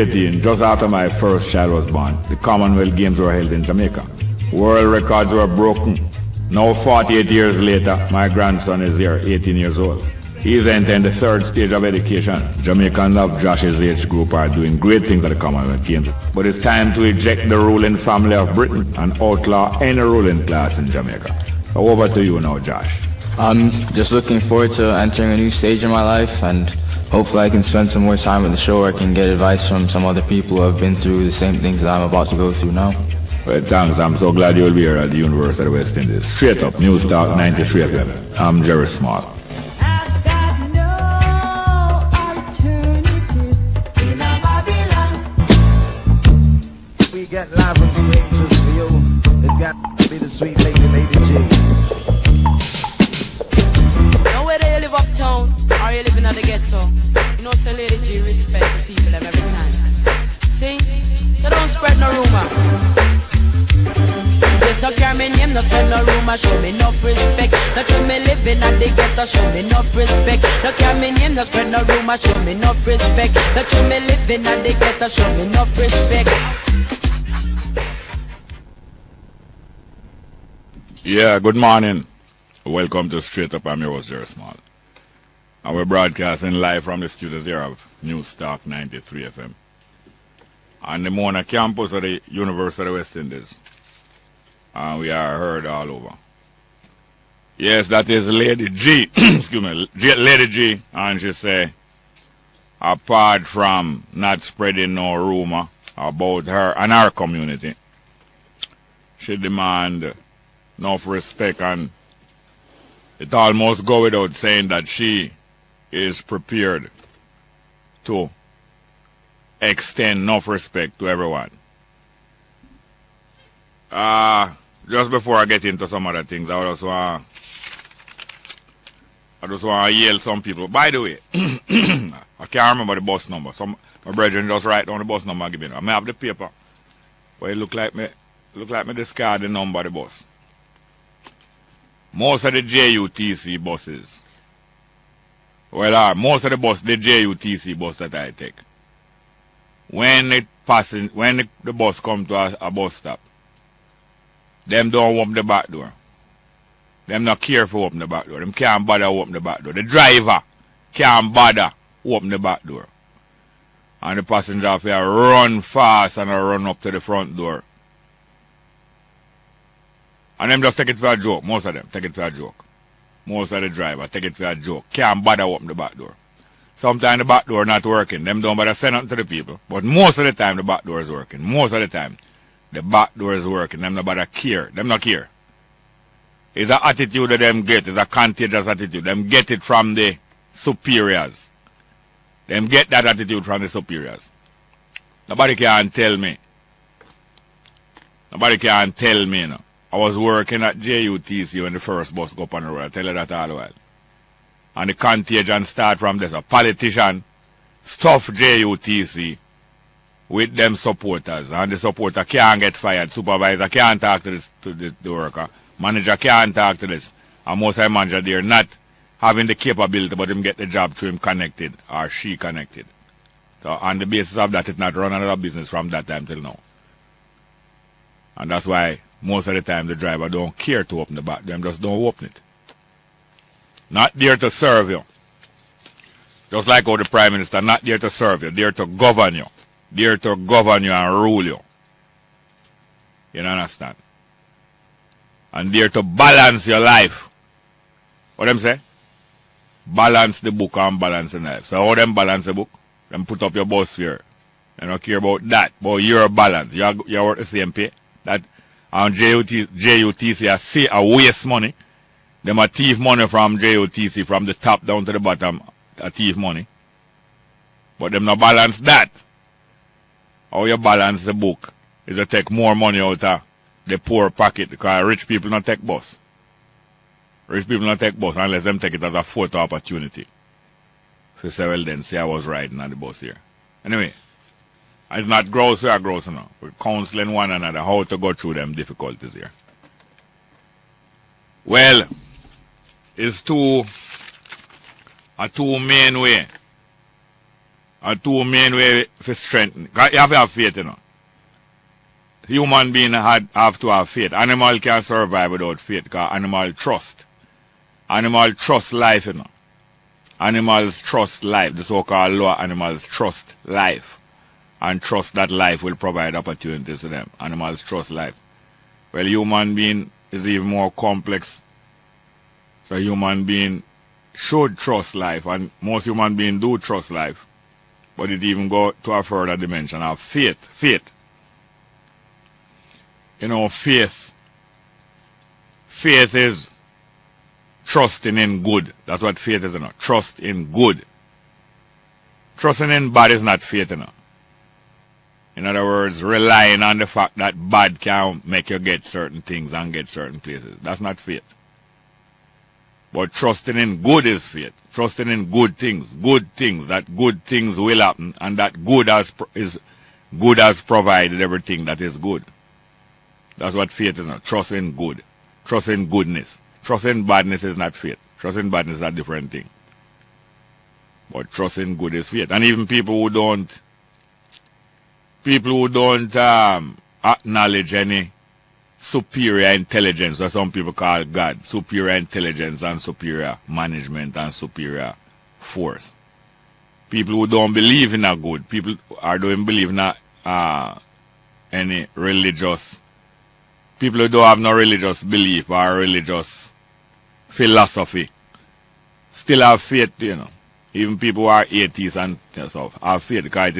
2018, just after my first child was born, the Commonwealth Games were held in Jamaica. World records were broken. Now 48 years later, my grandson is here, 18 years old. He's entering the third stage of education. Jamaicans of Josh's age group are doing great things at the Commonwealth Games. But it's time to eject the ruling family of Britain and outlaw any ruling class in Jamaica. So over to you now, Josh. I'm just looking forward to entering a new stage in my life, and hopefully I can spend some more time at the show where I can get advice from some other people who have been through the same things that I'm about to go through now. Well, thanks. I'm so glad you'll be here at the University of the West Indies. Straight up, News Talk 93 FM. I'm Jerry Small. We got live from St. Just for you. It's got to be the sweet lady G. Now whether you live uptown or you living at the ghetto, you know say Lady G respect the people them every time. See? So don't spread no rumor. Just no care me name, no spread no rumor, show me enough respect. No treat me living at the ghetto, show me enough respect. No care me name, no spread no rumor, show me enough respect. No treat me living at the ghetto, show me enough respect. Yeah, good morning. Welcome to Straight Up. I'm your host, Jerry Small. And we're broadcasting live from the studios here of News Talk 93 FM. On the Mona campus of the University of the West Indies. And we are heard all over. Yes, that is Lady G. Excuse me, Lady G. And she say, apart from not spreading no rumor about her and our community, she demand enough respect, and it almost go without saying that she is prepared to extend enough respect to everyone. Just before I get into some other things, I just want to yell some people. By the way, I can't remember the bus number. My brethren just write down the bus number and give me. I may have the paper, but it look like me discard the number of the bus. Most of the JUTC buses, most of the JUTC bus that I take, when the bus come to a bus stop, them don't open the back door. Them not care for open the back door. Them can't bother open the back door. The driver can't bother open the back door. And the passenger have to run fast and run up to the front door. And them just take it for a joke. Most of them take it for a joke. Most of the driver take it for a joke. Can't bother open the back door. Sometimes the back door not working. Them don't bother send nothing to the people. But most of the time the back door is working. Most of the time the back door is working. Them not bother care. Them not care. It's an attitude that them get. It's a contagious attitude. Them get it from the superiors. Them get that attitude from the superiors. Nobody can tell me. Nobody can tell me, you know. I was working at JUTC when the first bus go up on the road. I tell you that all the while. And the contagion start from this. A politician stuff JUTC with them supporters. And the supporter can't get fired. Supervisor can't talk to the worker. Manager can't talk to this. And most of the manager there not having the capability, but him get the job through him connected or she connected. So on the basis of that, it not run another business from that time till now. And that's why most of the time the driver don't care to open the back. Them just don't open it. Not there to serve you. Just like how the Prime Minister, not there to serve you. There to govern you. There to govern you and rule you. You understand? And there to balance your life. What them say? Balance the book and balance the life. So how them balance the book? Them put up your bus fare. They don't care about that. But your balance. You're worth the same pay. That and JUTC a waste money. Them a thief money from JUTC from the top down to the bottom. A thief money. But them not balance that. How you balance the book is to take more money out of the poor pocket, because rich people don't take bus. Rich people don't take bus unless them take it as a photo opportunity. So say, well then, say I was riding on the bus here. Anyway, it's not gross, we are gross now. We're counseling one another how to go through them difficulties here. Well, it's a two main way are two main ways for strengthening. You have to have faith, you know. Human being have to have faith. Animal can't survive without faith because animal trust. Animal trust life, you know. Animals trust life. The so-called law, animals trust life. And trust that life will provide opportunities to them. Animals trust life. Well, human being is even more complex. So human being should trust life. And most human beings do trust life. But it even go to a further dimension of faith. Faith. You know, faith. Faith is trusting in good. That's what faith is, you know. Trust in good. Trusting in bad is not faith, you know. In other words, relying on the fact that bad can make you get certain things and get certain places. That's not faith. But trusting in good is faith. Trusting in good things, that good things will happen, and that good has provided everything that is good. That's what faith is not. Trust in good. Trust in goodness. Trust in badness is not faith. Trust in badness is a different thing. But trust in good is faith. And even people who don't acknowledge any superior intelligence, or some people call God, superior intelligence and superior management and superior force. People who don't believe in a good, people or don't believe in any religious, people who don't have no religious belief or religious philosophy, still have faith, you know. Even people who are atheists and stuff have faith, because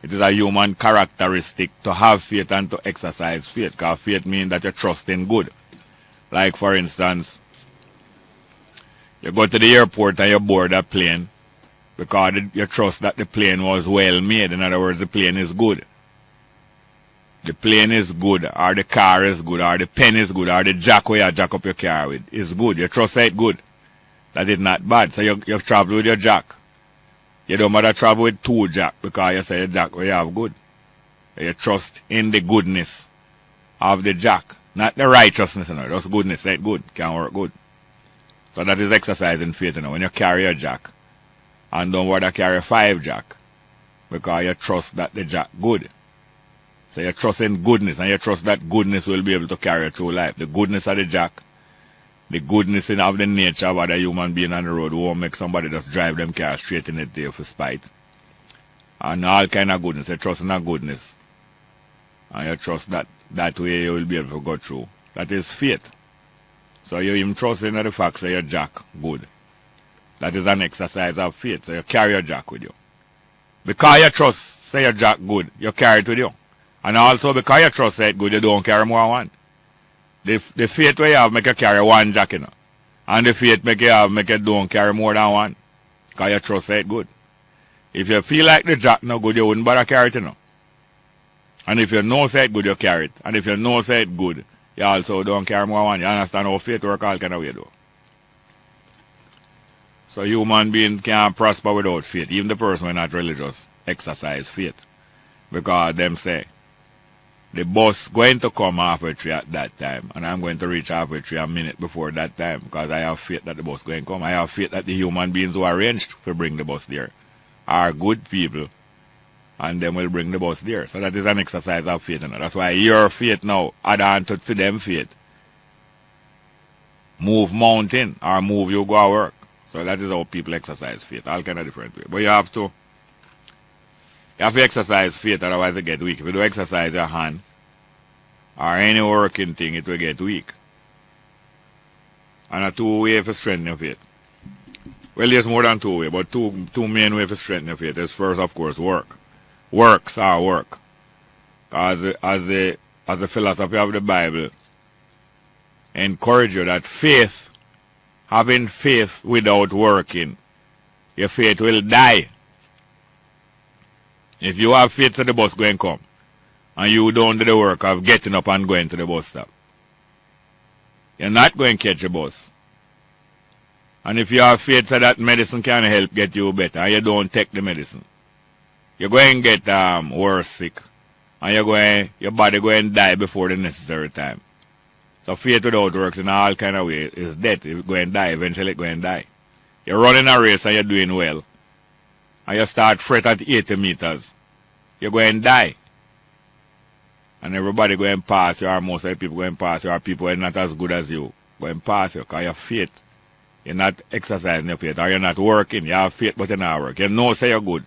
it is a human characteristic to have faith and to exercise faith, because faith means that you trust in good. Like, for instance, you go to the airport and you board a plane because you trust that the plane was well made. In other words, the plane is good. The plane is good, or the car is good, or the pen is good, or the jack where you jack up your car with is good. You trust that it's good. That is not bad. So you travel with your jack. You don't matter travel with two jack because you say the jack where you have good. You trust in the goodness of the jack, not the righteousness, you know. Just goodness, say it good, can work good. So that is exercising faith, you know. When you carry a jack, and don't bother carry 5 jack, because you trust that the jack good. So you trust in goodness, and you trust that goodness will be able to carry you through life. The goodness of the jack, the goodness of the nature of other human being on the road who won't make somebody just drive them car straight in the day for spite. And all kind of goodness. You trust in that goodness. And you trust that way you will be able to go through. That is faith. So you even trust in the fact that your jack good. That is an exercise of faith. So you carry your jack with you. Because you trust, say your jack good, you carry it with you. And also because you trust it good, you don't carry more than one. The faith where you have make you carry 1 jack, you know. And the faith make you don't carry more than 1. Because you trust it good. If you feel like the jack no good, you wouldn't bother carry it, you know. And if you know say it good, you carry it. And if you know say it good, you also don't carry more than 1. You understand how faith work all kind of way, though. So human beings can't prosper without faith. Even the person who is not religious exercise faith. Because them say, the bus going to come halfway through at that time, and I'm going to reach halfway through a minute before that time, because I have faith that the bus going to come. I have faith that the human beings who arranged to bring the bus there are good people, and them will bring the bus there. So that is an exercise of faith. And that's why your faith now, add on to them faith. Move mountain, or move you go to work. So that is how people exercise faith, all kind of different ways. But you have to exercise faith, otherwise it get weak. If you don't exercise your hand or any working thing, it will get weak. And a 2 ways for strengthening your faith. Well, there's more than 2 ways, but two main ways for strengthening your faith is first, of course, work. Works are work. As the philosophy of the Bible encourage you that faith, having faith without working, your faith will die. If you have faith that the bus going to come, and you don't do the work of getting up and going to the bus stop, you're not going to catch a bus. And if you have faith that medicine can help get you better, and you don't take the medicine, you're going to get worse sick, and your body going to die before the necessary time. So faith without works in all kind of ways is death. You're going to die, eventually you're going to die. You're running a race and you're doing well, and you start fret at 80 meters, you're going to die. And everybody going past you, or most of the people going past you, or people who are not as good as you, going past you, because your faith, you're not exercising your faith, or you're not working. You have faith, but you're not working. You know say you're good,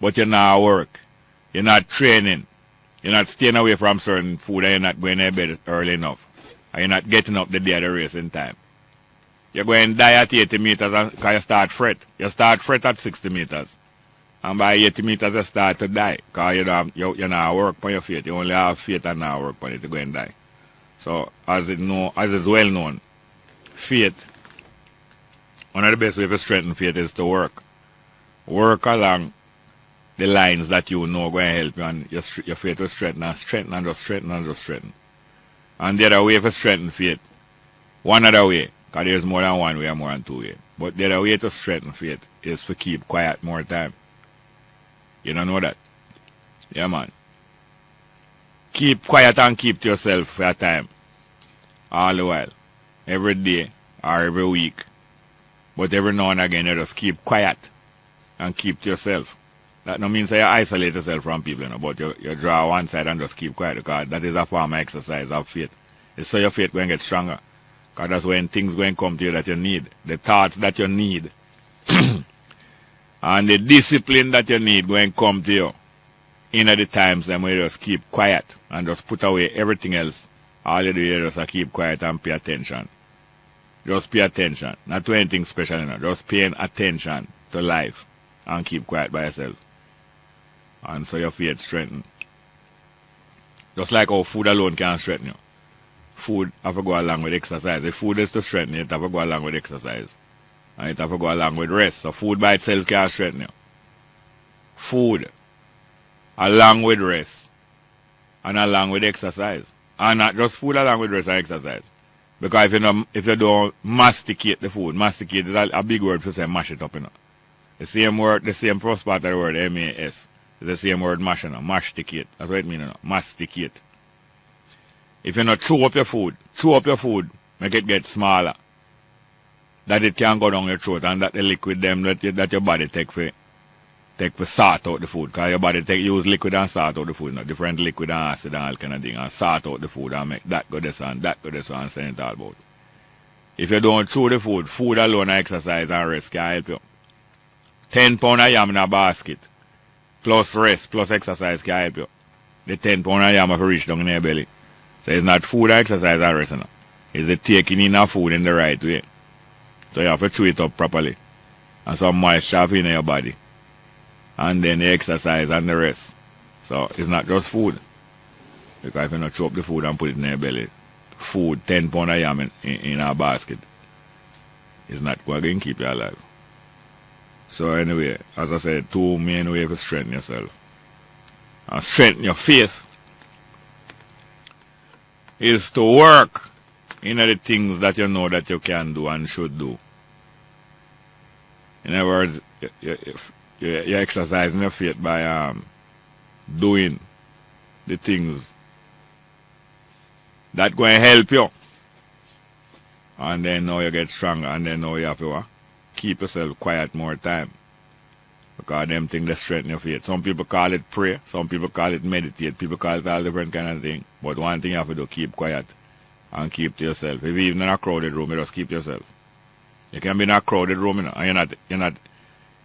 but you're not work. You're not training. You're not staying away from certain food, and you're not going to bed early enough. And you're not getting up the day of the race in time. You're going to die at 80 meters because you start fret. You start fret at 60 meters. And by 80 meters you start to die. Because you not work on your faith. You only have faith and not work on it to go and die. So as is well known, faith, one of the best ways to strengthen faith is to work. Work along the lines that you know going to help you, and your faith will strengthen and strengthen and just strengthen and just strengthen. And the other way to strengthen faith, one other way, because there's more than one way and more than two ways. But the other way to strengthen faith is to keep quiet more time. You don't know that? Yeah, man. Keep quiet and keep to yourself for a time. All the while. Every day or every week. But every now and again, you just keep quiet and keep to yourself. That no means that you isolate yourself from people, you know, but you draw one side and just keep quiet, because that is a form of exercise of faith. It's so your faith going to get stronger. Because that's when things going to come to you that you need. The thoughts that you need. And the discipline that you need going to come to you. In the times then where you just keep quiet and just put away everything else. All you do is just keep quiet and pay attention. Just pay attention. Not to anything special, you know. Just paying attention to life. And keep quiet by yourself. And so your faith strengthen. Just like how food alone can strengthen you. Food have to go along with exercise. If food is to strengthen you, it have to go along with exercise. And it have to go along with rest. So food by itself can strengthen you. Food along with rest and along with exercise. And not just food along with rest and exercise. Because if you don't masticate the food, masticate is a big word for say mash it up, you know. The same word, the same first part of the word, M-A-S. It's the same word mash, you know. Masticate. That's what it means, you know. Masticate. If you not chew up your food, make it get smaller. That it can go down your throat, and that the liquid them that your body take for sort out the food. Because your body use liquid and sort out the food, you know. Different liquid and acid and all kind of thing, and sort out the food and make that go this and that go this and send it all about. If you don't chew the food alone and exercise and rest can help you. 10 pounds of yam in a basket, plus rest, plus exercise can help you. The 10 pounds of yam have to reach down in your belly. So it's not food or exercise or rest, you know. It's the taking in of food in the right way. So you have to chew it up properly. And some moisture in your body. And then the exercise and the rest. So it's not just food. Because if you not chew up the food and put it in your belly, food, 10 pounds of yam in a basket, is not going to keep you alive. So anyway, as I said, two main ways to strengthen yourself. And strengthen your faith is to work in the things that you know that you can do and should do. In other words, you're exercising your faith by doing the things that going to help you. And then now you get stronger, and then now you have to keep yourself quiet more time. Because them things that strengthen your faith. Some people call it pray, some people call it meditate, people call it all different kind of thing. But one thing you have to do, keep quiet and keep to yourself. If you're even in a crowded room, you just keep to yourself. You can be in a crowded room, you know, and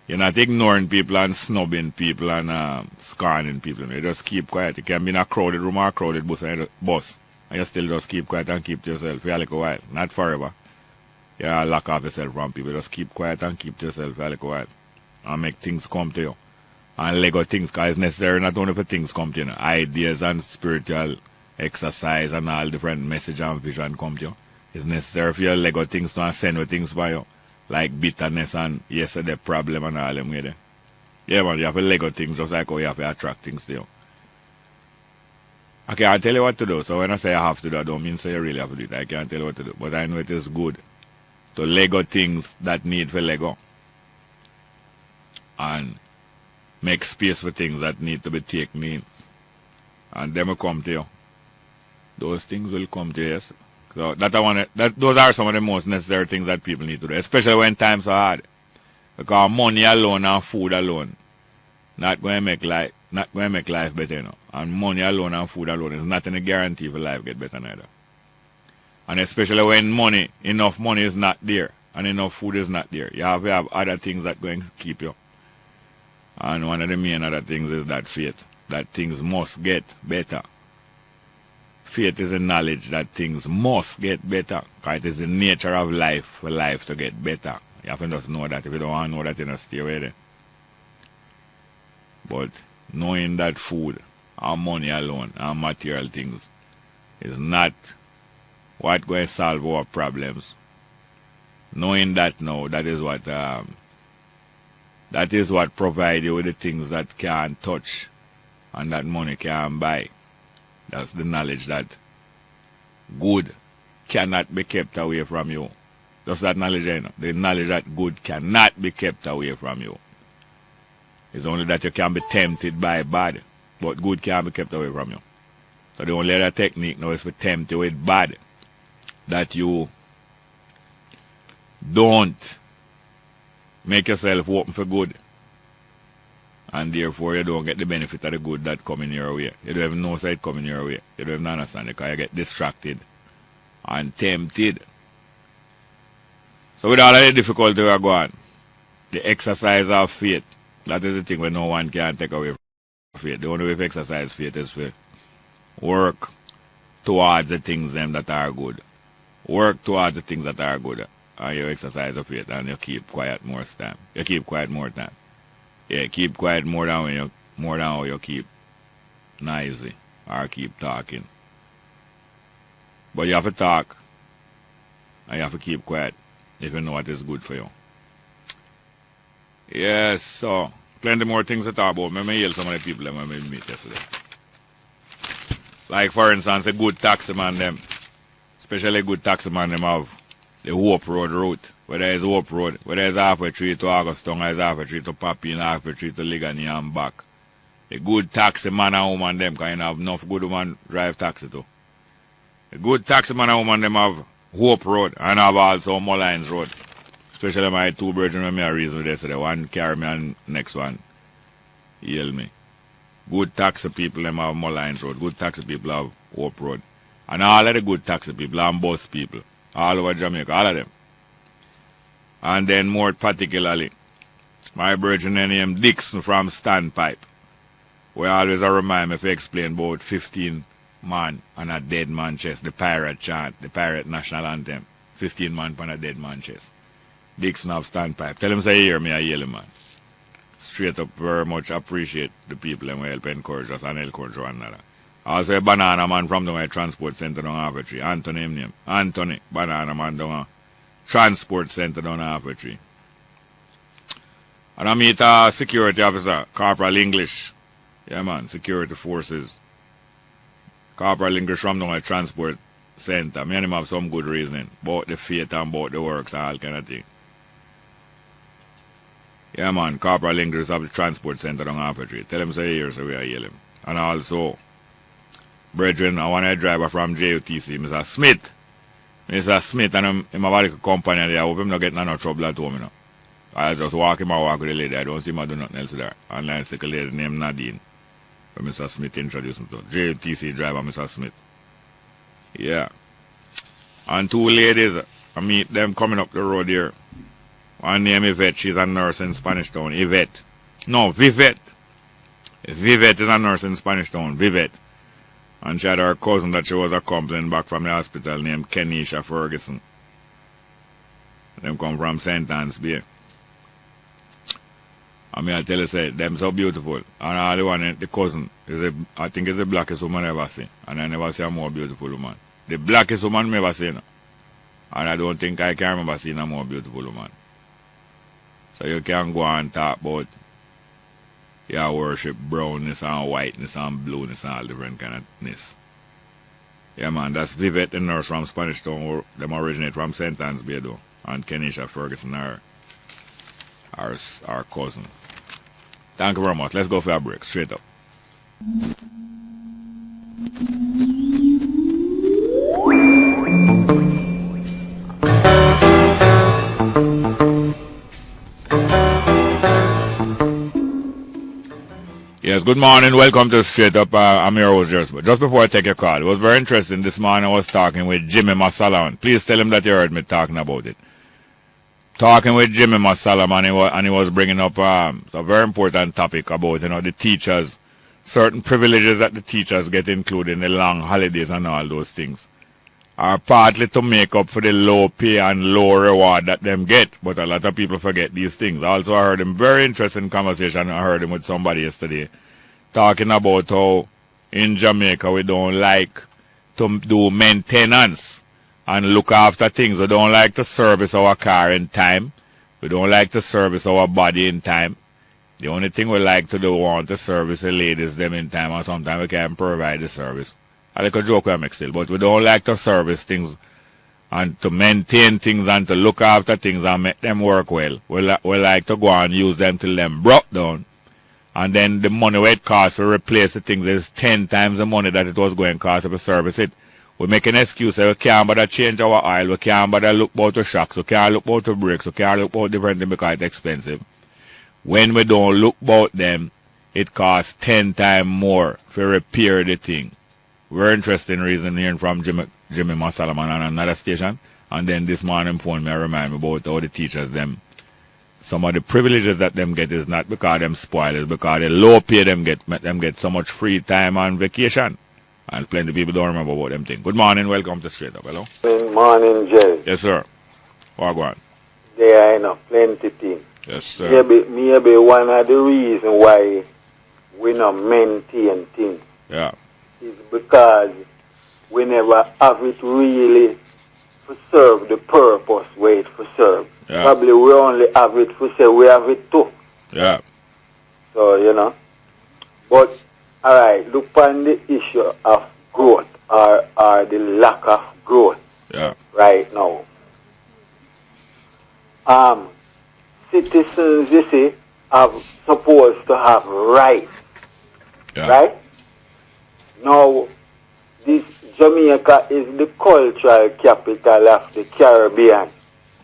you're not ignoring people and snubbing people and scorning people. You know. You just keep quiet. You can be in a crowded room or a crowded bus and you still just keep quiet and keep to yourself for a little while. Not forever. You lock off yourself from people. Just keep quiet and keep to yourself for a little while. And make things come to you. And Lego things, because it's necessary not only for things come to you, know, ideas and spiritual exercise and all different message and vision come to you. It's necessary for your Lego things to send with things by you. Like bitterness and yesterday problem and all them way there. Yeah man, you have to Lego things just like how you have to attract things to you. I can't tell you what to do. So when I say I have to do, I don't mean say you really have to do it. I can't tell you what to do. But I know it is good to Lego things that need for Lego. And make space for things that need to be taken in. And them will come to you. Those things will come to you, yes. So those are some of the most necessary things that people need to do, especially when times are hard. Because money alone and food alone not going to make life better, you know. And money alone and food alone is not any guarantee for life get better neither. And especially when enough money is not there and enough food is not there. You have to have other things that going to keep you. And one of the main other things is that faith. That things must get better. Faith is the knowledge that things must get better. Because it is the nature of life for life to get better. You have to just know that. If you don't want to know that, you don't stay away there. But knowing that food and money alone and material things is not what going to solve our problems. Knowing that now, that is what provides you with the things that can touch and that money can buy. That's the knowledge that good cannot be kept away from you. Just that knowledge, you know, the knowledge that good cannot be kept away from you. It's only that you can be tempted by bad, but good can't be kept away from you. So the only other technique now is to tempt you with bad, that you don't make yourself open for good, and therefore you don't get the benefit of the good that come in your way. You don't even know how it come in your way. You don't even understand it because you get distracted and tempted. So with all of the difficulty we are going, the exercise of faith, that is the thing where no one can take away from faith. The only way to exercise faith is to work towards the things them that are good. Work towards the things that are good. And you exercise of faith and you keep quiet more time. You keep quiet more time. Yeah, keep quiet more than how you keep noisy or keep talking. But you have to talk and you have to keep quiet if you know what is good for you. Yes, so plenty more things to talk about. Let me hear some of the people that we meet yesterday. Like for instance, a good taxi man them, especially a good taxi man them have the Hope Road route. Whether it's Hope Road, whether it's halfway through to Auguston or it's halfway through to Papine, halfway through to Ligani and back. A good taxi man and woman them can have enough good woman drive taxi too. A good taxi man and woman them have Hope Road and have also Mullines Road. Especially my two brethren when I reason with yesterday. One carry me and next one hail me. Good taxi people them have Mullines Road. Good taxi people have Hope Road. And all of the good taxi people and bus people all over Jamaica, all of them. And then more particularly, my brethren named Dixon from Standpipe, where always I remind me to explain about 15 man on a dead man chest, the pirate chant, the pirate national anthem. 15 man on a dead man chest. Dixon of Standpipe. Tell him say you hear me, I yell him, man. Straight up, very much appreciate the people and we help encourage us and encourage one another. Also a banana man from the transport center down halfway tree. Anthony him name. Anthony, banana man down transport center down halfway tree. And I meet a security officer, Corporal English. Yeah man, security forces. Corporal English from the transport center. Me and him have some good reasoning about the faith and about the works and all kind of thing. Yeah man, Corporal English of the transport center down halfway tree. Tell him say here so we are yell him. And also brethren, I want a driver from JUTC, Mr. Smith. Mr. Smith and him have a company there. I hope him not get no trouble at home, you know. I just walk him and walk with the lady. I don't see him do nothing else there. And I see a lady named Nadine. But Mr. Smith introduced me to. JUTC driver, Mr. Smith. Yeah. And two ladies, I meet them coming up the road here. One name Yvette, she's a nurse in Spanish Town. Yvette. No, Vivette. Vivette is a nurse in Spanish Town. Vivette. And she had her cousin that she was accompanying back from the hospital named Kenisha Ferguson. Them come from St. Anne's Bay. I mean, I tell you, say, them so beautiful. And all the one, the cousin, I think is the blackest woman I ever seen. And I never see a more beautiful woman. The blackest woman I ever seen. And I don't think I can remember seeing a more beautiful woman. So you can go and talk about your worship brownness and whiteness and blueness and all different kind of ness. Yeah man, that's Vivette, the nurse from Spanish Town. Them originate from St. Anne's Bay though. And Kenisha Ferguson, our cousin. Thank you very much. Let's go for a break. Straight up. Yes, good morning. Welcome to Straight Up. I'm your host, just before I take your call, it was very interesting. This morning I was talking with Jimmy Masalaman. Please tell him that you heard me talking about it. Talking with Jimmy Masalaman, and he was bringing up a very important topic about, the teachers, certain privileges that the teachers get included in the long holidays and all those things, are partly to make up for the low pay and low reward that them get. But a lot of people forget these things. Also, I heard him very interesting conversation. I heard him with somebody yesterday talking about how in Jamaica we don't like to do maintenance and look after things. We don't like to service our car in time. We don't like to service our body in time. The only thing we like to do, want to service the ladies them in time, and sometimes we can provide the service. I like a joke I make still, but we don't like to service things and to maintain things and to look after things and make them work well. We like to go and use them till them broke down. And then the money it costs to replace the things is 10 times the money that it was going to cost to service it. We make an excuse that we can't bother change our oil, we can't bother look about the shocks, we can't look about the brakes, we can't look about different things because it's expensive. When we don't look about them, it costs 10 times more to repair the thing. Very interesting reason hearing from Jimmy Masalaman on another station. And then this morning phone me remind me about how the teachers them. Some of the privileges that them get is not because them spoil, it's because the low pay them get, make them get so much free time on vacation. And plenty of people don't remember about them things. Good morning, welcome to Straight Up. Hello? Good morning, Jerry. Yes, sir. What go on? There are plenty things. Yes, sir. Maybe one of the reasons why we not maintain things. Yeah. Is because we never have it really to serve the purpose where it for serve. Yeah. Probably we only have it for say we have it too. Yeah. So, But, alright, look on the issue of growth or the lack of growth right now. Citizens, you see, are supposed to have rights. Yeah. Right? Now, this Jamaica is the cultural capital of the Caribbean.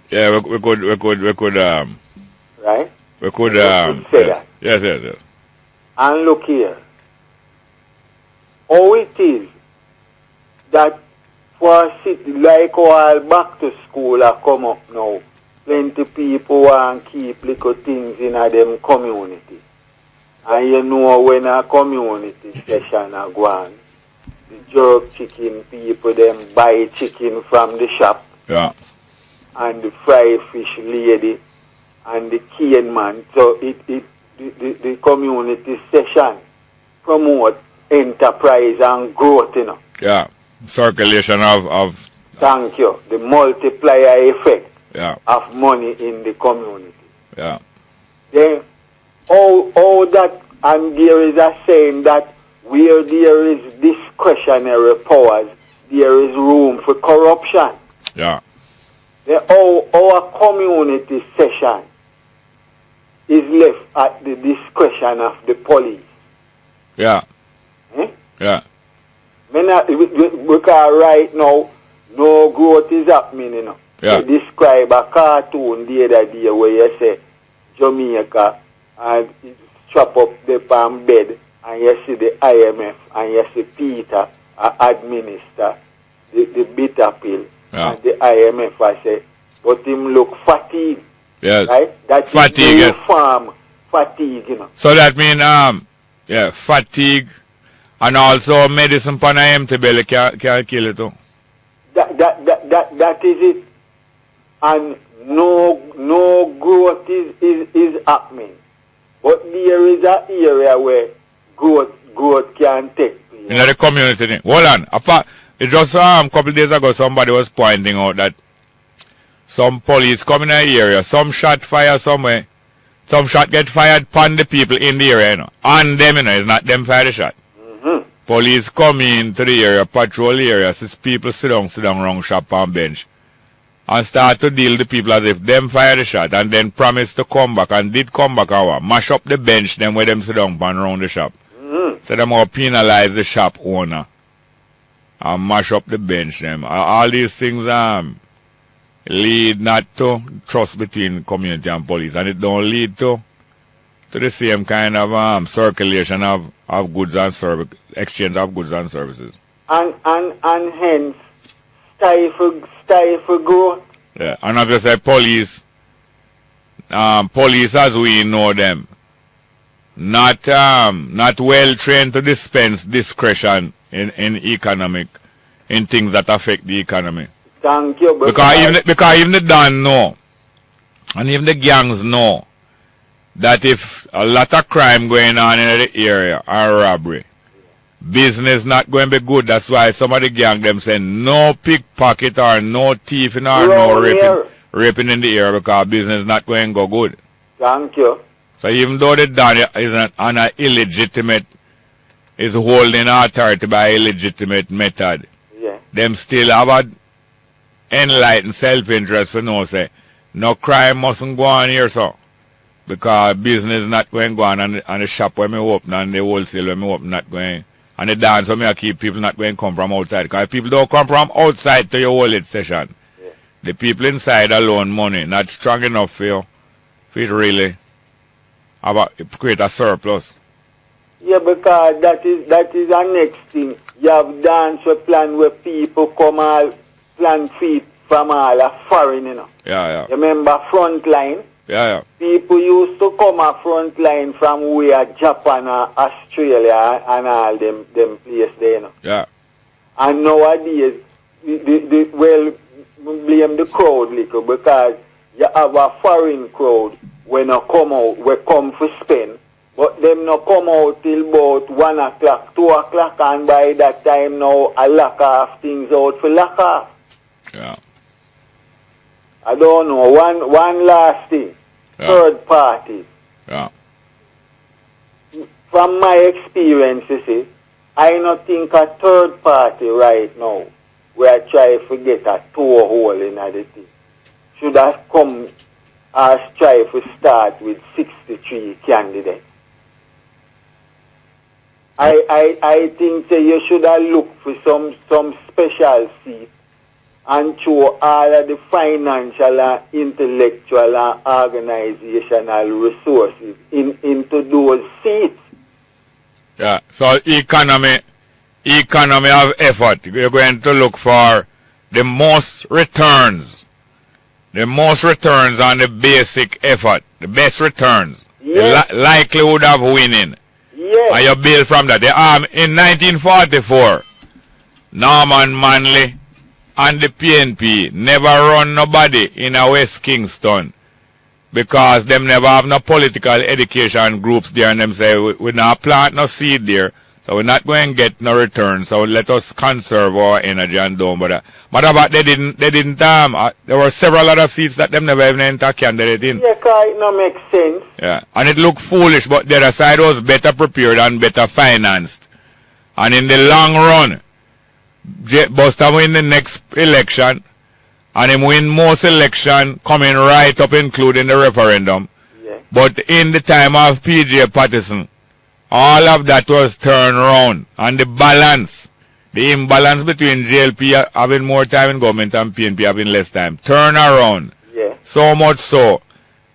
Yeah, we could right? We could say that. Yes. And look here. How it is that for a city like all back to school are come up now, plenty people want to keep little things in a them community. And when a community session are going, the jerk chicken people them buy chicken from the shop. Yeah. And the fried fish lady and the cane man. So the community session promote enterprise and growth, Yeah. Circulation of Thank you. The multiplier effect of money in the community. Yeah. Then all that, and there is a saying that where there is discretionary powers, there is room for corruption. Yeah. Our community session is left at the discretion of the police. Yeah. Yeah. Because right now, no growth is happening, Yeah. They describe a cartoon the other day where you say Jamaica and it chop up the palm bed and you see the IMF and you see Peter administer the bitter pill. Yeah. And the IMF I say, but him look fatigued. Yes. Right? That's fatigue. Farm fatigue, So that means fatigue and also medicine pan a empty belly can kill it too. That is it. And no growth is happening. But there is an area where growth can take place. In the community. Hold on. It's just a couple of days ago somebody was pointing out that some police come in an area, some shot fire somewhere, some shot get fired upon the people in the area, And them, it's not them fire the shot. Police come into the area, patrol the area, see people sit down wrong shop and bench, and start to deal with the people as if them fire the shot, and then promise to come back, and did come back and mash up the bench, them where them sit down and around the shop. So them will penalize the shop owner, and mash up the bench them. All these things lead not to trust between community and police, and it don't lead to to the same kind of circulation of goods and service, exchange of goods and services. And hence stifle growth. Yeah. And as I said, police as we know them, not well trained to dispense discretion in things that affect the economy. Thank you. Because even the Don know, and even the gangs know, that if a lot of crime going on in the area or robbery, business not going to be good. That's why some of the gang them say no pickpocket or no thieving or no raping in the area, because business not going to go good. Thank you. So even though the Don is on an illegitimate, is holding authority by illegitimate method, yeah, them still have an enlightened self-interest to know, say, no crime mustn't go on here, so. Because business not going to go on, and the shop where me open and the wholesale where me open not going, and the dance where me keep people not going to come from outside. Because people don't come from outside to your whole session. Yeah. The people inside alone money not strong enough for you, for it really create a surplus. Yeah, because that is the next thing. You have dance plan where people come all plan feet from all a foreign, you know. Yeah. You remember Frontline? Yeah. People used to come a Frontline from where Japan or Australia and all them places there, you know. Yeah. And nowadays, well, blame the crowd little, because you have a foreign crowd when you come out, we come for spend, but them not come out till about 1 o'clock, 2 o'clock, and by that time now a lock off things out for lock off. Yeah. I don't know. One last thing. Yeah. Third party. Yeah. From my experience, you see, I not think a third party right now, where I try to get a toe hole in the thing, should have come as try to start with 63 candidates. I think that you should have looked for some special seats and show all of the financial and intellectual and organizational resources into those seats. Yeah. So economy of effort. You're going to look for the most returns. The most returns on the basic effort. The best returns. Yes. The likelihood of winning. Yes. And you build from that. In 1944, Norman Manley and the PNP never run nobody in a West Kingston, because them never have no political education groups there, and them say we not plant no seed there, so we're not going to get no return, so let us conserve our energy and don't bother. Matter of fact, they didn't there were several other seats that them never even enter candidate in. Yeah, cause it no make sense. Yeah, and it looked foolish, but the other side was better prepared and better financed. And in the long run, Buster win the next election, and him win most election coming right up, including the referendum. Yeah. But in the time of P.J. Patterson, all of that was turned around, and the imbalance between JLP having more time in government and PNP having less time, turn around. Yeah. So much so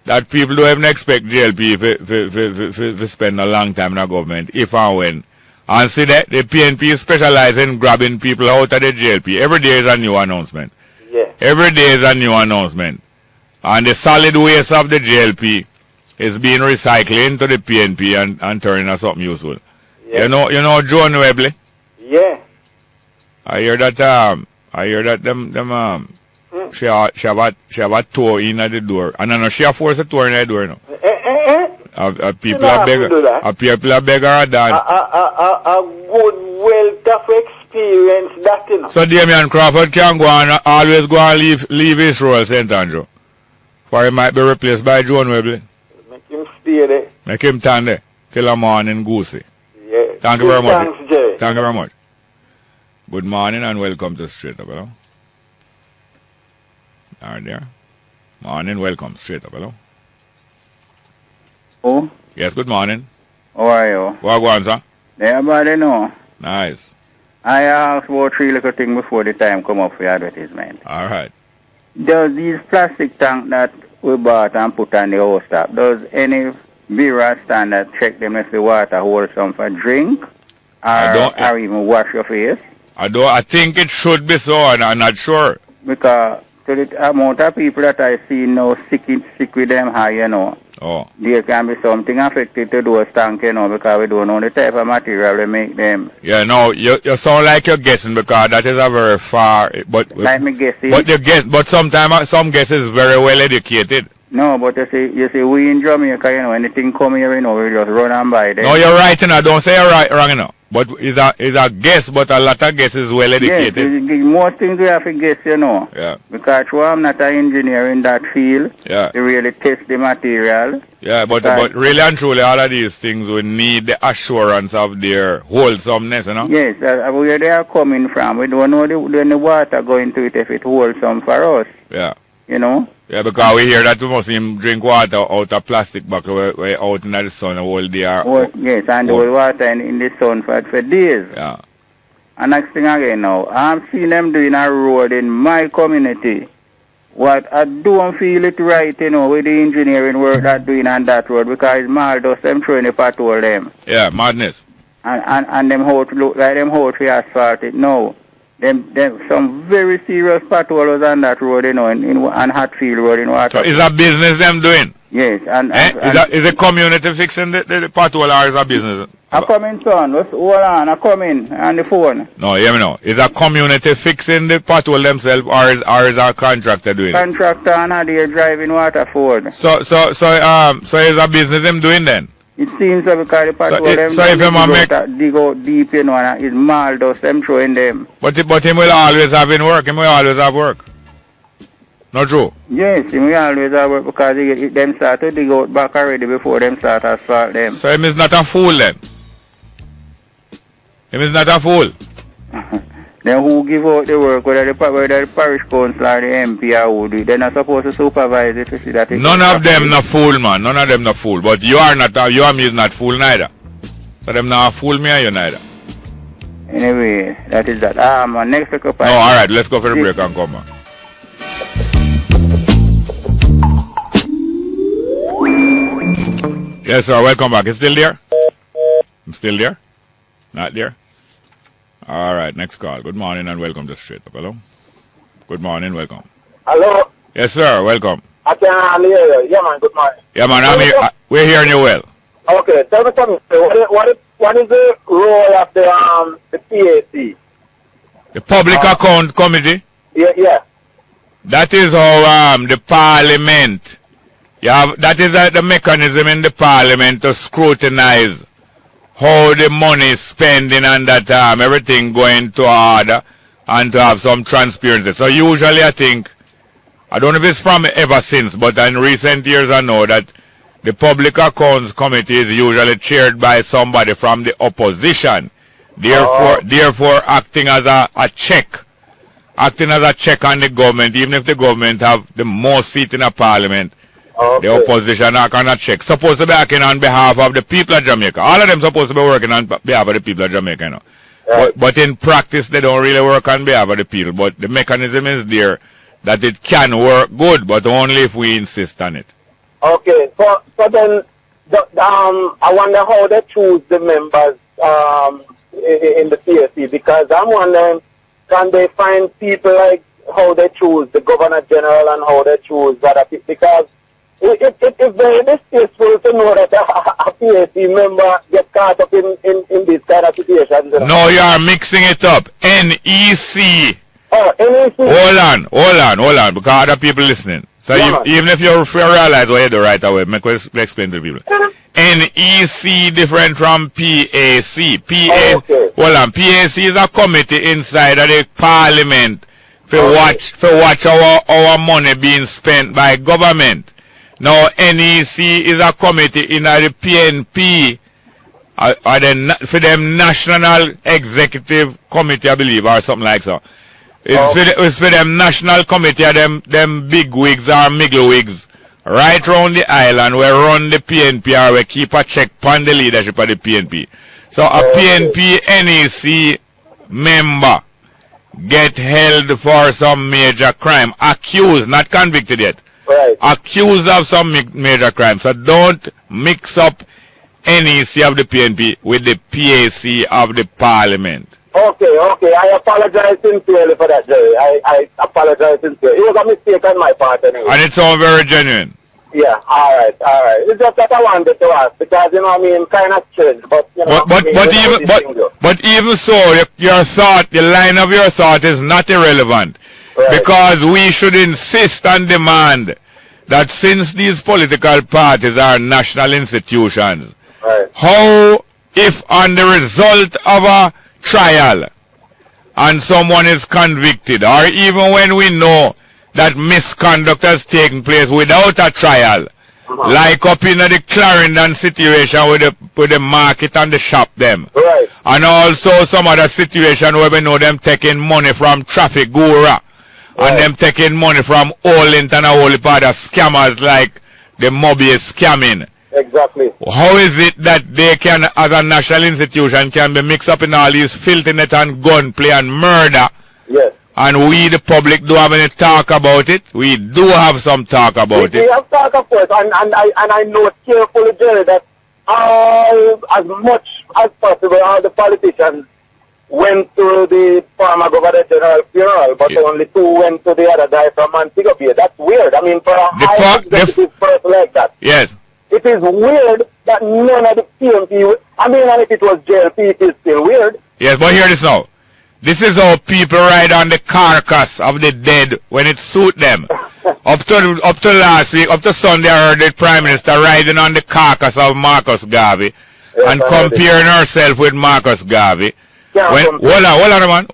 that people don't even expect JLP to spend a long time in the government, if and when. And see that the PNP specialize in grabbing people out of the JLP. Every day is a new announcement. Yeah. Every day is a new announcement. And the solid waste of the JLP is being recycled into the PNP and turning into something useful. Yeah. You know Joan Webley? Yeah. I hear that she have a toe in at the door. And I know she forced a toe in the door now. People are beggar a dance. A good wealth of experience that, you know. So Damian Crawford can go and always go and leave his role, St. Andrew. For he might be replaced by Joan Webley. Make him stay there. Make him stand there till the morning goosey. Yeah. Thank you very much. Thanks, Jay. Thank you very much. Good morning and welcome to Straight Up, hello. Are there? Morning, welcome, Straight Up, hello. Oh? Yes, good morning. How are you? What go on, sir? Everybody know. Nice. I asked about 3 little things before the time come up for advertisement. All right. Does these plastic tank that we bought and put on the house top, does any Bureau standard check them if the water wholesome for drink or even wash your face? I think it should be so, and I'm not sure. Because to the amount of people that I see now sick with them high, you know, there can be something affected to those tanks, you know, because we don't know the type of material they make them. Yeah, no, you sound like you're guessing because that is a very far, but like me guessing. But sometimes some guesses very well educated. No, but you see, we in Jamaica, you know, anything come here, you know, we just run and buy them. No, you're right, you know, don't say you're wrong, you know. But it's a guess, but a lot of guesses well educated. Yes, most things we have to guess, you know. Yeah. Because I'm not an engineer in that field. Yeah. To really test the material. Yeah, but really and truly, all of these things will need the assurance of their wholesomeness, you know. Yes, where they are coming from, we don't know when the water going to it if it's wholesome for us. Yeah. You know. Yeah, because we hear that we must even drink water out of plastic bottle where out in the sun all day. Yes, and the water in the sun for days. Yeah. And next thing again now, I'm seeing them doing a road in my community. What I don't feel it right, you know, with the engineering work that doing on that road because it's mal dust them throwing the pothole them. Yeah, madness. And them how to look like them how to asphalt it now. Them some very serious potholes on that road, you know, on Hatfield Road in Water. So is a business them doing? Yes, is a community fixing the pothole or is a business? I come in, son. Hold on, I come in on the phone. No, hear me now. Is a community fixing the pothole themselves or is a contractor doing it? Contractor and they're driving Waterford. So is a business them doing then? It seems so because the pothole dig out deep, you know, and it's mal dust them throwing them. But him will always have in work. Him will always have work. Not true? Yes, him will always have work because them start to dig out back already before them start asphalt them. So him is not a fool then? Him is not a fool? Then who give out the work, whether the parish council or the MP or who do it, they're not supposed to supervise it to see that none of them not fool, man. None of them not fool. But you and me is not fool neither. So them not fool me or you neither. Anyway, that is that. My next record. No, alright, let's go for the break and come back. Yes, sir, welcome back. It's still there? I'm still there? Not there? Alright, next call. Good morning and welcome to Straight Up. Hello? Good morning, welcome. Hello? Yes, sir, welcome. I can hear you. Yeah, man, good morning. Yeah, man, we're hearing you well. Okay, tell me something. What is the role of the PAC? The Public Account Committee? Yeah. That is how the Parliament, that is the mechanism in the Parliament to scrutinize how the money is spending and that everything going to order and to have some transparency. So usually I think, I don't know if it's from ever since, but in recent years I know that the Public Accounts Committee is usually chaired by somebody from the opposition. Therefore acting as a check. Acting as a check on the government, even if the government have the most seat in a parliament. Okay. The opposition are cannot check. Supposed to be acting on behalf of the people of Jamaica. All of them supposed to be working on behalf of the people of Jamaica, you know. Right. But in practice, they don't really work on behalf of the people. But the mechanism is there that it can work good, but only if we insist on it. Okay. So then, I wonder how they choose the members in the PSC, because I'm wondering, can they find people like how they choose the Governor General and how they choose other people? Because it's very distasteful to know that a PSC member gets caught up in this kind of situation. No, you are mixing it up. NEC. Oh, NEC. Hold on, because other people listening. So even if you realize what you do right away, make us explain to people. NEC different from PAC. Okay. Hold on, PAC is a committee inside of the Parliament for watch our money being spent by government. Now NEC is a committee in the PNP, for them National Executive Committee, I believe, or something like so. It's for them National Committee, them big wigs or middle wigs, right round the island, where run the PNP or we keep a check on the leadership of the PNP. So a PNP NEC member get held for some major crime, accused, not convicted yet, Right. accused of some major crimes. So don't mix up NEC of the PNP with the PAC of the Parliament. Okay. I apologize sincerely for that, Jerry. I apologize sincerely. It was a mistake on my part anyway. And it's all very genuine. Yeah, all right. It's just that I wanted to ask because, you know what I mean, kind of strange, but, you know, but even so, your thought, the line of your thought is not irrelevant. Right. Because we should insist and demand that since these political parties are national institutions, right. how if on the result of a trial and someone is convicted, or even when we know that misconduct has taken place without a trial, like up in the Clarendon situation with the market and the shop them, Right. and also some other situation where we know them taking money from Traffic Gura, and them taking money from Olint and a whole heap of other scammers like the Moby scamming. Exactly. How is it that they can, as a national institution, can be mixed up in all these filthiness and gunplay and murder? Yes. And we, the public, don't have any talk about it. We do have some talk about it. We have talk, of course, and I know carefully, Jerry, that as much as possible, all the politicians went to the former Governor General funeral, but only 2 went to the other guy from Montego Bay. That's weird. I mean, for a high executive person like that. Yes. It is weird that none of the PMP, I mean, and if it was JLP, it is still weird. Yes, but hear this now. This is how people ride on the carcass of the dead when it suit them. Up to last week, up to Sunday, I heard the Prime Minister riding on the carcass of Marcus Garvey and comparing herself with Marcus Garvey. Hold on, man.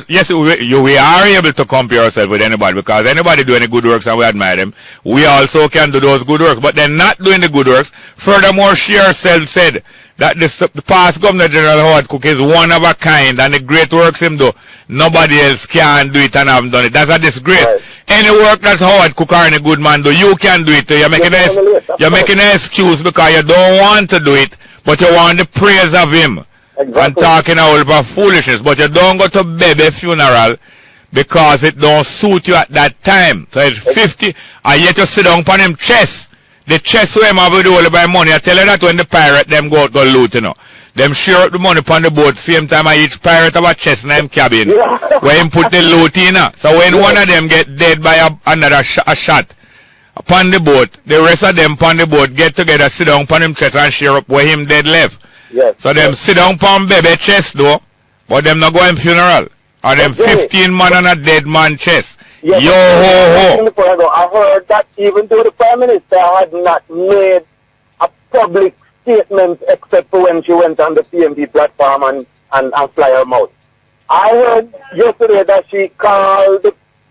Yes, we are able to compare ourselves with anybody because anybody do any good works and we admire them. We also can do those good works, but they're not doing the good works. Furthermore, she herself said that the past Governor General Howard Cook is one of a kind and the great works him do, nobody else can do it and haven't done it. That's a disgrace. Right. Any work that Howard Cook or any good man do, you can do it too. You're making an excuse because you don't want to do it, but you want the praise of him. Exactly. And talking a whole lot of foolishness, but you don't go to baby funeral because it don't suit you at that time. So it's 50, and yet you sit down on him chest. The chest where him have with all by money. I tell you that when the pirate them go out go loot, you know. Them share out the money upon the boat, same time each pirate have a chest in them cabin. Where him put the loot in. So when one of them get dead by another shot upon the boat, the rest of them upon the boat get together, sit down upon him chest and share up where him dead left. Yes. So them sit down upon baby chest though, but them not going funeral. Or them 15 man on a dead man chest. Yes, yo ho ho. I heard that even though the Prime Minister had not made a public statement except for when she went on the PMP platform and fly her mouth. I heard yesterday that she called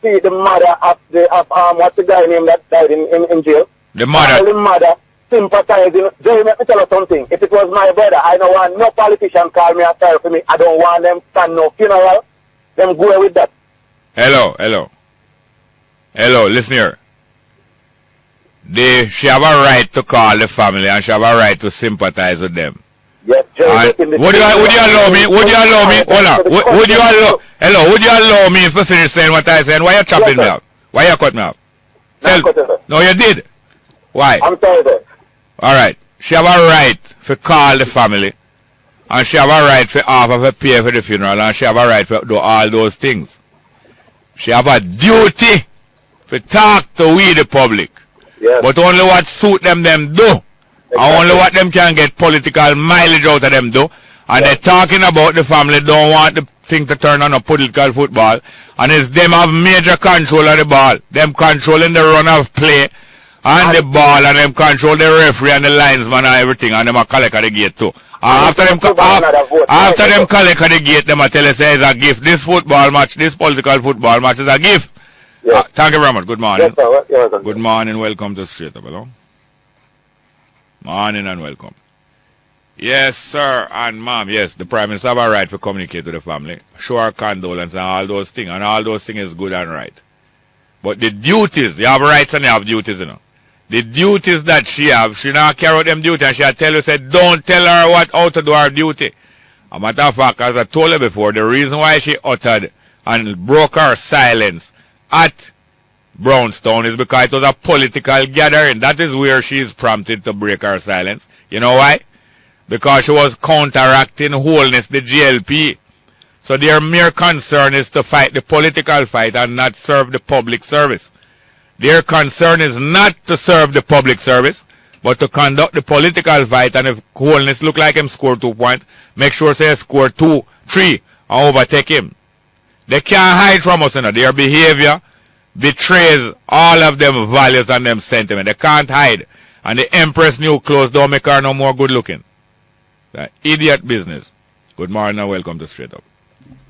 the mother of what's the guy name that died in jail? The mother. The mother. Sympathizing. Jerry, let me tell you something. If it was my brother, I don't want no politician call me and sorry for me. I don't want them stand no funeral. Them go with that. Hello, listen here. She have a right to call the family and she have a right to sympathize with them. Yes, Jerry. Would you allow me? Hold on. Would you allow me to finish saying what I said? Why you chopping me up? Why you cut me up? No, you did. Why? I'm sorry, sir. Alright. She have a right to call the family. And she have a right to offer to pay for the funeral. And she have a right to do all those things. She have a duty to talk to we the public. Yes. But only what suit them do. Exactly. And only what them can get political mileage out of them do. And they're talking about the family, don't want the thing to turn on a political football. And it's them have major control of the ball. Them controlling the run of play. And the ball, and them control the referee and the linesman and everything, and them a collect at the gate too. After them collect at the gate, them a tell us it's a gift. This football match, this political football match is a gift. Yes. Thank you very much. Good morning. Yes, sir. Good morning. Welcome to Straight Up. Hello. Morning and welcome. Yes, sir and ma'am. Yes, the Prime Minister have a right to communicate to the family, show our condolence and all those things, and all those things is good and right. But the duties, you have rights and you have duties, you know. The duties that she have, she not carry out them duties, and she'll tell you, say, don't tell her how to do her duty. A matter of fact, as I told her before, the reason why she uttered and broke her silence at Brownstown is because it was a political gathering. That is where she is prompted to break her silence. You know why? Because she was counteracting wholeness, the GLP. So their mere concern is to fight the political fight and not serve the public service. Their concern is not to serve the public service, but to conduct the political fight. And if wholeness look like him score 2 points, make sure say score 2, 3 and overtake him. They can't hide from us, you know. Their behavior betrays all of them values and them sentiment. They can't hide. And the Empress new clothes don't make her no more good looking. That idiot business. Good morning and welcome to Straight Up.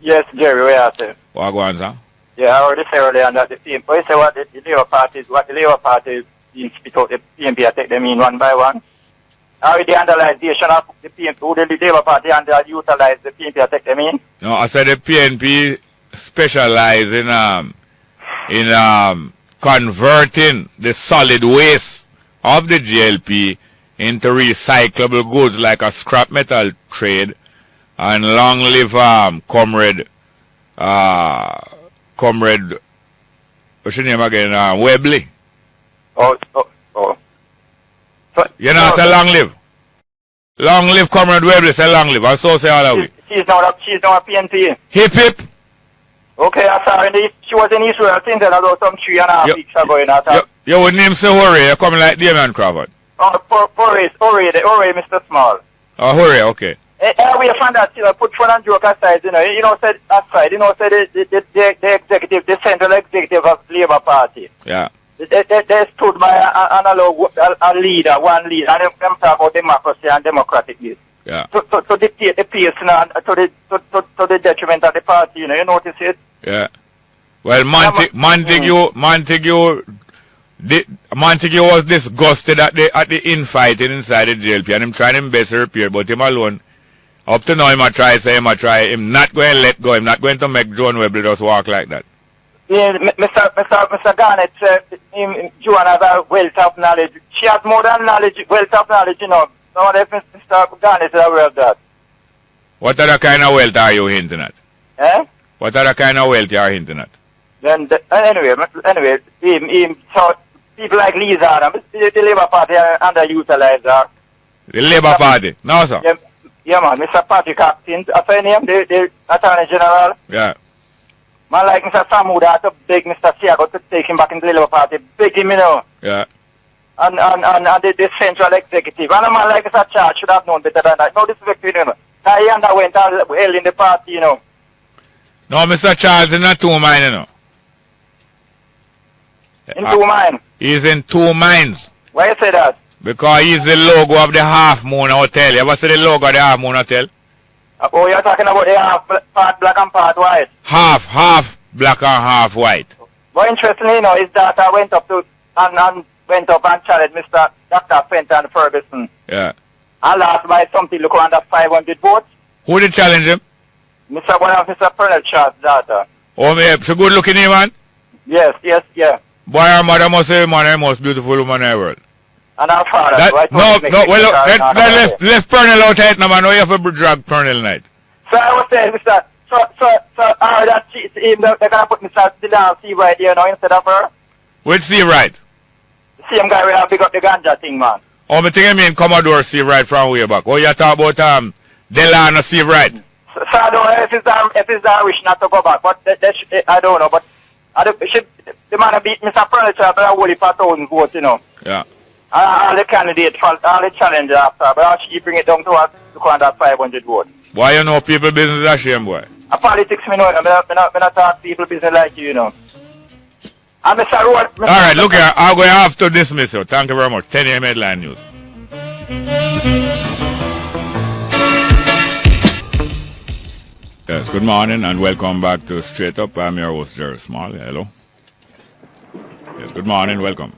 Yes, Jerry, where are you? What go on, sir? Yeah, I already said earlier that the PMP, you say what the Labour Party spit out the PMP, I take them in one by one. How the underutilization of the PMP, who the Labour Party underutilize the PMP, I take them in? No, I said the PNP specialize in converting the solid waste of the GLP into recyclable goods like a scrap metal trade, and long live comrade what's your name again, Webley. Oh. So, you know, say long live. Long live comrade Webley, say long live. And so say all of it. She's not a PNP. Hip hip. Okay, I saw she was in Israel, I think that about some 3.5 weeks ago. You would name say Hurry, you're coming like Damian Crawford. Oh, Hurry, Mr. Small. Oh, Hurry, okay. We found that, put fun and joke aside, said aside, the executive, the central executive of Labour Party. Yeah. They stood by a leader, one leader, and them talk about democracy and democratic views. Yeah. To dictate the pace to the detriment of the party, you notice it? Yeah. Well, Montague was disgusted at the infighting inside the JLP, and him trying him best to repair, but him alone, up to now, him him not going to let go, him not going to make John Webley just walk like that. Yeah, Mr. Garnett said Joan has a wealth of knowledge. She has more than knowledge, wealth of knowledge, No, if Mr. Garnett is aware of that. What other kind of wealth are you hinting at? What other kind of wealth you are hinting at? Then, anyway, so people like Lisa Adams, the Labour Party underutilized her. The Labour Party? No, sir. Yeah, man, Mr. Patrick Atkins, I find him, the Attorney General. Yeah. Man like Mr. Samuda had to beg Mr. Siago to take him back into the Labour Party. Beg him, Yeah. And the central executive. And a man like Mr. Charles should have known better than that. No disrespect to him, He underwent all hell in the party, No, Mr. Charles is not 2 mines, In 2 mines? He's in 2 mines. Why you say that? Because he's the logo of the Half Moon Hotel. You ever see the logo of the Half Moon Hotel? Oh, you're talking about the half part black and part white? Half black and half white. What interestingly, is that I went up and challenged Mr. Dr. Fenton Ferguson. Yeah. I lost by something look under 500 votes. Who did challenge him? One of Mr. Colonel Charles' daughter. Oh, man, she's a good looking man? Yes. Boy, her mother must say, man, the most beautiful woman in the world. And our father. Left Pernell out right now, man. No, you have to drag Pernell night. So I was saying, Mr. They're going to put Mr. Dylan C right here instead of her. Which C right? The same guy we have pick up the ganja thing, man. Oh, me think I mean Commodore C right from way back. Oh, you talk about Delano C right. So I don't know if it's that wish not to go back, but I don't know. But the man beat Mr. Pernell Charles by a whole heap of 1,000 votes, Yeah. All the candidates, all the challengers after, but she bring it down to us to go under 500 votes. Why you know people business a shame, boy? A politics, me know, I'm not talk people business like you, And Mr. Road... Alright, look here, I'm going to have to dismiss you. Thank you very much. 10 a.m. headline news. Yes, good morning and welcome back to Straight Up. I'm your host, Jerry Small. Hello. Yes, good morning, welcome.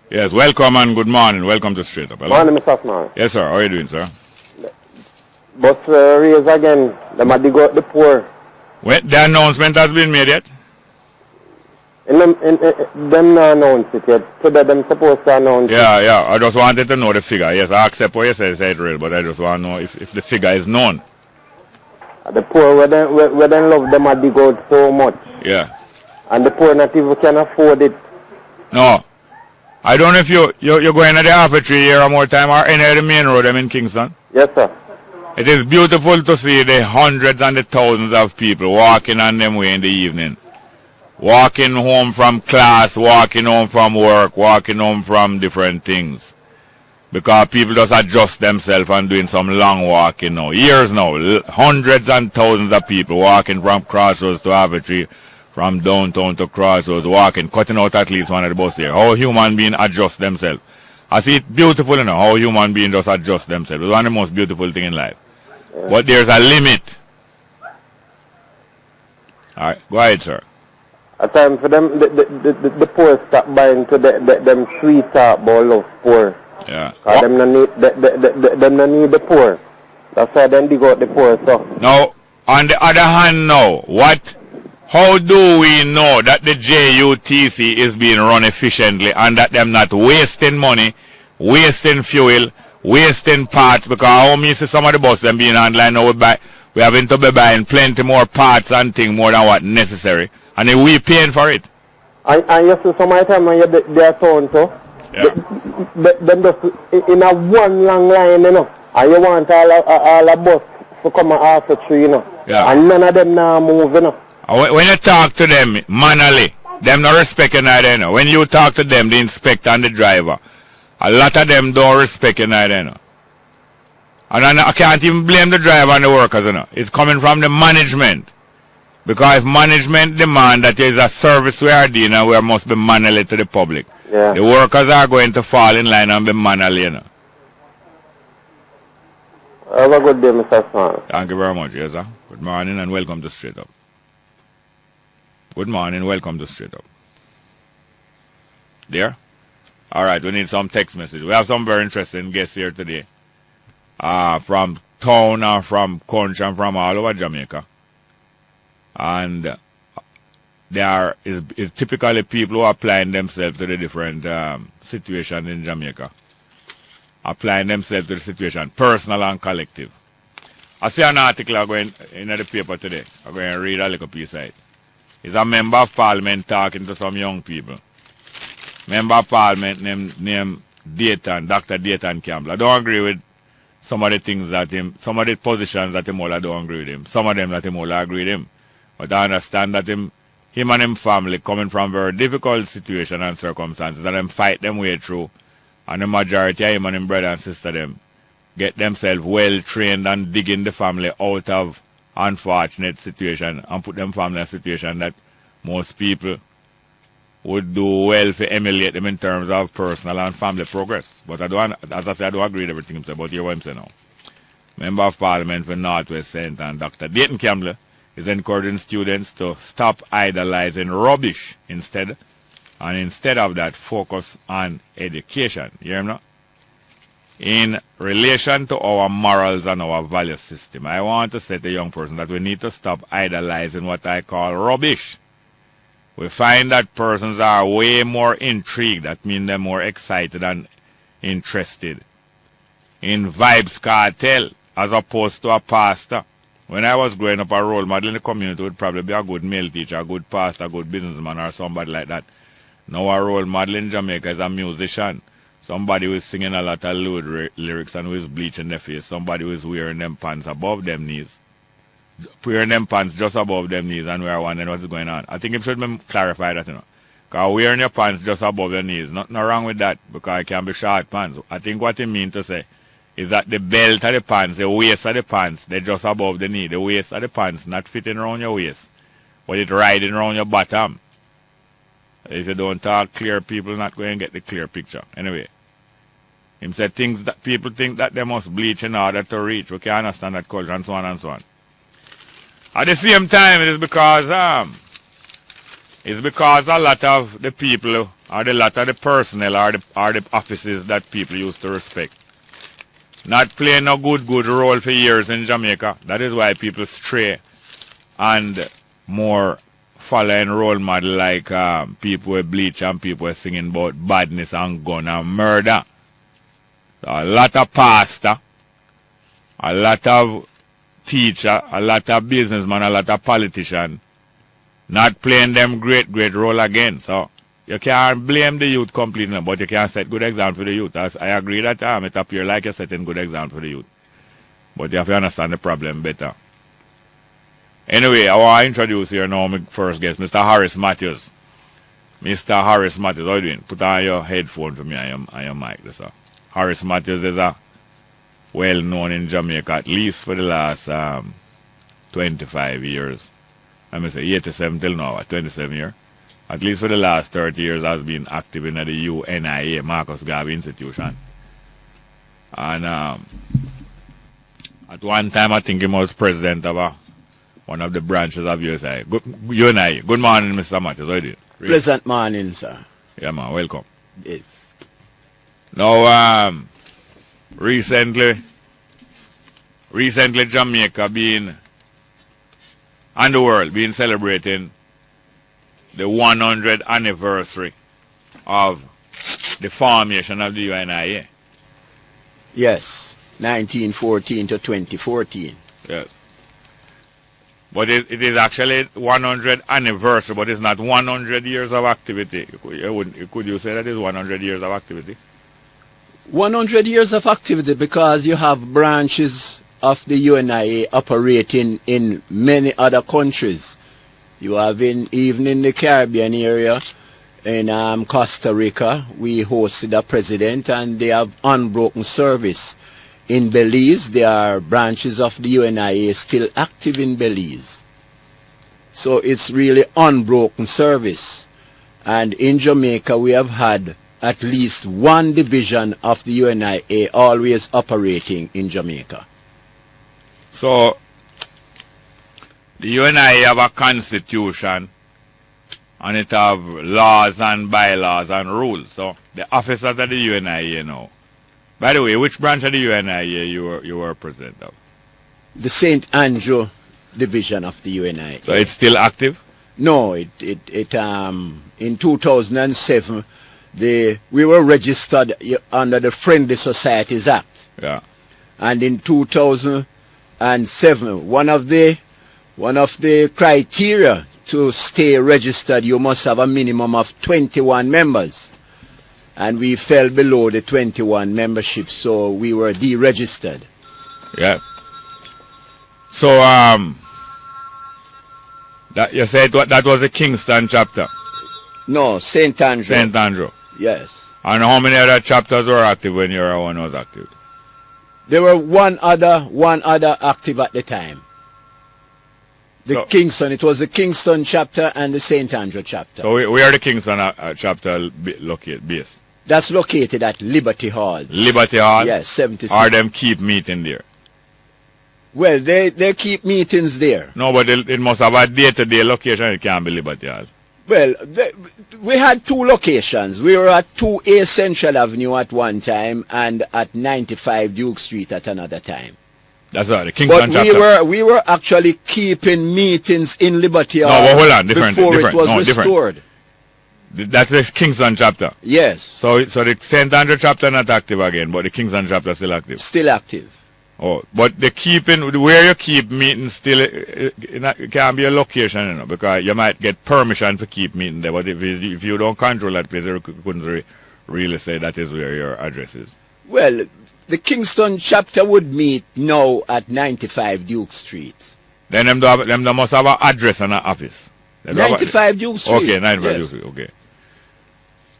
Yes, welcome and good morning. Welcome to Straight Up. Hello. Morning, Mr. Small. Yes, sir. How are you doing, sir? But raise again, them had to go out the poor. When the announcement has been made yet? Them not announced it yet. So that them supposed to announce it. Yeah. I just wanted to know the figure. Yes, I accept what you said, it's real, but I just want to know if the figure is known. The poor, where they love them had to go out so much. Yeah. And the poor not even can afford it. No. I don't know if you're going to the Arbitrary here one more time or any of the main road in Kingston. Yes, sir. It is beautiful to see the hundreds and the thousands of people walking on them way in the evening. Walking home from class, walking home from work, walking home from different things. Because people just adjust themselves and doing some long walking now. Years now, hundreds and thousands of people walking from Crossroads to Arbitrary, from downtown to Crossroads, walking, cutting out at least one of the bus here. How human beings adjust themselves. I see it beautiful, you know, how human beings just adjust themselves. It's one of the most beautiful things in life. Yeah. But there's a limit. Alright, go ahead, sir. A time for them, the poor stop buying to them sweetheart bowl of poor. Yeah. Them no need the poor. That's why then dig out the poor stuff. Now, on the other hand now, how do we know that the JUTC is being run efficiently and that them not wasting money, wasting fuel, wasting parts? Because how me see some of the buses them being online now, we having to be buying plenty more parts and things more than what necessary. And then we paying for it. And you see some of the time when they're town so, yeah. Them just in a one long line, you know, and you want all a bus to come after you, you know. Yeah. And none of them now move, you know. When you talk to them manually, them not respecting either, you know. When you talk to them, the inspector and the driver, a lot of them don't respect you either, you know. And I can't even blame the driver and the workers, you know. It's coming from the management. Because if management demand that there is a service we are doing and we must be manually to the public, yeah. The workers are going to fall in line and be manually, you know. Have a good day, Mr. Smart. Thank you very much, yes, sir. Good morning and welcome to Straight Up. Good morning, welcome to Straight Up. There? Alright, we need some text message. We have some very interesting guests here today. From town or from country and from all over Jamaica. And there is typically people who are applying themselves to the different situations in Jamaica. Applying themselves to the situation, personal and collective. I see an article going in the paper today. I'm going to read a little piece of it. It's a member of parliament talking to some young people. Member of parliament named Dayton, Dr. Dayton Campbell. I don't agree with some of the things that some of the positions that him all I don't agree with him. Some of them that him all I agree with him. But I understand that him and him family coming from very difficult situations and circumstances and them fight them way through. And the majority of him and him brother and sister them get themselves well trained and digging the family out of unfortunate situation and put them family in a situation that most people would do well to emulate them in terms of personal and family progress. But I don't, as I said, I don't agree with everything he said, but hear what I'm saying now. Member of Parliament for Northwest St. and Dr. Dayton Campbell is encouraging students to stop idolizing rubbish instead of that focus on education. You hear me now? In relation to our morals and our value system, I want to say to the young person that we need to stop idolizing what I call rubbish. We find that persons are way more intrigued, that means they're more excited and interested in vibes cartel as opposed to a pastor. When I was growing up, a role model in the community would probably be a good male teacher, a good pastor, a good businessman, or somebody like that. Now a role model in Jamaica is a musician. Somebody who is singing a lot of lewd lyrics and who is bleaching their face. Somebody who is wearing them pants above them knees. Wearing them pants just above them knees, and we are wondering what's going on. I think it should be clarified that, you know. Because wearing your pants just above your knees, nothing wrong with that, because it can be short pants. I think what he means to say is that the belt of the pants, the waist of the pants, they're just above the knee. The waist of the pants not fitting around your waist, but it's riding around your bottom. If you don't talk clear, people not going to get the clear picture. Anyway, him said things that people think that they must bleach in order to reach. We can understand that culture and so on and so on. At the same time, it is because a lot of the people or a lot of the personnel or the offices that people used to respect not playing a good role for years in Jamaica. That is why people stray and more following role model like people with bleach and people with singing about badness and gun and murder. So a lot of pastor, a lot of teacher, a lot of businessman, a lot of politician not playing them great role again. So you can't blame the youth completely, but you can set good example for the youth. As I agree that it appears like you're setting good example for the youth. But you have to understand the problem better. Anyway, I want to introduce here now my first guest, Mr. Harris Matthews. Mr. Harris Matthews, how are you doing? Put on your headphone for me on your mic, sir. Harris Matthews is a well known in Jamaica, at least for the last 25 years. I may say 87 till now, 27 years. At least for the last 30 years, has been active in the U.N.I.A. Marcus Garvey Institution. And at one time, I think he was president of one of the branches of U.S.I. U.N.I.A. Good morning, Mr. Matthews. How are you doing? Pleasant morning, sir. Yeah, man. Welcome. Yes. Now, recently Jamaica and the world been celebrating the 100th anniversary of the formation of the U.N.I.A. Yes, 1914 to 2014. Yes. But it is actually 100th anniversary, but it's not 100 years of activity. Could you say that is 100 years of activity? 100 years of activity because you have branches of the U.N.I.A. operating in many other countries. You have even in the Caribbean area, in Costa Rica, we hosted a president and they have unbroken service. In Belize, there are branches of the U.N.I.A. still active in Belize. So it's really unbroken service. And in Jamaica, we have had at least one division of the U.N.I.A. always operating in Jamaica. So the U.N.I.A. have a constitution and it have laws and bylaws and rules. So the officers of the U.N.I.A. now. By the way, which branch of the U.N.I.A. you were president of? The St. Andrew division of the U.N.I.A. So it's still active? No, in 2007 we were registered under the Friendly Societies Act. Yeah. And in 2007, one of the criteria to stay registered, you must have a minimum of 21 members. And we fell below the 21 membership, so we were deregistered. Yeah. So that you said that was the Kingston chapter? No, St. Andrew. St. Andrew. Yes. And how many other chapters were active when your one was active? There were one other active at the time. Kingston, it was the Kingston chapter and the St. Andrew chapter. So where the Kingston chapter located, based? That's located at Liberty Hall. Liberty Hall? Yes, 76. Or them keep meeting there? Well, they keep meetings there. No, but it must have a day-to-day location. It can't be Liberty Hall. Well, we had two locations. We were at 2A Central Avenue at one time and at 95 Duke Street at another time. That's right, the Kingston chapter. But we were actually keeping meetings in Liberty Hall. No, but hold on, different. Before it was restored. Different. That's the Kingston chapter. Yes. So the St. Andrew chapter not active again, but the Kingston chapter still active. Still active. Oh, but the keeping where you keep meetings still it can be a location, you know, because you might get permission to keep meeting there. But if you don't control that place, you couldn't really say that is where your address is. Well, the Kingston chapter would meet now at 95 Duke Street. Then them must have an address and an office. 95 Duke Street. Okay, 95 yes. Duke Street. Okay.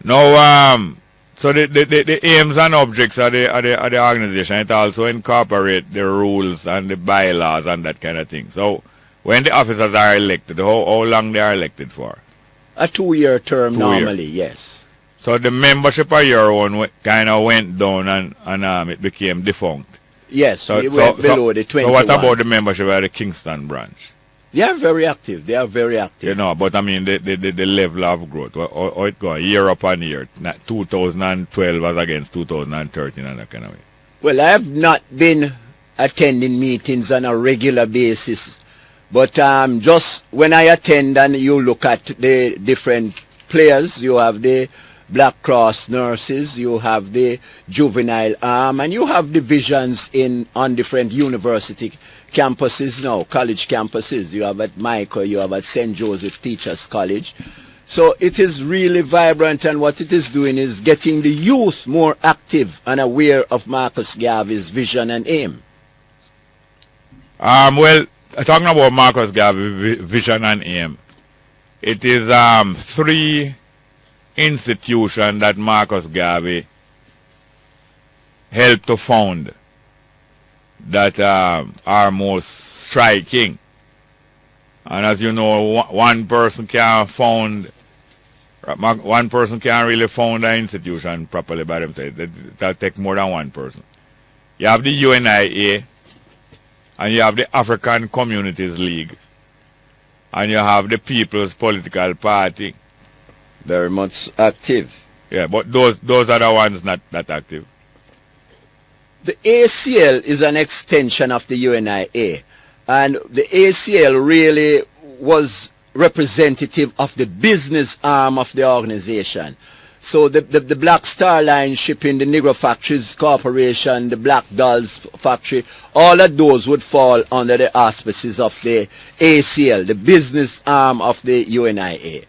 Now, so the aims and objects of the organization, it also incorporate the rules and the bylaws and that kind of thing. So when the officers are elected, how long they are elected for? A 2-year term normally, yes. So the membership of your own kind of went down and it became defunct. Yes, so we went below the 21. So what about the membership of the Kingston branch? They are very active. They are very active. You know, but I mean the level of growth. How it going year upon year? 2012 as against 2013 and that kind of way. Well, I have not been attending meetings on a regular basis, but just when I attend and you look at the different players, you have the Black Cross nurses, you have the juvenile arm, and you have divisions on different university campuses now, college campuses. You have at Michael, you have at St. Joseph Teachers College. So it is really vibrant, and what it is doing is getting the youth more active and aware of Marcus Garvey's vision and aim. Well, talking about Marcus Garvey's vision and aim, it is 3 institutions that Marcus Garvey helped to found that are most striking. And as you know, one person can't really found an institution properly by themselves. That takes more than one person. You have the U.N.I.A., and you have the African Communities League, and you have the People's Political Party. Very much active. Yeah, but those are the ones not that active. The ACL is an extension of the U.N.I.A., and the ACL really was representative of the business arm of the organization. So the Black Star Line shipping, the Negro Factories Corporation, the Black Dolls Factory, all of those would fall under the auspices of the ACL, the business arm of the U.N.I.A.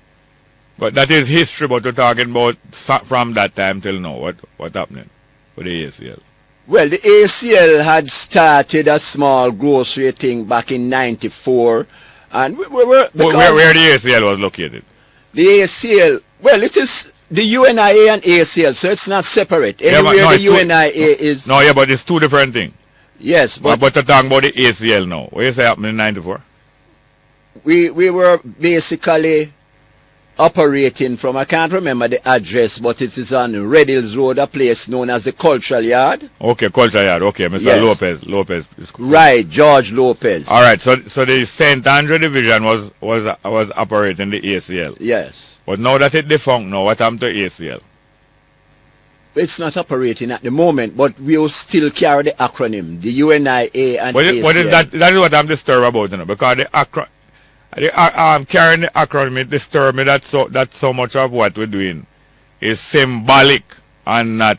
But that is history, but we're talking about from that time till now. What happening with the ACL? Well, the ACL had started a small grocery thing back in '94, and we were... Where the ACL was located? The ACL, well, it is the U.N.I.A. and ACL, so it's not separate. Anywhere the U.N.I.A. is... No, yeah, but it's 2 different things. Yes, but... But you're talking about the ACL now. What you say happened in '94? We were basically operating from, I can't remember the address, but it is on Red Hills Road, a place known as the Cultural Yard. Okay, Cultural Yard, okay, Mr. Yes. Lopez. Right, George Lopez. All right, so the St. Andrew Division was operating the ACL. Yes. But now that it's defunct now, what happened to ACL? It's not operating at the moment, but we will still carry the acronym, the U.N.I.A. and ACL. What is that? That is what I'm disturbed about, you know, because the acronym... I'm carrying the acronym. It disturbs me that so much of what we're doing is symbolic and not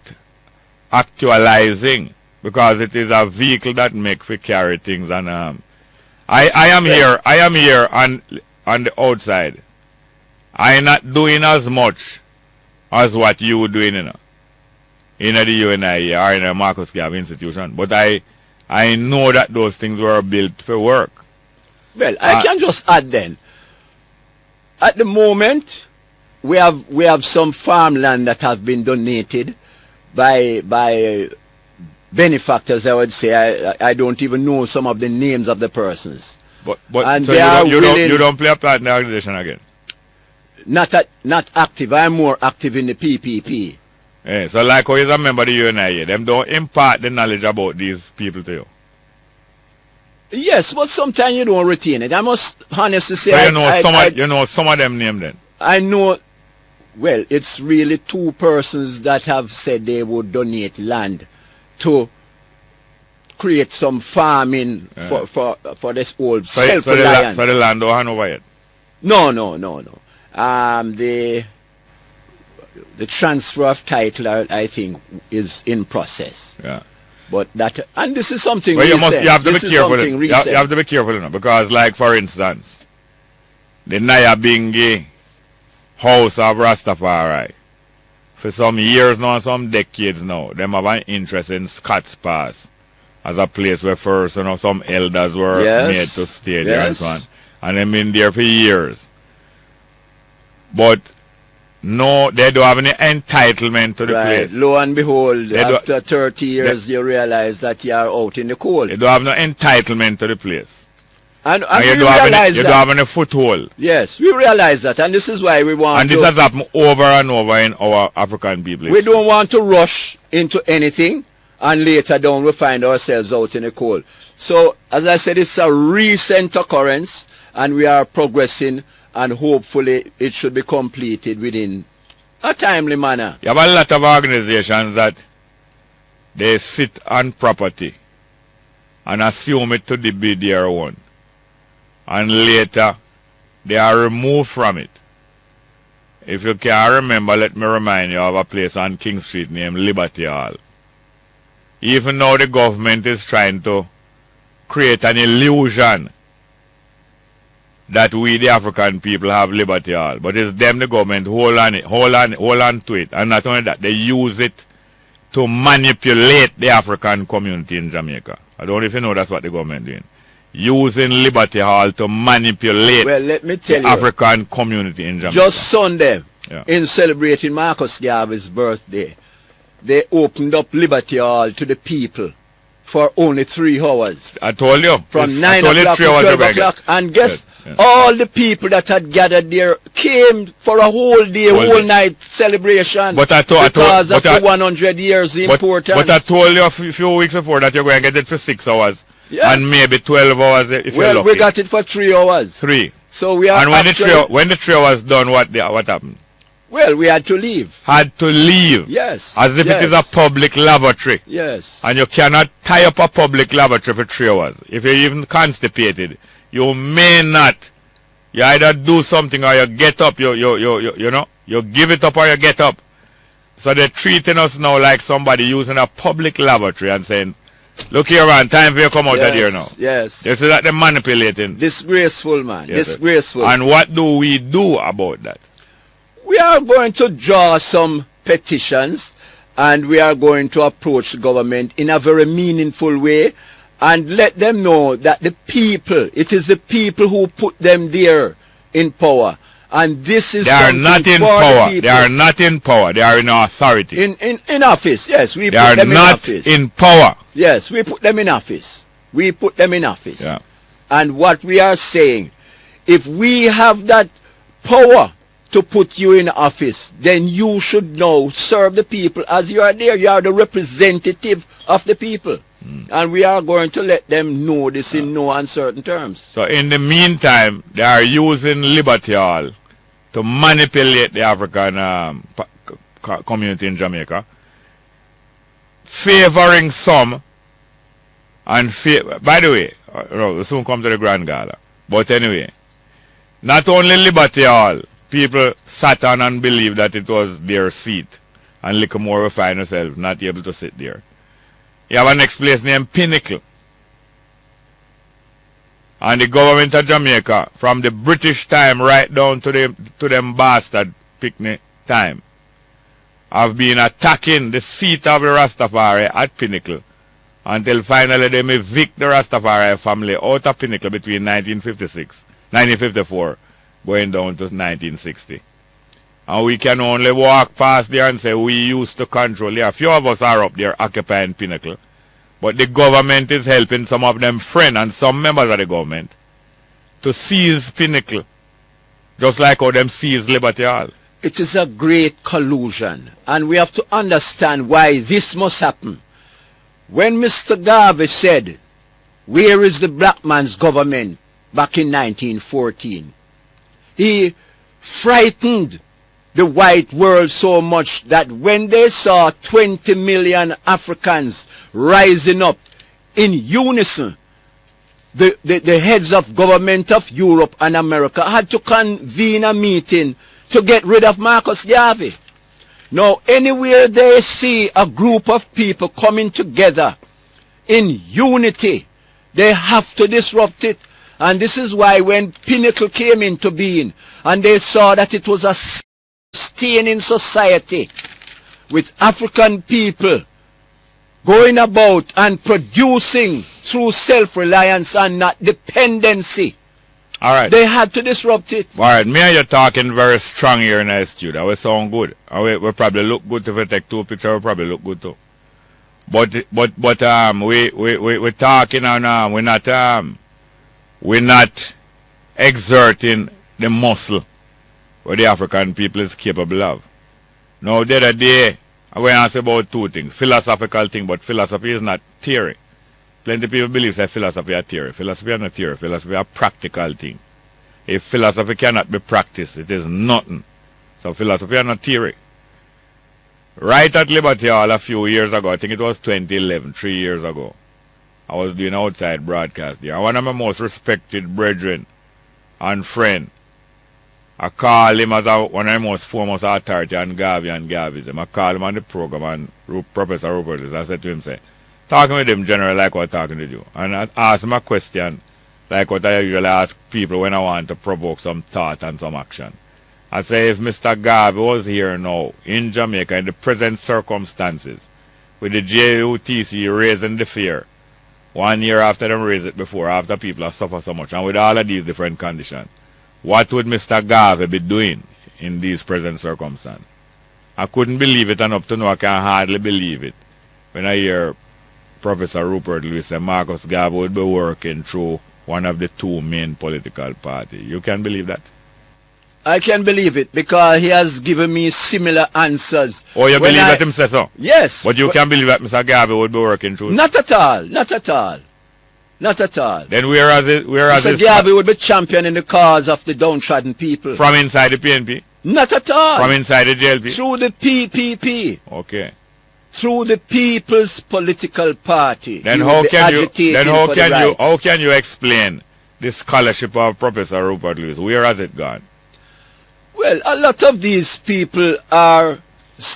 actualizing, because it is a vehicle that makes we carry things. And I am here on the outside. I am not doing as much as what you were doing, you know, in the U.N.I.A. or in the Marcus Garvey institution. But I know that those things were built for work. Well, I can just add then. At the moment, we have some farmland that have been donated by benefactors. I would say I don't even know some of the names of the persons. But and so you don't play a part in the organization again. Not active. I'm more active in the PPP. Yeah, so like how you remember the U.N.I.A., them don't impart the knowledge about these people to you. Yes, but sometimes you don't retain it. I must honestly say... So you know some of them names then? I know... Well, it's really 2 persons that have said they would donate land to create some farming for this old self-reliance. So the land don't hand over yet? No. The transfer of title, I think, is in process. Yeah. But that, and this is something well, recent. You have to be careful. You have to be careful, you know, because, like, for instance, the Nyabingi House of Rastafari, for some years now, some decades now, them have an interest in Scott's Pass as a place where first, you know, some elders were made to stay there and so on. And they've been there for years. But no, they don't have any entitlement to the place. Lo and behold, after 30 years, you realize that you are out in the cold. They don't have no entitlement to the place. And you don't have any foothold. Yes, we realize that, and this is why we want to... And this has happened over and over in our African people. We don't want to rush into anything, and later down we find ourselves out in the cold. So, as I said, it's a recent occurrence, and we are progressing, and hopefully it should be completed within a timely manner. You have a lot of organizations that they sit on property and assume it to be their own, and later they are removed from it If you can't remember, let me remind you of a place on King Street named Liberty Hall. Even though the government is trying to create an illusion that we the African people have Liberty Hall, but it's them the government hold on to it, and not only that, they use it to manipulate the African community in Jamaica. I don't know if you know that's what the government doing. Using Liberty Hall to manipulate let me tell the African community in Jamaica. Just Sunday, in celebrating Marcus Garvey's birthday, they opened up Liberty Hall to the people for only 3 hours. I told you. From 9 o'clock to 12 o'clock. And guess, all the people that had gathered there came for a whole day, whole night celebration. But because of the 100 years importance. But I told you a few weeks before that you're going to get it for 6 hours. Yes. And maybe 12 hours if you're lucky. We got it for 3 hours. 3. So we are. And when the 3 hours done, what happened? Well, we had to leave. Had to leave? Yes. As if it is a public lavatory. Yes. And you cannot tie up a public lavatory for 3 hours. If you're even constipated, you may not. You either do something or you get up. You give it up or you get up. So they're treating us now like somebody using a public lavatory and saying, look here, man, time for you to come out of here now. Yes. You see that they're manipulating. Disgraceful, man. Yes, disgraceful. And what do we do about that? We are going to draw some petitions, and we are going to approach the government in a very meaningful way and let them know that the people, it is the people who put them there in power. And this is they are not in power. They are not in power. They are in authority. In office, yes. We they put are them not in office. In power. Yes, we put them in office. We put them in office. Yeah. And what we are saying, if we have that power to put you in office, then you should now serve the people as you are there. You are the representative of the people. And we are going to let them know this in no uncertain terms. So in the meantime, they are using Liberty Hall to manipulate the African community in Jamaica, favoring some, and by the way, we'll soon come to the Grand Gala. But anyway, not only Liberty Hall, people sat on and believed that it was their seat, and little more refine themselves, not able to sit there. You have a next place named Pinnacle. And the government of Jamaica, from the British time right down to them bastard picnic time, have been attacking the seat of the Rastafari at Pinnacle until finally they evict the Rastafari family out of Pinnacle between 1954 going down to 1960. And we can only walk past there and say we used to control. Yeah, a few of us are up there occupying Pinnacle. But the government is helping some of them friends and some members of the government to seize Pinnacle. Just like how them seize Liberty Hall. It is a great collusion. And we have to understand why this must happen. When Mr. Garvey said, where is the black man's government back in 1914? He frightened the white world so much that when they saw 20 million Africans rising up in unison, the heads of government of Europe and America had to convene a meeting to get rid of Marcus Garvey. Now, anywhere they see a group of people coming together in unity, they have to disrupt it. And this is why when Pinnacle came into being and they saw that it was a stain in society with African people going about and producing through self-reliance and not dependency. All right. They had to disrupt it. All right. Me and you talking very strong here in the studio. We sound good. And we probably look good if we take 2 pictures. We probably look good too. But we're talking and we're not exerting the muscle what the African people is capable of. Now, the other day, I want to ask about 2 things. Philosophical thing, but philosophy is not theory. Plenty of people believe that philosophy is theory. Philosophy is not theory. Philosophy is a practical thing. If philosophy cannot be practiced, it is nothing. So philosophy is not theory. Right at Liberty Hall a few years ago, I think it was 2011, 3 years ago, I was doing outside broadcast there. One of my most respected brethren and friend, I call him as one of the most foremost authority on Gavi and Gavism. I call him on the program and Professor Rupert Lewis. I said to him, say, talking with him generally like what I'm talking to you. And I asked him a question like what I usually ask people when I want to provoke some thought and some action. I say, if Mr. Gavi was here now in Jamaica in the present circumstances, with the JUTC raising the fare 1 year after them raised it before, after people have suffered so much, and with all of these different conditions, what would Mr. Gavi be doing in these present circumstances? I couldn't believe it, and up to now I can hardly believe it when I hear Professor Rupert Lewis say Marcus Garvey would be working through one of the two main political parties. You can believe that? I can believe it because he has given me similar answers. Oh, you believe that him say so? Yes. But you can believe that Mr. Garvey would be working through? Not at all. Not at all. Not at all. Then whereas Mr. Garvey would be championing the cause of the downtrodden people. From inside the PNP? Not at all. From inside the JLP? Through the PPP. Okay. Through the People's Political Party. Then how can you explain the scholarship of Professor Rupert Lewis? Where has it gone? Well, a lot of these people are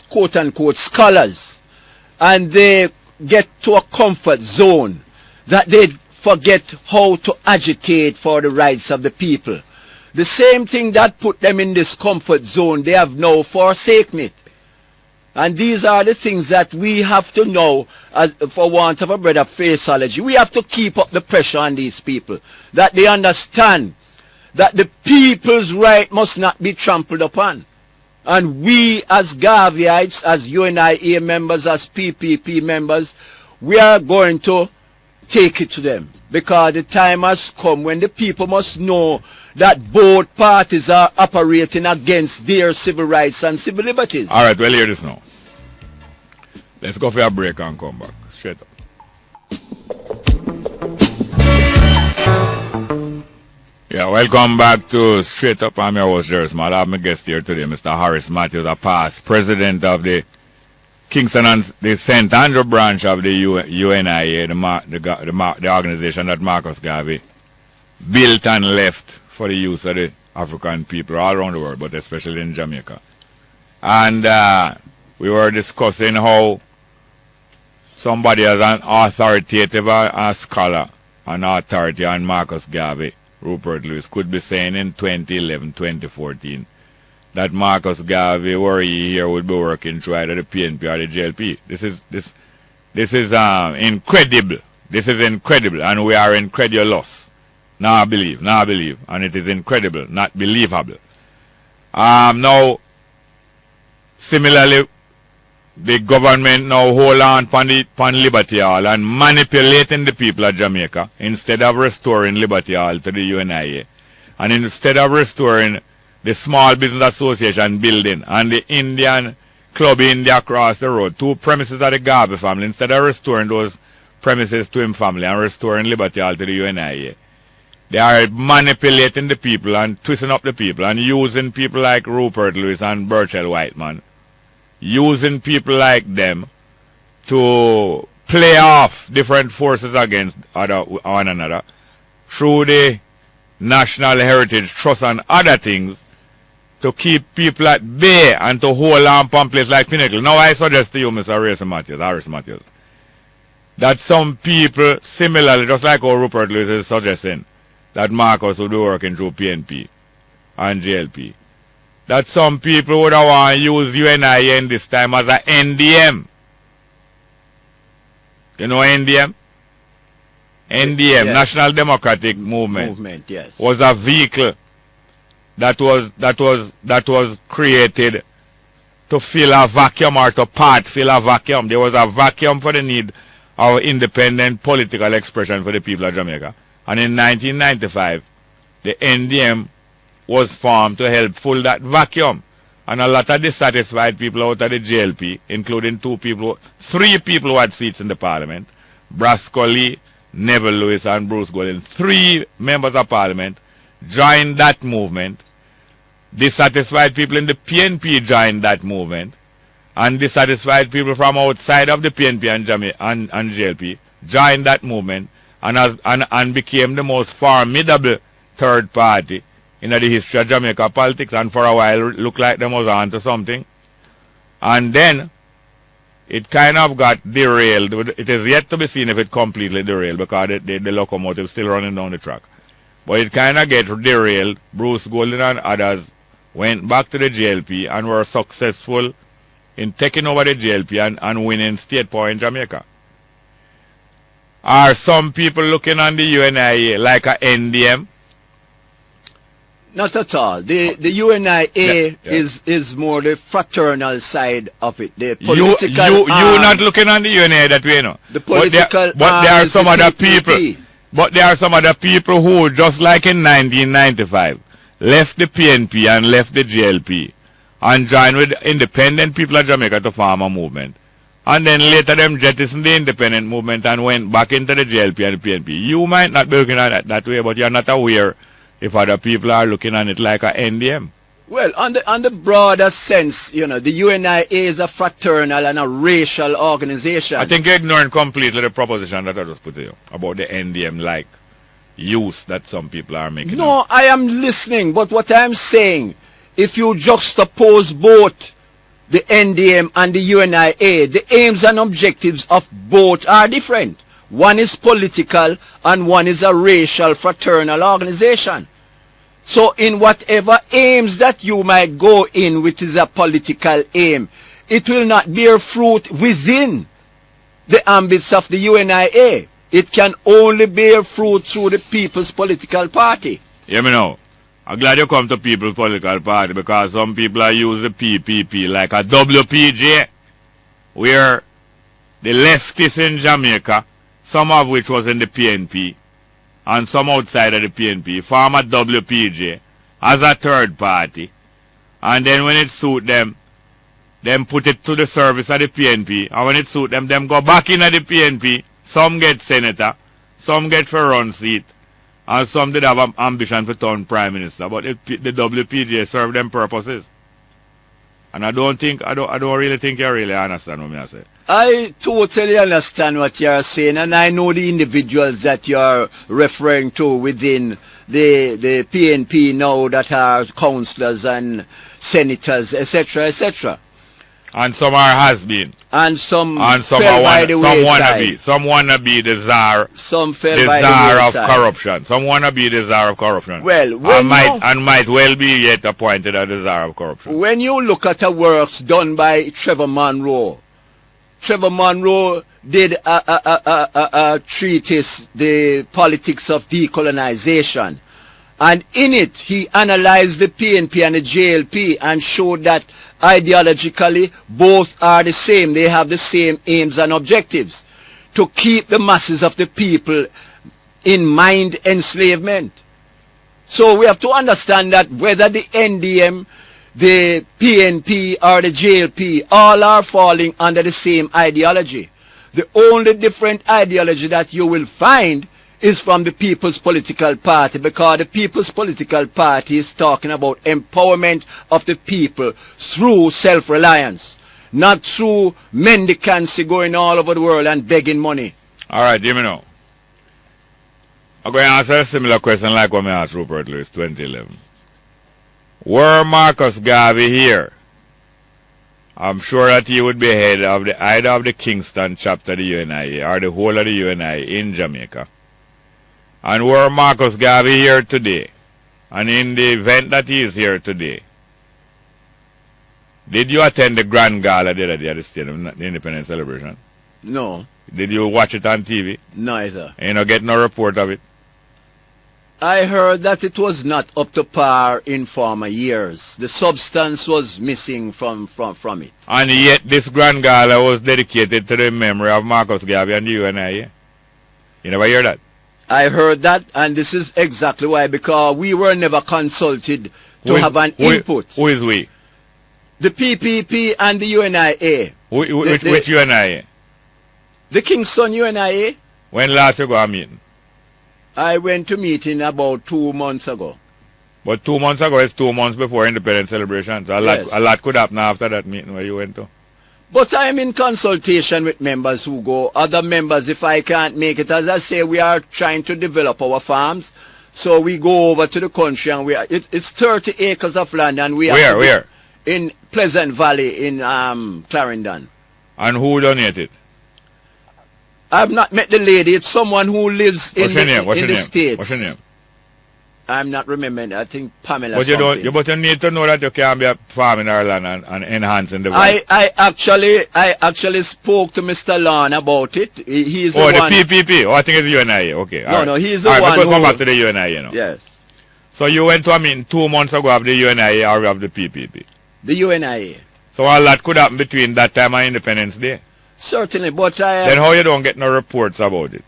quote unquote scholars, and they get to a comfort zone that they forget how to agitate for the rights of the people. The same thing that put them in this comfort zone, they have now forsaken it. And these are the things that we have to know, as, for want of a better phraseology. We have to keep up the pressure on these people, that they understand that the people's right must not be trampled upon. And we as Gaviites, as U.N.I.A. members, as PPP members, we are going to take it to them. Because the time has come when the people must know that both parties are operating against their civil rights and civil liberties. All right, well, hear this now. Let's go for a break and come back. Straight up. Yeah, welcome back to Straight Up. I'm your host, Jerry Small. I have my guest here today, Mr. Harris Matthews, a past president of the Kingston and the St. Andrew branch of the U.N.I.A., the organization that Marcus Garvey built and left for the use of the African people all around the world, but especially in Jamaica. And we were discussing how somebody as an authoritative a scholar, an authority on Marcus Garvey, Rupert Lewis, could be saying in 2011, 2014, that Marcus Garvey, were he here, would be working through either the PNP or the JLP. This is incredible. This is incredible, and we are incredulous. Now I believe, and it is incredible, not believable. Now, similarly, the government now hold on pan Liberty Hall and manipulating the people of Jamaica instead of restoring Liberty Hall to the U.N.I.A. And instead of restoring the Small Business Association building and the Indian Club India across the road, two premises of the Garvey family, instead of restoring those premises to him family and restoring Liberty Hall to the U.N.I.A., they are manipulating the people and twisting up the people and using people like Rupert Lewis and Burchell Whiteman, using people like them to play off different forces against one another through the National Heritage Trust and other things to keep people at bay and to hold on to places like Pinnacle. Now I suggest to you, Mr. Harris Matthews, that some people similarly, just like how Rupert Lewis is suggesting, that Marcus would be working through PNP and JLP, that some people would have want to use U.N.I.A. in this time as an NDM. You know NDM? NDM, yes. National Democratic Movement, yes, was a vehicle that was created to fill a vacuum or to fill a vacuum. There was a vacuum for the need of independent political expression for the people of Jamaica. And in 1995, the NDM was formed to help fill that vacuum. And a lot of dissatisfied people out of the JLP, including three people who had seats in the parliament, Brasco Lee, Neville Lewis and Bruce Golding, 3 members of parliament, joined that movement. Dissatisfied people in the PNP joined that movement. And dissatisfied people from outside of the PNP and JLP joined that movement and became the most formidable third party in the history of Jamaica politics, and for a while looked like them was on to something. And then it kind of got derailed. It is yet to be seen if it completely derailed, because the locomotive is still running down the track. But it kind of get derailed. Bruce Golden and others went back to the JLP and were successful in taking over the JLP and winning state power in Jamaica. Are some people looking on the U.N.I.A. like a NDM? Not at all. The U.N.I.A. is more the fraternal side of it. The political you not looking on the U.N.I.A. that way, no. The political but there are some other people. But there are some other people who, just like in 1995, left the PNP and left the JLP and joined with independent people of Jamaica to form a movement. And then later them jettisoned the independent movement and went back into the JLP and the PNP. You might not be looking at it that way, but you're not aware if other people are looking at it like a NDM. Well, on the broader sense, you know, the U.N.I.A. is a fraternal and a racial organization. I think you're ignoring completely the proposition that I just put to you about the NDM-like use that some people are making. No, I am listening, but what I'm saying, if you juxtapose both the NDM and the U.N.I.A., the aims and objectives of both are different. One is political and one is a racial fraternal organization. So in whatever aims that you might go in, which is a political aim, it will not bear fruit within the ambits of the U.N.I.A. It can only bear fruit through the People's Political Party. Yeah, me know. I'm glad you come to People's Political Party, because some people are using the PPP like a WPJ, where the leftists in Jamaica, some of which was in the PNP, and some outside of the PNP, form a WPJ as a third party. And then when it suit them put it to the service of the PNP. And when it suit them go back into the PNP. Some get senator, some get for run seat, and some did have ambition for turn prime minister. But the WPJ serve them purposes. And I don't really think you really understand what I say. I totally understand what you're saying, and I know the individuals that you're referring to within the PNP now that are councillors and senators, etc., etc. And some are has-been. And some fell by the wayside. Some wanna be the czar. Some fell by the wayside. Of corruption. Some wanna be the czar of corruption. Well, might well be yet appointed as the czar of corruption. When you look at the works done by Trevor Monroe did a treatise, The Politics of Decolonization. And in it, he analyzed the PNP and the JLP and showed that ideologically both are the same. They have the same aims and objectives: to keep the masses of the people in mind enslavement. So we have to understand that whether the NDM, the PNP or the JLP, all are falling under the same ideology. The only different ideology that you will find is from the People's Political Party, because the People's Political Party is talking about empowerment of the people through self-reliance, not through mendicancy going all over the world and begging money. All right, you know. I'm going to answer a similar question like what I asked Rupert Lewis 2011. Were Marcus Garvey here, I'm sure that he would be head of either of the Kingston chapter of the U.N.I.A. or the whole of the U.N.I.A. in Jamaica. And were Marcus Garvey here today, and in the event that he is here today, did you attend the Grand Gala the other day at the Stadium, the Independence Celebration? No. Did you watch it on TV? Neither. And you get no report of it? I heard that it was not up to par in former years. The substance was missing from it. And yet this Grand Gala was dedicated to the memory of Marcus Garvey and the U.N.I.A. You never hear that? I heard that, and this is exactly why, because we were never consulted to have an input. Who is we? The PPP and the U.N.I.A. Which U.N.I.A.? The Kingston U.N.I.A. When last you go a meeting? I went to meeting about 2 months ago. But 2 months ago is 2 months before Independence Celebration. So a lot could happen after that meeting where you went to. But I am in consultation with members who go. Other members, if I can't make it, as I say, we are trying to develop our farms. So we go over to the country and it's 30 acres of land and we have Where? In Pleasant Valley in Clarendon. And who donated? I've not met the lady. It's someone who lives in the States. What's your name? I'm not remembering. I think Pamela. But you need to know that you can be a farm in Ireland and enhancing the I actually spoke to Mr. Lawn about it. He's the one. The PPP. I think it's U.N.I.A. Okay. No, he's the one. Let's come back to the U.N.I.A. now. Yes. So you went to a meeting 2 months ago of the U.N.I.A. or of the PPP? The U.N.I.A. So all that could happen between that time and Independence Day? Certainly, but then how you don't get no reports about it?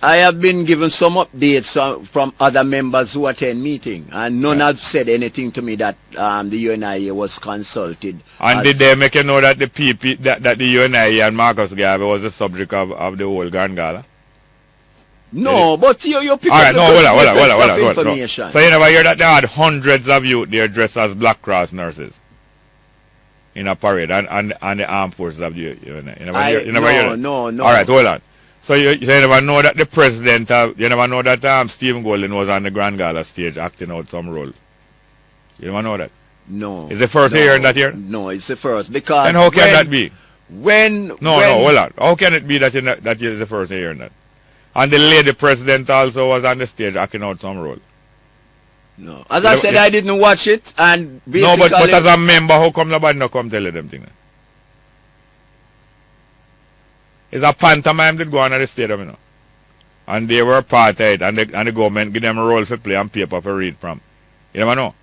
I have been given some updates from other members who attend meeting, and none have said anything to me that the U.N.I.A. was consulted. And did they make you know that the PP, that the U.N.I.A. and Marcus Garvey was the subject of the whole Grand Gala? No, but you pick up the information. So you never hear that they had hundreds of youth there dressed as Black Cross nurses in a parade and the armed forces of the U.N.I.A. You never hear that? No. All right, hold on. So you never know that the president, you never know that Stephen Golden was on the Grand Gala stage acting out some role. You never know that? No. Is the first year in that year? No, it's the first. Because then how can that be? No, hold on. How can it be that year is the first year in that? And the lady president also was on the stage acting out some role. No. As I said, I didn't watch it, and basically... No, but as a member, how come nobody not come tell you them things? It's a pantomime that go on at the stadium, you know. And they were part of it, and the government give them a role to play and paper to read from. You never know.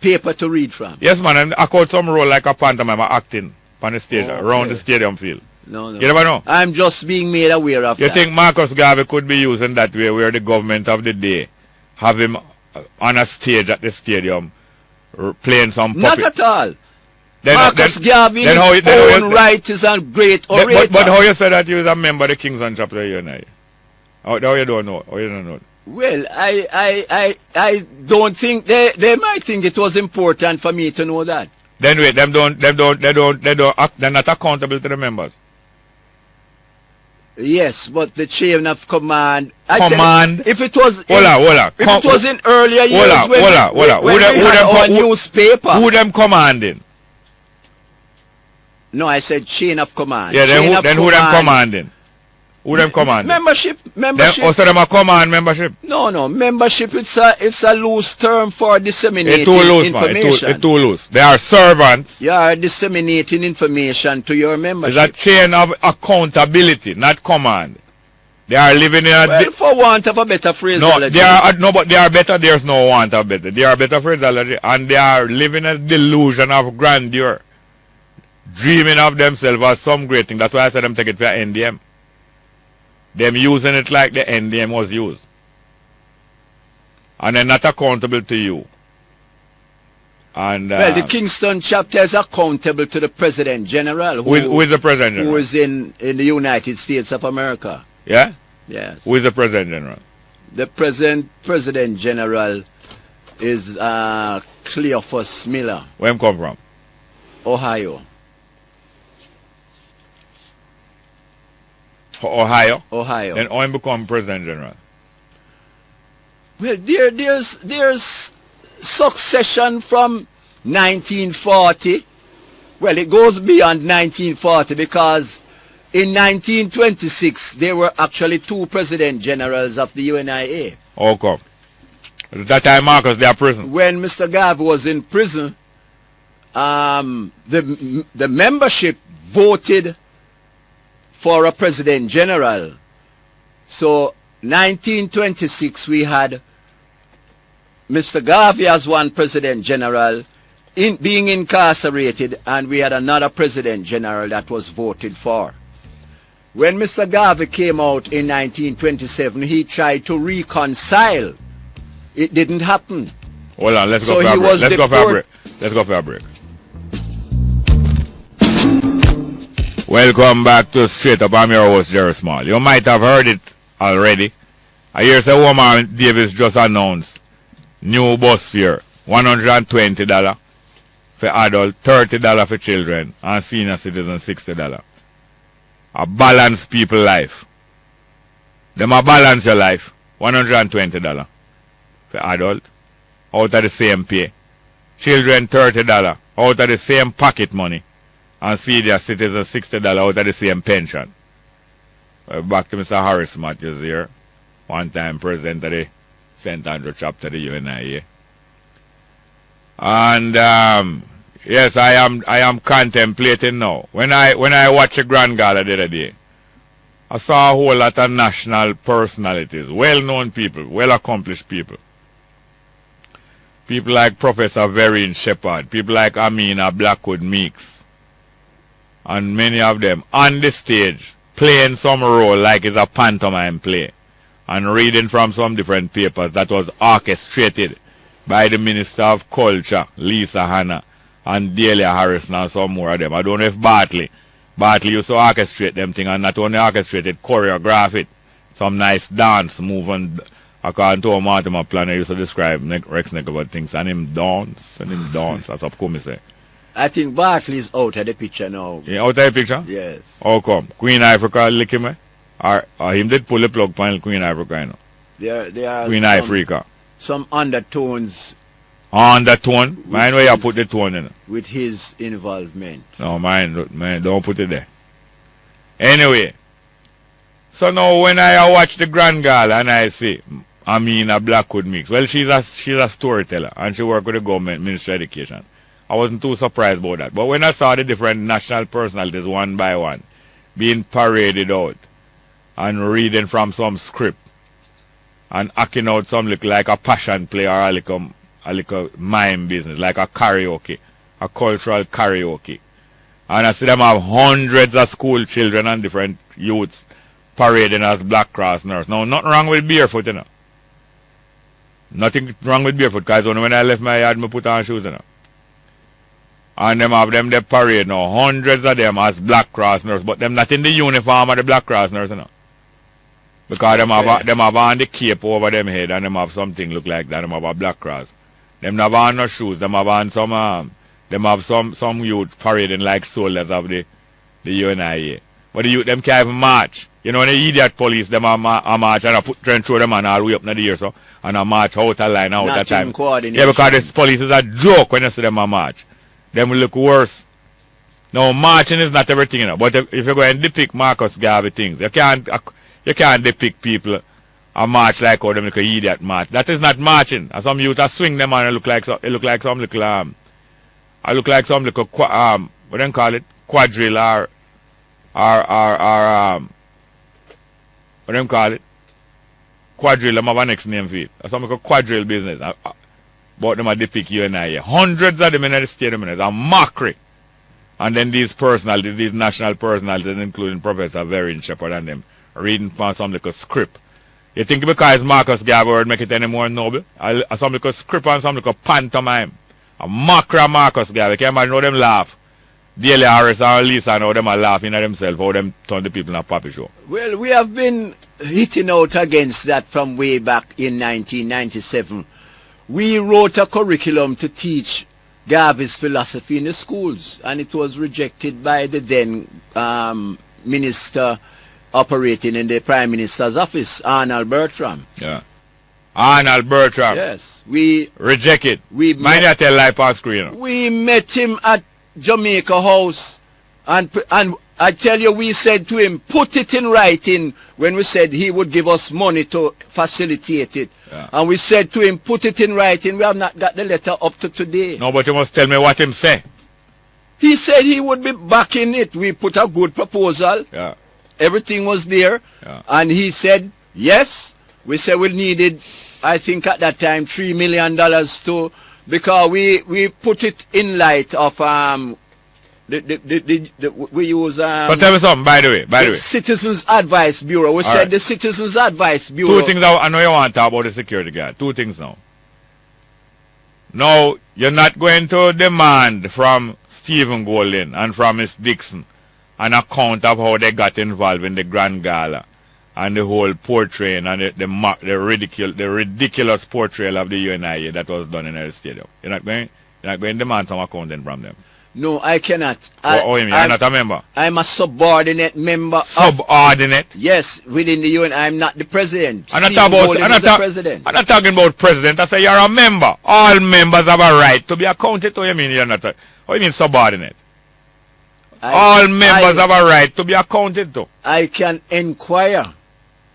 Paper to read from? Yes, man, and I called some role like a pantomime acting on the stage, around the stadium field. No. You never know. I'm just being made aware of that. You think Marcus Garvey could be used in that way, where the government of the day have him on a stage at the stadium playing some puppet? Not at all. Marcus Garvey in his own right is a great orator. But how you say that you was a member of the Kingston chapter of U.N.I.A.? How you don't know? How you don't know? Well, I don't think they might think it was important for me to know that. Then wait, they're not accountable to the members. Yes, but the chain of command. If it was hold it was in earlier years when we had our newspaper. Who them commanding? No, I said chain of command. Yeah, then who them commanding? Who them commanding? Membership. So them a command membership? No. Membership, it's a loose term for disseminating information. It's too loose. They are servants. You are disseminating information to your membership. It's a chain of accountability, not command. They are living in a... Well, for want of a better phraseology. But they are better. There's no want of better. They are better phraseology, and they are living a delusion of grandeur. Dreaming of themselves as some great thing. That's why I said them take it for NDM. Them using it like the NDM was used. And they're not accountable to you. And well, the Kingston chapter is accountable to the President General. Who is the President General? Who is in the United States of America. Yeah? Yes. Who is the President General? The President General is Cleophas Miller. Where him come from? Ohio. Ohio? Ohio. Then how him become President General? Well, there's succession from 1940. Well, it goes beyond 1940 because in 1926 there were actually 2 President Generals of the U.N.I.A. How come? At that time Marcus they are prison. When Mr. Garvey was in prison, the membership voted for a President General. So 1926 we had Mr. Garvey as one President General being incarcerated, and we had another President General that was voted for. When Mr. Garvey came out in 1927, he tried to reconcile. It didn't happen. Hold on, let's go for a break. Welcome back to Straight Up. I'm your host, Jerry Small. You might have heard it already. I hear say Woman Davis just announced new bus fare, $120 for adults, $30 for children, and senior citizens $60. A balance people life. Them a balance your life, $120. for adult, out of the same pay. Children $30 out of the same pocket money. And senior citizens $60 out of the same pension. Back to Mr. Harris Matthews here. One time president of the St. Andrew chapter of the U.N.I.A. And yes, I am contemplating now. When I watch a Grand Gala the other day, I saw a whole lot of national personalities, well-known people, well-accomplished people. People like Professor Vereen Shepard, people like Amina Blackwood Meeks, and many of them on the stage playing some role like it's a pantomime play and reading from some different papers that was orchestrated by the Minister of Culture, Lisa Hanna, and Delia Harrison and some more of them. I don't know if Bartley used to orchestrate them things, and not only orchestrated, choreograph it. Some nice dance move, and according to a Mortimer Planner used to describe Rex Neck about things, and him dance, that's what come say. I think Bartley's out of the picture now. Yeah, out of the picture? Yes. How come? Queen Africa lick him, or him did pull the plug panel Queen Africa, you know? There are Queen Africa. Some undertones. Undertone? Mind where you put the tone in. With his involvement. No, mine, don't put it there. Anyway, so now when I watch the Grand Gala and I see Amina Blackwood Mix, well, she's a storyteller and she worked with the government, Ministry of Education. I wasn't too surprised about that. But when I saw the different national personalities one by one being paraded out and reading from some script and acting out some look like a passion play or a little mime business, like a karaoke, a cultural karaoke. And I see them have hundreds of school children and different youths parading as Black Cross nurse. Now, nothing wrong with barefoot, you know. Nothing wrong with barefoot, because only when I left my yard, I put on shoes, you know. And them have them, they parade now, hundreds of them as Black Cross nurse, but them not in the uniform of the Black Cross nurse, you know. Because them have on the cape over them head, and them have something look like that, them have a Black Cross. Them have on no shoes, them have on some, them have some youth parading like soldiers of the U.N.I.A. But the youth, them can't even march. You know, when the idiot police, them a march and try and throw them on all the way up in the air, so, and a march out of line out of time. Yeah, because the police is a joke when you see them a march. Them will look worse. Now, marching is not everything, you know, but if you go and depict Marcus Garvey things, you can't depict people a march like how them look idiot march. That is not marching. And some youth swing them and it look like some little what do you call it? Quadrille or what do you call it? Quadrille, them have a next name for it. Some like a quadrille business. But them a depict U.N.I.A. Hundreds of them in the stadium, it's a mockery. And then these personalities, these national personalities, including Professor Vereen Shepard and them, reading from some little script. You think because Marcus Garvey would make it any more noble? Some little script and some little pantomime. A mockery of Marcus Garvey. Can't imagine how them laugh. Delia Harris and Lisa and how them are laughing at themselves, how them turn the people in a puppy show. Well, we have been hitting out against that from way back in 1997. We wrote a curriculum to teach Garvey's philosophy in the schools, and it was rejected by the then minister operating in the Prime Minister's office, Arnold Bertram. Yeah. Arnold Bertram. Yes. We rejected. Mind you tell life on screen. We met him at Jamaica House, and I tell you, we said to him, put it in writing when we said he would give us money to facilitate it. Yeah. And we said to him, put it in writing. We have not got the letter up to today. No, but you must tell me what him say. He said he would be backing it. We put a good proposal. Yeah. Everything was there. Yeah. And he said, yes. We said we needed, I think at that time, $3 million to, because we put it in light of, we use so tell me something, by the way. Citizens Advice Bureau. We said the Citizens Advice Bureau. Two things I know you want to talk about the security guard. Two things now. Now, you're not going to demand from Stephen Golden and from Miss Dixon an account of how they got involved in the Grand Gala and the whole portraying and the ridiculous portrayal of the U.N.I.A. that was done in the stadium. You're not going to demand some accounting from them. No, I cannot. Oh, you mean you're not a member? I'm a subordinate member. Subordinate? Yes, within the UN. I'm not the president. I'm not talking about president. I say you're a member. All members have a right to be accounted to. You mean you're not? What you mean subordinate? All members have a right to be accounted to. I can inquire.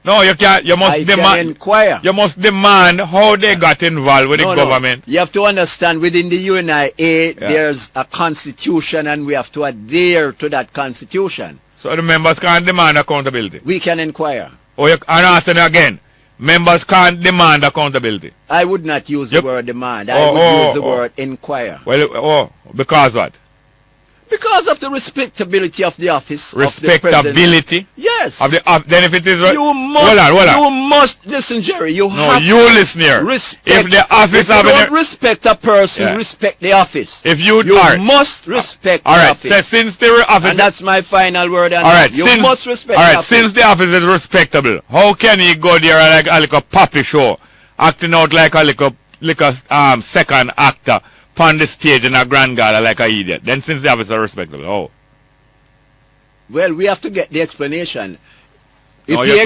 No, you can't. You must demand. Inquire. You must demand how they got involved with the government. You have to understand, within the U.N.I.A., there's a constitution, and we have to adhere to that constitution. So the members can't demand accountability. We can inquire. Oh, I'm asking again. Members can't demand accountability. I would not use the word demand. I would use the word inquire. Well, because what? Because of the respectability of the office. Respectability? Of the yes. Then if it is... You must... Hold on. You must... Listen, Jerry, you have you listen here. Respect... If the office... If you don't respect a person, respect the office. If you must respect the office. So since the office... And that's my final word. And you must respect the office. Since the office is respectable, how can he go there like a puppy show, acting out like a second actor on the stage in a grand gala like an idiot? Then since the office is respectable, oh. Well, we have to get the explanation. If he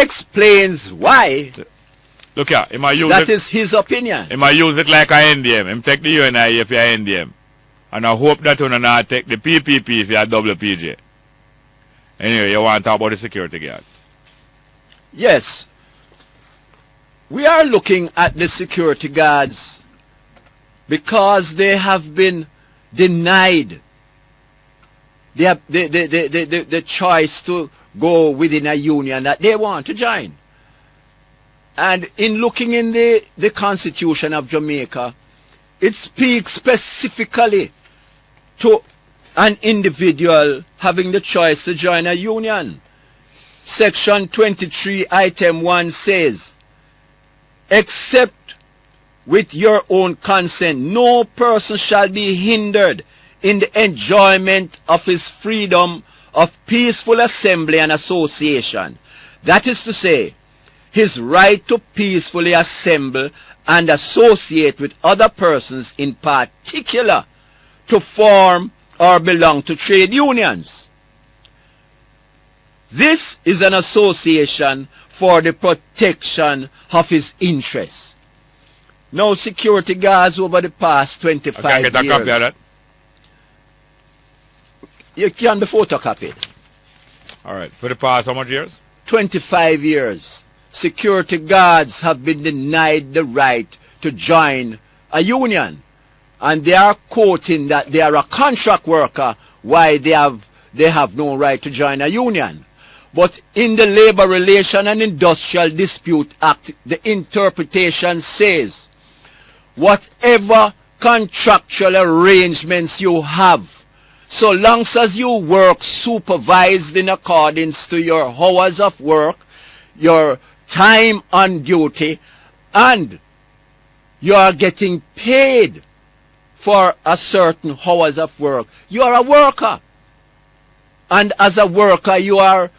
explains why, look here, that is his opinion. He might use it like a NDM. Him take the U.N.I.A. if you're NDM. And I hope that you not take the PPP if you're WPJ. Anyway, you want to talk about the security guard? Yes. We are looking at the security guards because they have been denied the choice to go within a union that they want to join. And in looking in the Constitution of Jamaica, it speaks specifically to an individual having the choice to join a union. Section 23, item 1 says, except with your own consent, no person shall be hindered in the enjoyment of his freedom of peaceful assembly and association. That is to say, his right to peacefully assemble and associate with other persons, in particular to form or belong to trade unions. This is an association for the protection of his interests. Now, security guards over the past 25 years... I can get a copy of that. You can be photocopied. All right. For the past how much years? 25 years. Security guards have been denied the right to join a union. And they are quoting that they are a contract worker, why they have no right to join a union. But in the Labor Relation and Industrial Dispute Act, the interpretation says, whatever contractual arrangements you have, so long as you work supervised in accordance to your hours of work, your time on duty, and you are getting paid for a certain hours of work, you are a worker. And as a worker, you are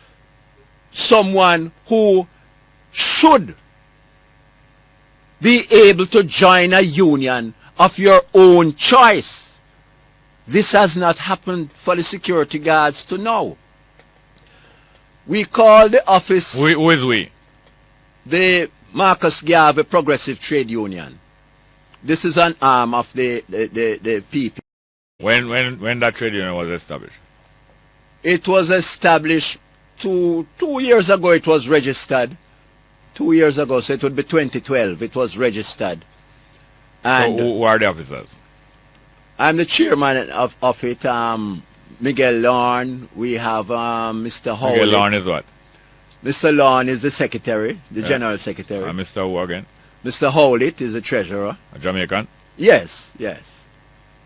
someone who should be able to join a union of your own choice. This has not happened for the security guards to know. We call the office... Who is we? The Marcus Garvey Progressive Trade Union. This is an arm of the PP. When that trade union was established? It was established two years ago. It was registered. 2 years ago, so it would be 2012. It was registered. And so who are the officers? I'm the chairman of it. Miguel Lorne. We have Mr. Howlett. Miguel Lorne is what? Mr. Lorne is the secretary, the general secretary. And Mr. who again? Mr. Howlett is the treasurer. A Jamaican? Yes, yes.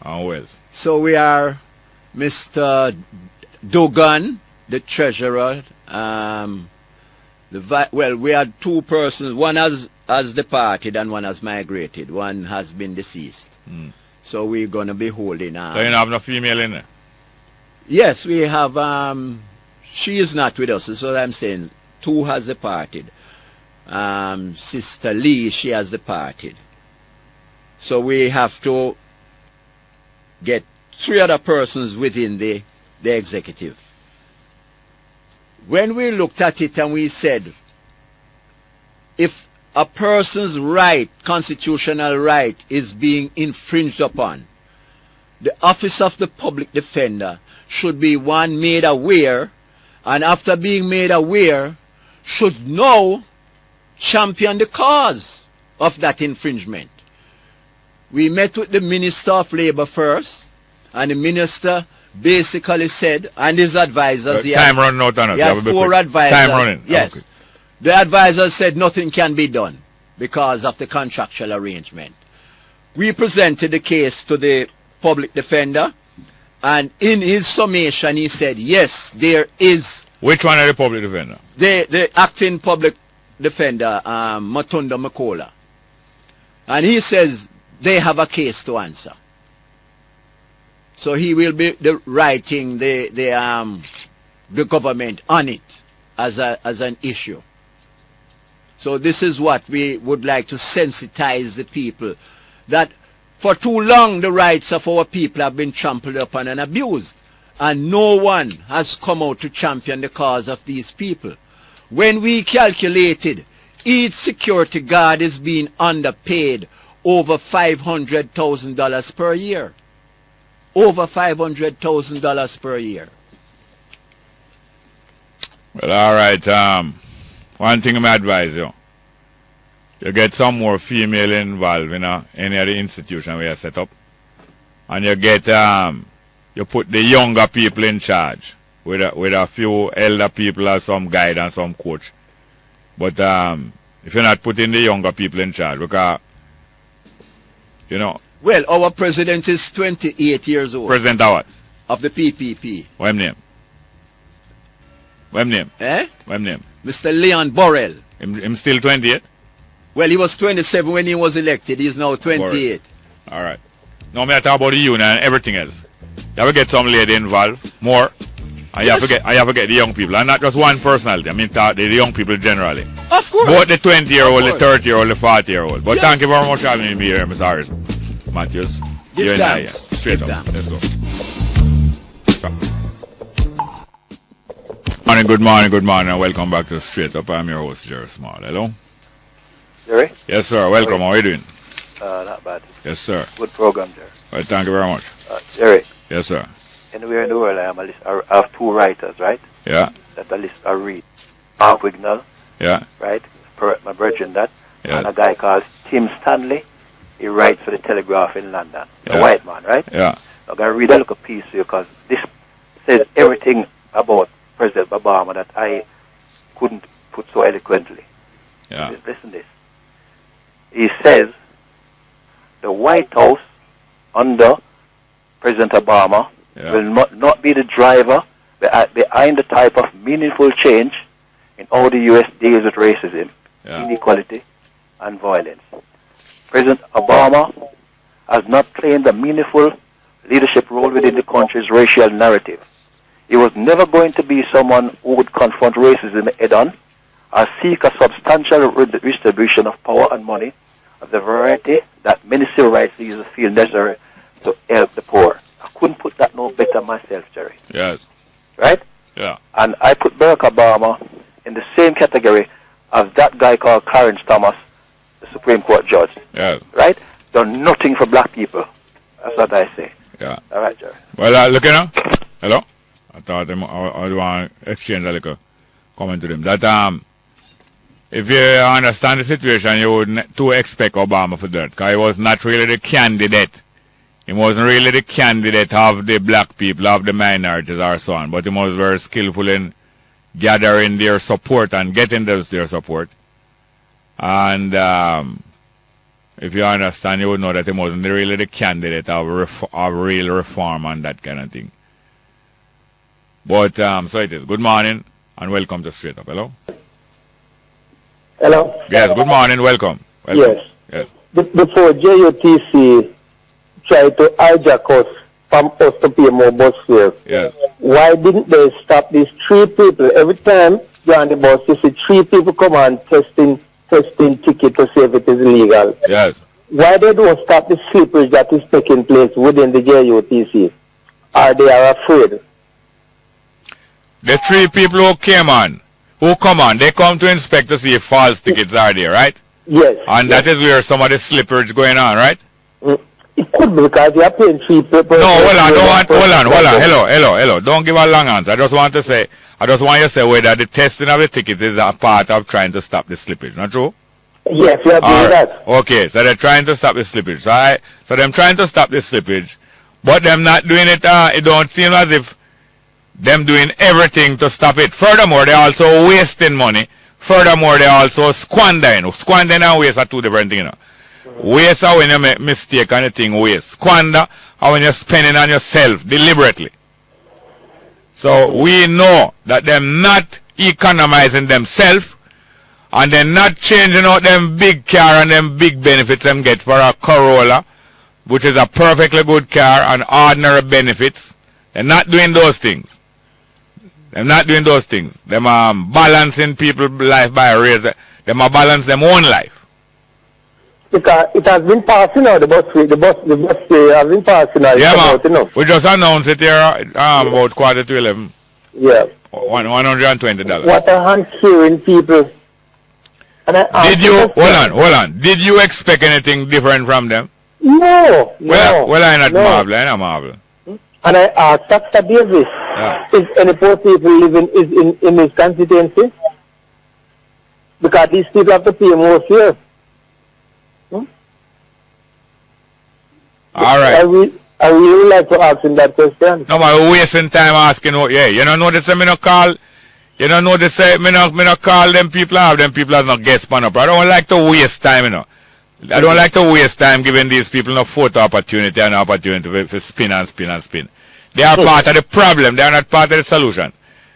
And who else? So we are Mr. Dugan, the treasurer. We had two persons. One has departed and one has migrated. One has been deceased. So we're going to be holding... so you don't have no female in there? Yes, we have... she is not with us. That's what I'm saying. Two has departed. Sister Lee, she has departed. So we have to get 3 other persons within the executive. When we looked at it and we said, if a person's right, constitutional right, is being infringed upon, the office of the public defender should be one made aware, and after being made aware, should now champion the cause of that infringement. We met with the Minister of Labour first, and the Minister basically said, and his advisors, he had 4 advisors. Time running. Yes. Okay. The advisors said nothing can be done because of the contractual arrangement. We presented the case to the public defender, and in his summation he said, yes, there is. Which one is the public defender? The acting public defender, Matunda Makola. And he says they have a case to answer. So he will be writing the government on it as an issue. So this is what we would like to sensitize the people, that for too long the rights of our people have been trampled upon and abused, and no one has come out to champion the cause of these people. When we calculated, each security guard is being underpaid over $500,000 per year. Over $500,000 per year. Well, all right. One thing I advise you, you get some more female involved in any of the institution we have set up, and you get you put the younger people in charge with a few elder people or some guide and some coach. But if you're not putting the younger people in charge, because well, our president is 28 years old. President of what? Of the PPP. What name? What name? Eh? What name? Mr. Leon Borrell. Him still 28? Well, he was 27 when he was elected. He's now 28. All right. Now me talk about the union and everything else. You have to get some lady involved, more. And you have to get the young people. And not just one personality. I mean the young people generally. Of course. Both the 20-year-old, the 30-year-old, the 40-year-old. But thank you very much for having me here, Mr. Harris. Matthews. Give thanks. Straight up. Let's go. Good morning, and welcome back to Straight Up. I'm your host, Jerry Small. Hello? Jerry? Yes, sir. Welcome. How are you doing? Not bad. Yes, sir. Good program, Jerry. Well, thank you very much. Jerry? Yes, sir. Anywhere in the world, I have 2 writers, right? Yeah. That at least I read. Mark Wignall. Yeah. Right? My brethren, that. Yeah. And a guy called Tim Stanley. He writes for the Telegraph in London. Yeah. A white man, right? Yeah. I'm going to read a little piece here because this says everything about President Obama that I couldn't put so eloquently. Yeah. Listen to this. He says the White House under President Obama will not be the driver behind the type of meaningful change in how the U.S. deals with racism, inequality, and violence. President Obama has not claimed a meaningful leadership role within the country's racial narrative. He was never going to be someone who would confront racism head-on or seek a substantial redistribution of power and money of the variety that many civil rights leaders feel necessary to help the poor. I couldn't put that no better myself, Jerry. Yes. Right? Yeah. And I put Barack Obama in the same category as that guy called Clarence Thomas, the Supreme Court judge. Yes. Right? Done nothing for black people. That's what I say. Yeah. All right, Jerry. Well, look now. Hello? I thought I want to exchange a little comment to them. That if you understand the situation, you wouldn't to expect Obama for that. Because he was not really the candidate. He wasn't really the candidate of the black people, of the minorities or so on. But he was very skillful in gathering their support and getting their support. And if you understand, you would know that he wasn't really the candidate of real reform and that kind of thing. But so it is. Good morning and welcome to Straight Up. Hello? Hello? Yes, good morning. Welcome. Yes. Yes. Before JUTC tried to hijack us from us to pay more bus fares, yes, why didn't they stop these 3 people? Every time you're on the bus, you see 3 people come on testing ticket to see if it is legal. Yes. why they don't stop the slippage that is taking place within the JUTC? Or they are afraid? The 3 people who come on, they come to inspect to see if false tickets are there, right? Yes. And that is where some of the slippage going on, right? It could be because you are paying 3 people. No, hold on. Hello. Don't give a long answer. I just want you to say whether the testing of the tickets is a part of trying to stop the slippage, not true? Yes, we are doing that. Okay, so they're trying to stop the slippage, right? So them trying to stop the slippage, but them not doing it, it don't seem as if them doing everything to stop it. Furthermore, they're also wasting money. Furthermore, they're also squandering. Squandering and waste are 2 different things, Waste are when you make mistake and the thing waste. Squander are when you're spending on yourself deliberately. So we know that they're not economizing themselves, and they're not changing out them big car and them big benefits them get for a Corolla, which is a perfectly good car and ordinary benefits. They're not doing those things. They're not doing those things. Them balancing people's life by a raise. Them are balance them own life. Because it has been passing out, the bus has been passing out. Yeah, man. We just announced it here about 11:15. Yeah. $120. What a hand-hearing people. Did you, hold on. Did you expect anything different from them? No. Well, I'm not marvel. And I asked Dr. Davis, is any poor people living in his constituency? Because these people have to pay more here. All right. I really would like to ask him that question. No, but we're wasting time asking. You don't know this. Me no call. You don't know this. Me no call them people. Have them people as no guest pan up. I don't like to waste time. I don't like to waste time giving these people no photo opportunity and opportunity for spin and spin and spin. They are part of the problem. They are not part of the solution.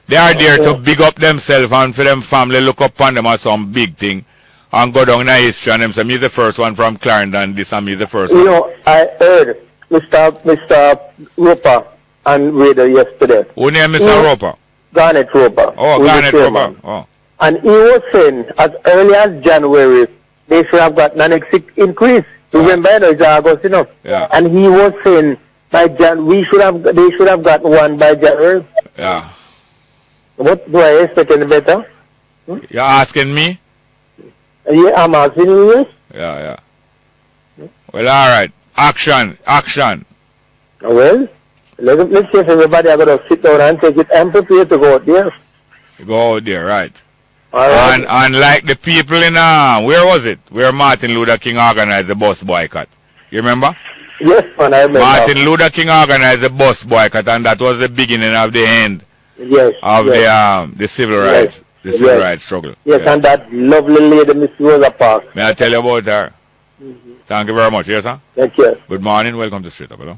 They are there to big up themselves and for them family look upon them as some big thing and go down in history and them say, me's the first one from Clarendon, this and me's the first one. You know, I heard Mr. Roper and Raider yesterday. Who name Mr. Roper? Garnet Roper. Oh, Garnet Roper. Oh. And he was saying as early as January, they should have got an increase. Remember, it's August enough. Yeah. And he was saying by they should have gotten one by January. Yeah. What do I expect any better? You're asking me? Yeah, I'm asking you. Yes. Yeah. Well, all right. Action. Well, let's see if everybody are going to sit down and take it. I'm prepared to go out there. Go out there, right. All right. And like the people in, where was it? Where Martin Luther King organized the bus boycott. You remember? Yes, man, I remember. Martin Luther King organized the bus boycott, and that was the beginning of the end of the civil rights. The civil rights struggle. Yes, and that lovely lady, Miss Rosa Parks. May I tell you about her? Thank you very much. Yes, sir? Thank you. Good morning. Welcome to Straight Up. Hello.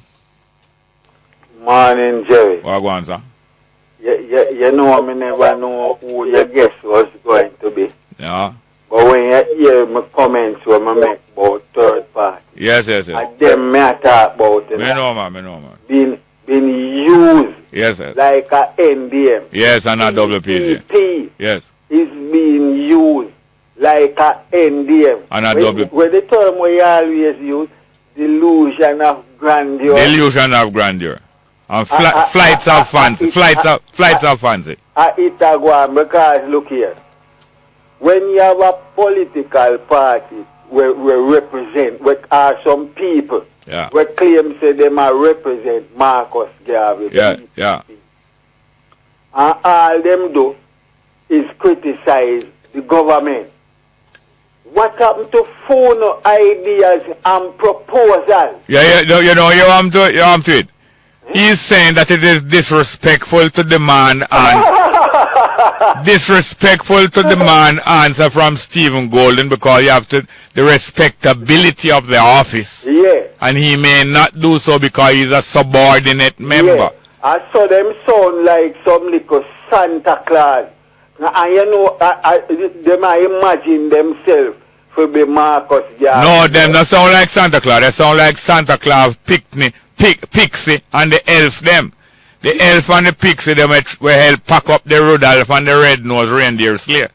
Morning, Jerry. What go on, sir? You know, I never know who your guest was going to be. Yeah. But when you hear my comments when I make about third party. Yes. And them may talk about it. Me know, man. Being used. Yes, sir. Like a NDM. Yes, and a WPG. Yes. Is being used like a NDM. And a WPG. When the term we always use, delusion of grandeur. Delusion of grandeur. And flights of fancy. Flights of fancy. It's a go on because look here. When you have a political party where represent, where are some people where claim say they might represent Marcus Garvey. Yeah. And all them do is criticize the government. What happened to phone ideas and proposals? Yeah, you know, you am to it. He's saying that it is disrespectful to demand answer from Stephen Golden because you have the respectability of the office. Yeah. And he may not do so because he's a subordinate member. Yeah. I saw them sound like some little Santa Claus. And you know, they might imagine themselves to be Marcus Garvey. No, them don't sound like Santa Claus. They sound like Santa Claus Pixie and the elf them. The elf and the pixie them will help pack up the Rudolph and the red-nosed reindeer sleigh.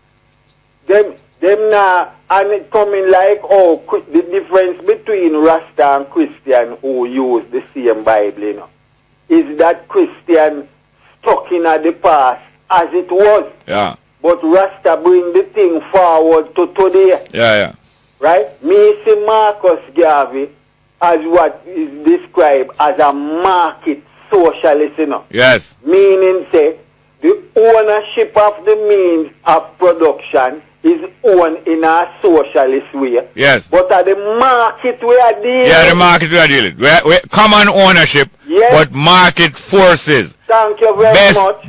Them now And it coming like, oh, the difference between Rasta and Christian who use the same Bible, you know, is that Christian stuck in the past as it was. Yeah. But Rasta bring the thing forward to today. Yeah, yeah. Right? Me see Marcus Garvey as what is described as a market socialist, you know. Yes. Meaning, say, the ownership of the means of production is owned in a socialist way. Yes. But at the market we are dealing. Yeah, the market we are dealing. We common ownership, yes. But market forces. Thank you very much.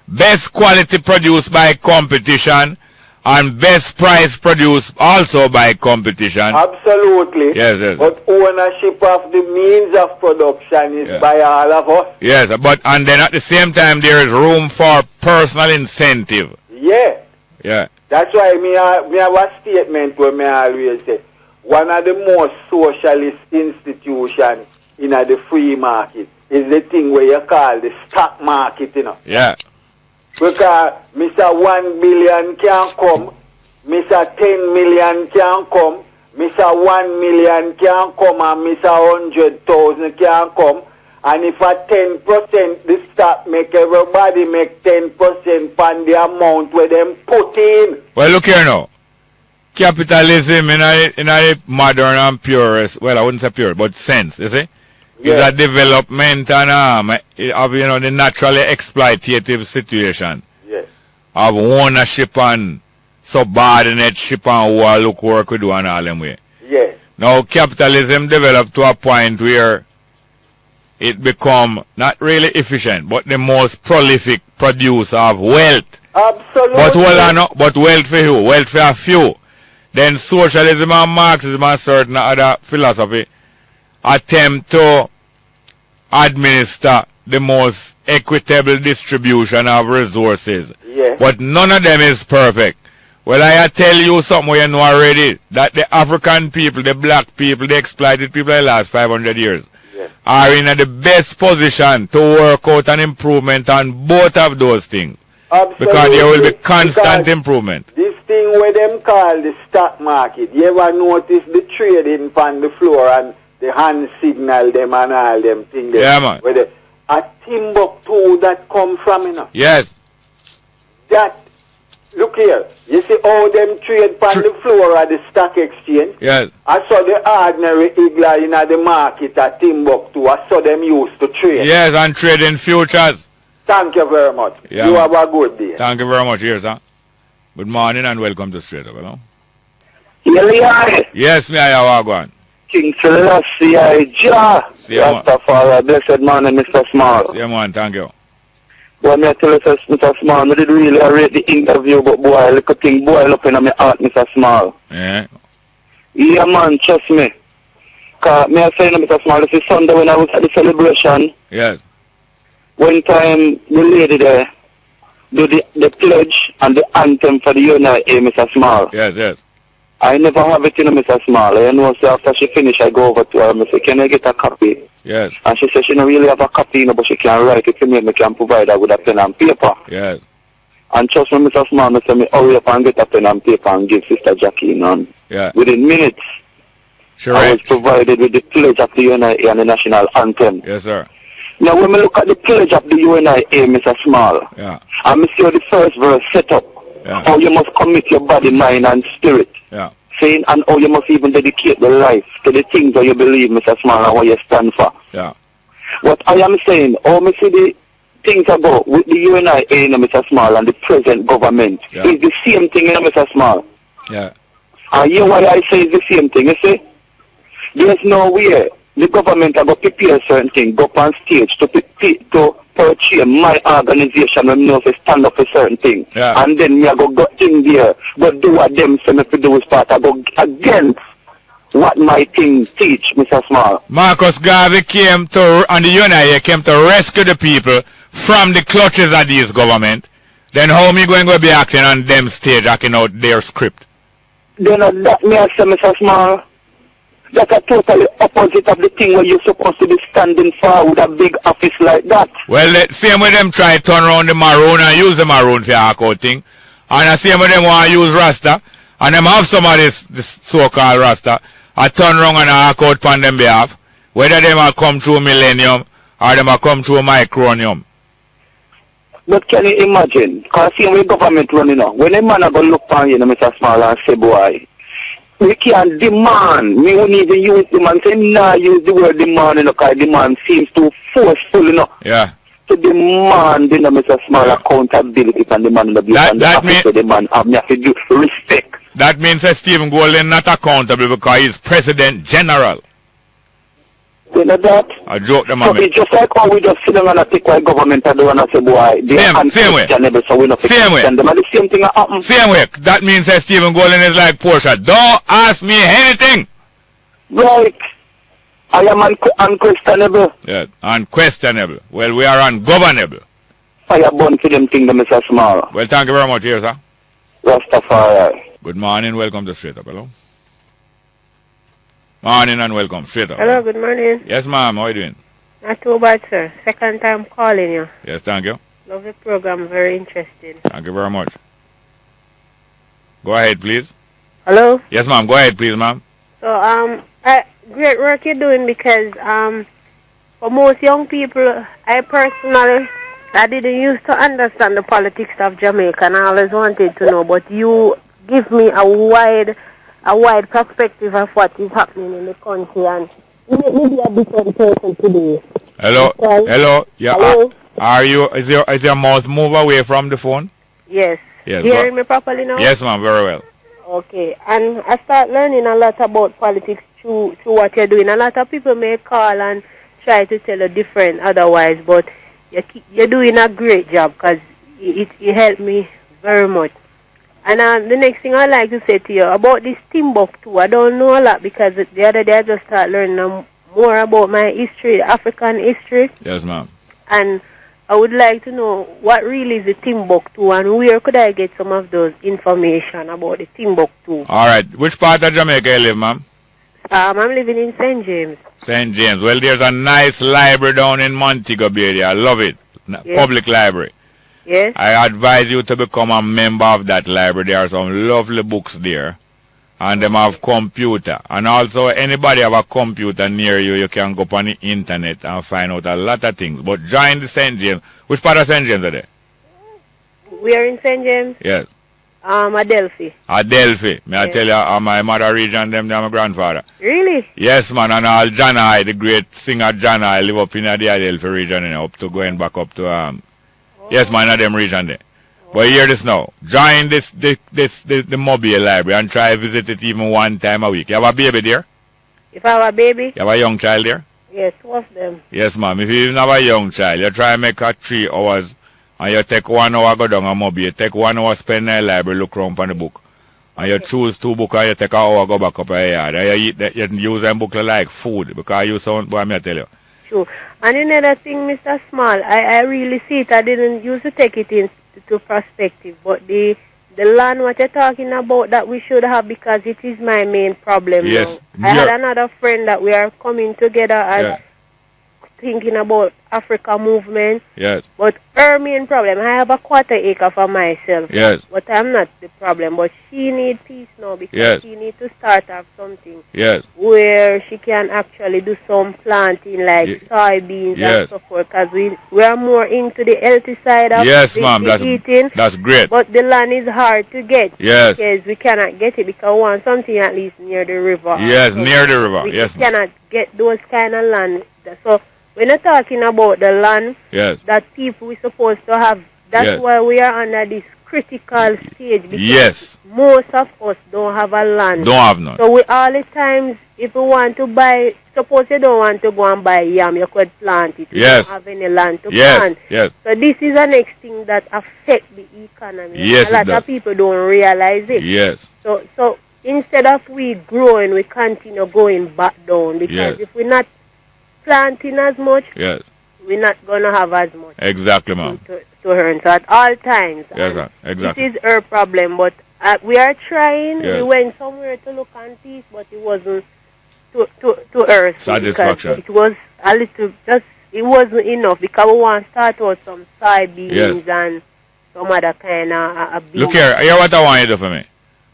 Best quality produced by competition and best price produced also by competition. Absolutely. Yes, yes. But ownership of the means of production is by all of us. Yes, but and then at the same time there is room for personal incentive. Yeah. Yeah. That's why me have a statement where me always say one of the most socialist institutions in the free market is the thing where you call the stock market, you know. Yeah. Because Mr. 1 billion can come, Mr. 10 million can come, Mr. 1 million can come, and Mr. 100,000 can come. And if at 10% the stock make everybody make 10% on the amount where them put in. Well, look here now. Capitalism in a modern and purest, well, I wouldn't say pure, but sense, you see? Is a development and of, you know, the naturally exploitative situation. Yes. Of ownership and subordinateship and who are look work we do and all them way. Yes. Now capitalism developed to a point where it become not really efficient, but the most prolific producer of wealth. Absolutely. But wealth for who? Wealth for a few. Then socialism and Marxism and certain other philosophy attempt to administer the most equitable distribution of resources. Yes. But none of them is perfect. Well, I tell you something you know already, that the African people, the black people, the exploited people of the last 500 years are in the best position to work out an improvement on both of those things. Absolutely. Because there will be constant improvement. This thing where them call the stock market, you ever notice the trading on the floor and the hand signal them and all them things? Yeah, man. Where a Timbuktu that come from, you know? Yes. That, look here, you see how them trade on the floor at the stock exchange? Yes. I saw the ordinary igla in the market at Timbuktu. I saw them used to trade. Yes, and trade in futures. Thank you very much. Yeah, you man. have a good day. Thank you very much. Here, sir. Good morning and welcome to Straight Up, you know? Yes, me, I have a one. King Selassie, Rastafari, blessed man and Mr. Small. Yeah, man, thank you. Boy, me tell you, Mr. Small, I did really rate the interview, but boy, look at thing boil up in my heart, Mr. Small. Yeah. Yeah, man, trust me. Because me I say, Mr. Small, this is Sunday when I was at the celebration. Yes. One time, the lady there do the pledge and the anthem for the U.N.I.A., Mr. Small. Yes, yes. I never have it in Mr. Small. I know, so after she finish, I go over to her and I say, can I get a copy? Yes. And she said she don't really have a copy, you know, but she can write it to me and I can provide her with a pen and paper. Yes. And trust me, Mr. Small, I say, me hurry up and get a pen and paper and give Sister Jackie, you know. Yeah. Within minutes, sure. I was provided with the pledge of the U.N.I.A. and the national anthem. Yes, sir. Now, when we look at the pledge of the U.N.I.A., Mr. Small, and we see how the first verse set up, how you must commit your body, mind, and spirit. Yeah. Saying, and how you must even dedicate the life to the things that you believe, Mr. Small, and what you stand for. Yeah. What I am saying, how me see the things about with the U.N.I.A., Mr. Small, and the present government, is the same thing, Mr. Small. Yeah. And you know why I say it's the same thing, you see? There's no way the government are going to prepare certain things, go up on stage to purchase my organization when me say stand up for certain things. Yeah. And then me I go in there, but do what them say me to do is part. I go against what my thing teach, Mr. Small. Marcus Garvey came to, and the U.N.I.A. came to rescue the people from the clutches of this government. Then how me going to be acting on them stage, acting out their script? Then that me I say, Mr. Small, that's a totally opposite of the thing where you're supposed to be standing for with a big office like that. Well, the same way them try to turn around the maroon and use the maroon for a out thing. And the same way them want to use Rasta. And them have some of this so-called Rasta, I turn around and I act out on them behalf, whether them will come through millennium or them will come through micronium. But can you imagine? Because see when government running now, when a man go look on you, Mr. Small, and say, boy, we can demand. We won't even use demand. Say, nah, use the word demand, because demand seems too forceful, Yeah. To demand, Mr. Small, accountability from the man in the business. That means the man have to do respect. That means that Stephen Golden not accountable because he's President General. You know that? I joke them so it's just like how we just sit down and take what government are doing and say, boy, they are unquestionable, so we not question them. And the same thing happen. Same way. That means that Stephen Golden is like Portia. Don't ask me anything. Right. I am unquestionable. Yeah, unquestionable. Well, we are ungovernable. I am born to them things, Mr. Small. Well, thank you very much, here, sir. Rastafari. Good morning. Welcome to Straight Up. Hello. Morning and welcome. Straight Up. Hello, good morning. Yes, ma'am. How are you doing? Not too bad, sir. Second time calling you. Yes, thank you. Love the program. Very interesting. Thank you very much. Go ahead, please. Hello? Yes, ma'am. Go ahead, please, ma'am. So, great work you're doing because, for most young people, I personally, I didn't used to understand the politics of Jamaica and I always wanted to know, but you give me a wide perspective of what is happening in the country and you make me be a different person today. Hello? Because, hello? Yeah. Hello? Are you, is your mouth move away from the phone? Yes. Yes. You hearing me properly now? Yes, ma'am. Very well. Okay. And I start learning a lot about politics through what you're doing. A lot of people may call and try to tell you different otherwise, but you're doing a great job because it helped me very much. And the next thing I'd like to say to you about this Timbuktu, I don't know a lot because the other day I just started learning more about my history, African history. Yes, ma'am. And I would like to know what really is the Timbuktu and where could I get some of those information about the Timbuktu. All right. Which part of Jamaica you live, ma'am? I'm living in St. James. St. James. Well, there's a nice library down in Montego Bay there. I love it. Yes. Public library. Yes. I advise you to become a member of that library. There are some lovely books there. And them have computer. And also, anybody have a computer near you, you can go up on the internet and find out a lot of things. But join the St. James. Which part of St. James are they? We are in St. James? Yes. Adelphi. Adelphi. May yes. I tell you, my mother region, them, they're my grandfather. Really? Yes, man. And all U.N.I.A., the great singer U.N.I.A., live up in the Adelphi region, up to going back up to, yes, man, in them region there. But hear this now. Join the mobile library and try visit it even one time a week. You have a baby there? If I have a baby? You have a young child there? Yes, two of them. Yes, ma'am. If you even have a young child, you try and make her 3 hours and you take 1 hour go down a mobile. You take 1 hour spend in the library, look around for the book. And you choose 2 books and you take an hour go back up a yard. And you use them books like food because you sound, boy, I tell you. Sure. And another thing, Mr. Small, I really see it. I didn't used to take it into perspective, but the land what you're talking about that we should have because it is my main problem yes. now. I had another friend that we are coming together and thinking about Africa movement. Yes. But her main problem, I have a 1/4 acre for myself. Yes. But I'm not the problem. But she needs peace now because she needs to start off something. Yes. Where she can actually do some planting like soybeans and so forth. Because we are more into the healthy side of the eating. That's great. But the land is hard to get. Yes. Because we cannot get it because we want something at least near the river. Yes, near the river. We cannot get those kind of land. So we're not talking about the land that people we're supposed to have. That's why we are under this critical stage. Because most of us don't have a land. Don't have none. So we all the times, if we want to buy, suppose you don't want to go and buy yam, you could plant it. You don't have any land to plant. Yes. So this is the next thing that affects the economy. Yes, a lot of people don't realize it. Yes. So instead of we growing, we continue going back down. Because if we're not planting as much, we're not going to have as much. Exactly, ma'am. To earn. So at all times. Yes, sir. Exactly. This is her problem, but we are trying. We went somewhere to look on peace, but it wasn't to her satisfaction. It was a little, it wasn't enough because we want to start out some soybeans and some other kind of beans. Look here what I want you to do for me.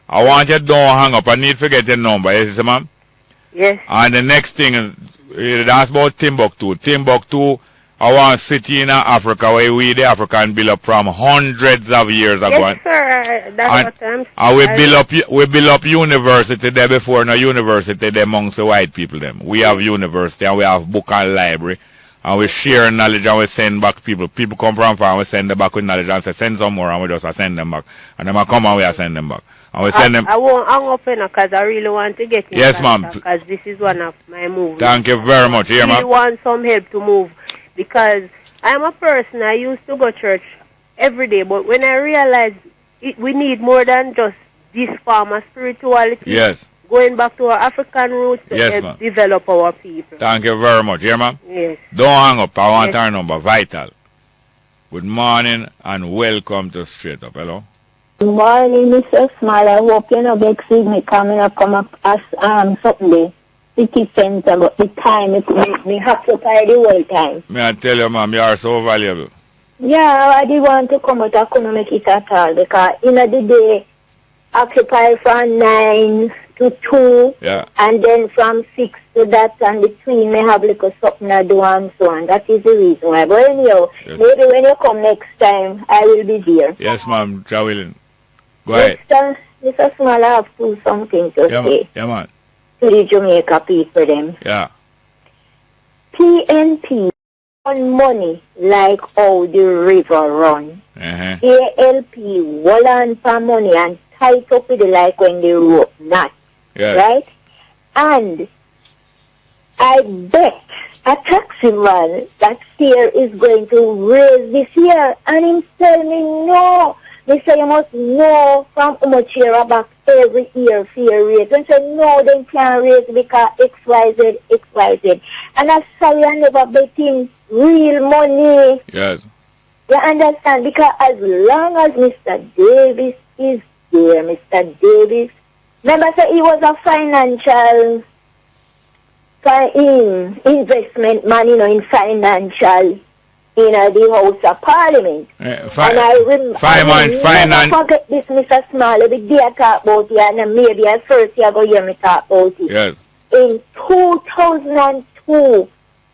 I want you to don't hang up. I need to get your number. Yes, ma'am? Yes. And the next thing is, that's about Timbuktu. Timbuktu, I want city in Africa where we, the African, build up from hundreds of years ago. Yes, sir. That's what I'm saying. And we build up university there before. No university there amongst the white people. Them. We have university and we have book and library. And we share knowledge and we send back people. People come from far and we send them back with knowledge and say, send some more, and we just send them back. And then I come and we send them back. And we send them. I won't hang up because I really want to get in. Yes, ma'am. Because this is one of my moves. Thank you very much. Here, I really ma'am. want some help to move because I'm a person, I used to go to church every day, but when I realized we need more than just this form of spirituality. Yes. Going back to our African roots to Yes, help develop our people. Thank you very much. Here, ma'am. Yes. Don't hang up. I want our number. Vital. Good morning and welcome to Straight Up. Hello. Good morning, Mr. Small. I hope you know big me coming up come up as Sunday. City center, but the time it me have to pay the whole time. May I tell you, ma'am, you are so valuable. Yeah, I did want to come, but I couldn't make it at all because in the day occupy from 9 to 2, yeah, and then from 6 to that, and between me have little something I do and so on. That is the reason why. But anyhow, yes, maybe when you come next time, I will be there. Yes, ma'am, Jawilin. Go ahead. Mr. Small, I have to something to say. Yeah, man. To the Jamaica people, them. Yeah. PNP on money like how the river run. ALP wall on for money and tight up with it like when they rope not. Yeah. Right? And I bet a taxi man that fare is going to raise this year, and him tell me no. They say you must know from how much year back every year fare rate. And say no, they can't raise because XYZ, XYZ. And I'm sorry I never bet in real money. Yes. You understand? Because as long as Mr. Davis is there, Mr. Davis, remember say he was a financial investment man, you know, in financial in the House of Parliament. And I never forget this, Mr. Small. Every day I talk about it, and maybe at first you go hear me talk about it. Yes. In 2002,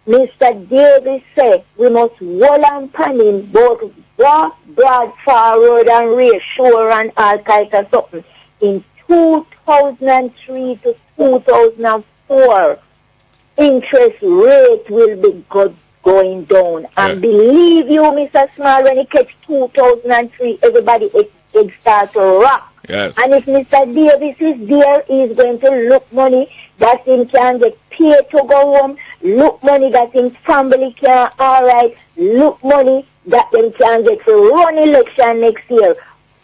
Mr. Davis said we must wall and pan in both broad forward and reassure and all kinds of something. In 2003 to 2004, interest rate will be good going down. And believe you, Mr. Small, when it catch 2003, everybody it starts to rock. Yes. And if Mr. Davis is there, he's going to look money that him can get paid to go home, look money that his family can alright, look money that them can get to run election next year.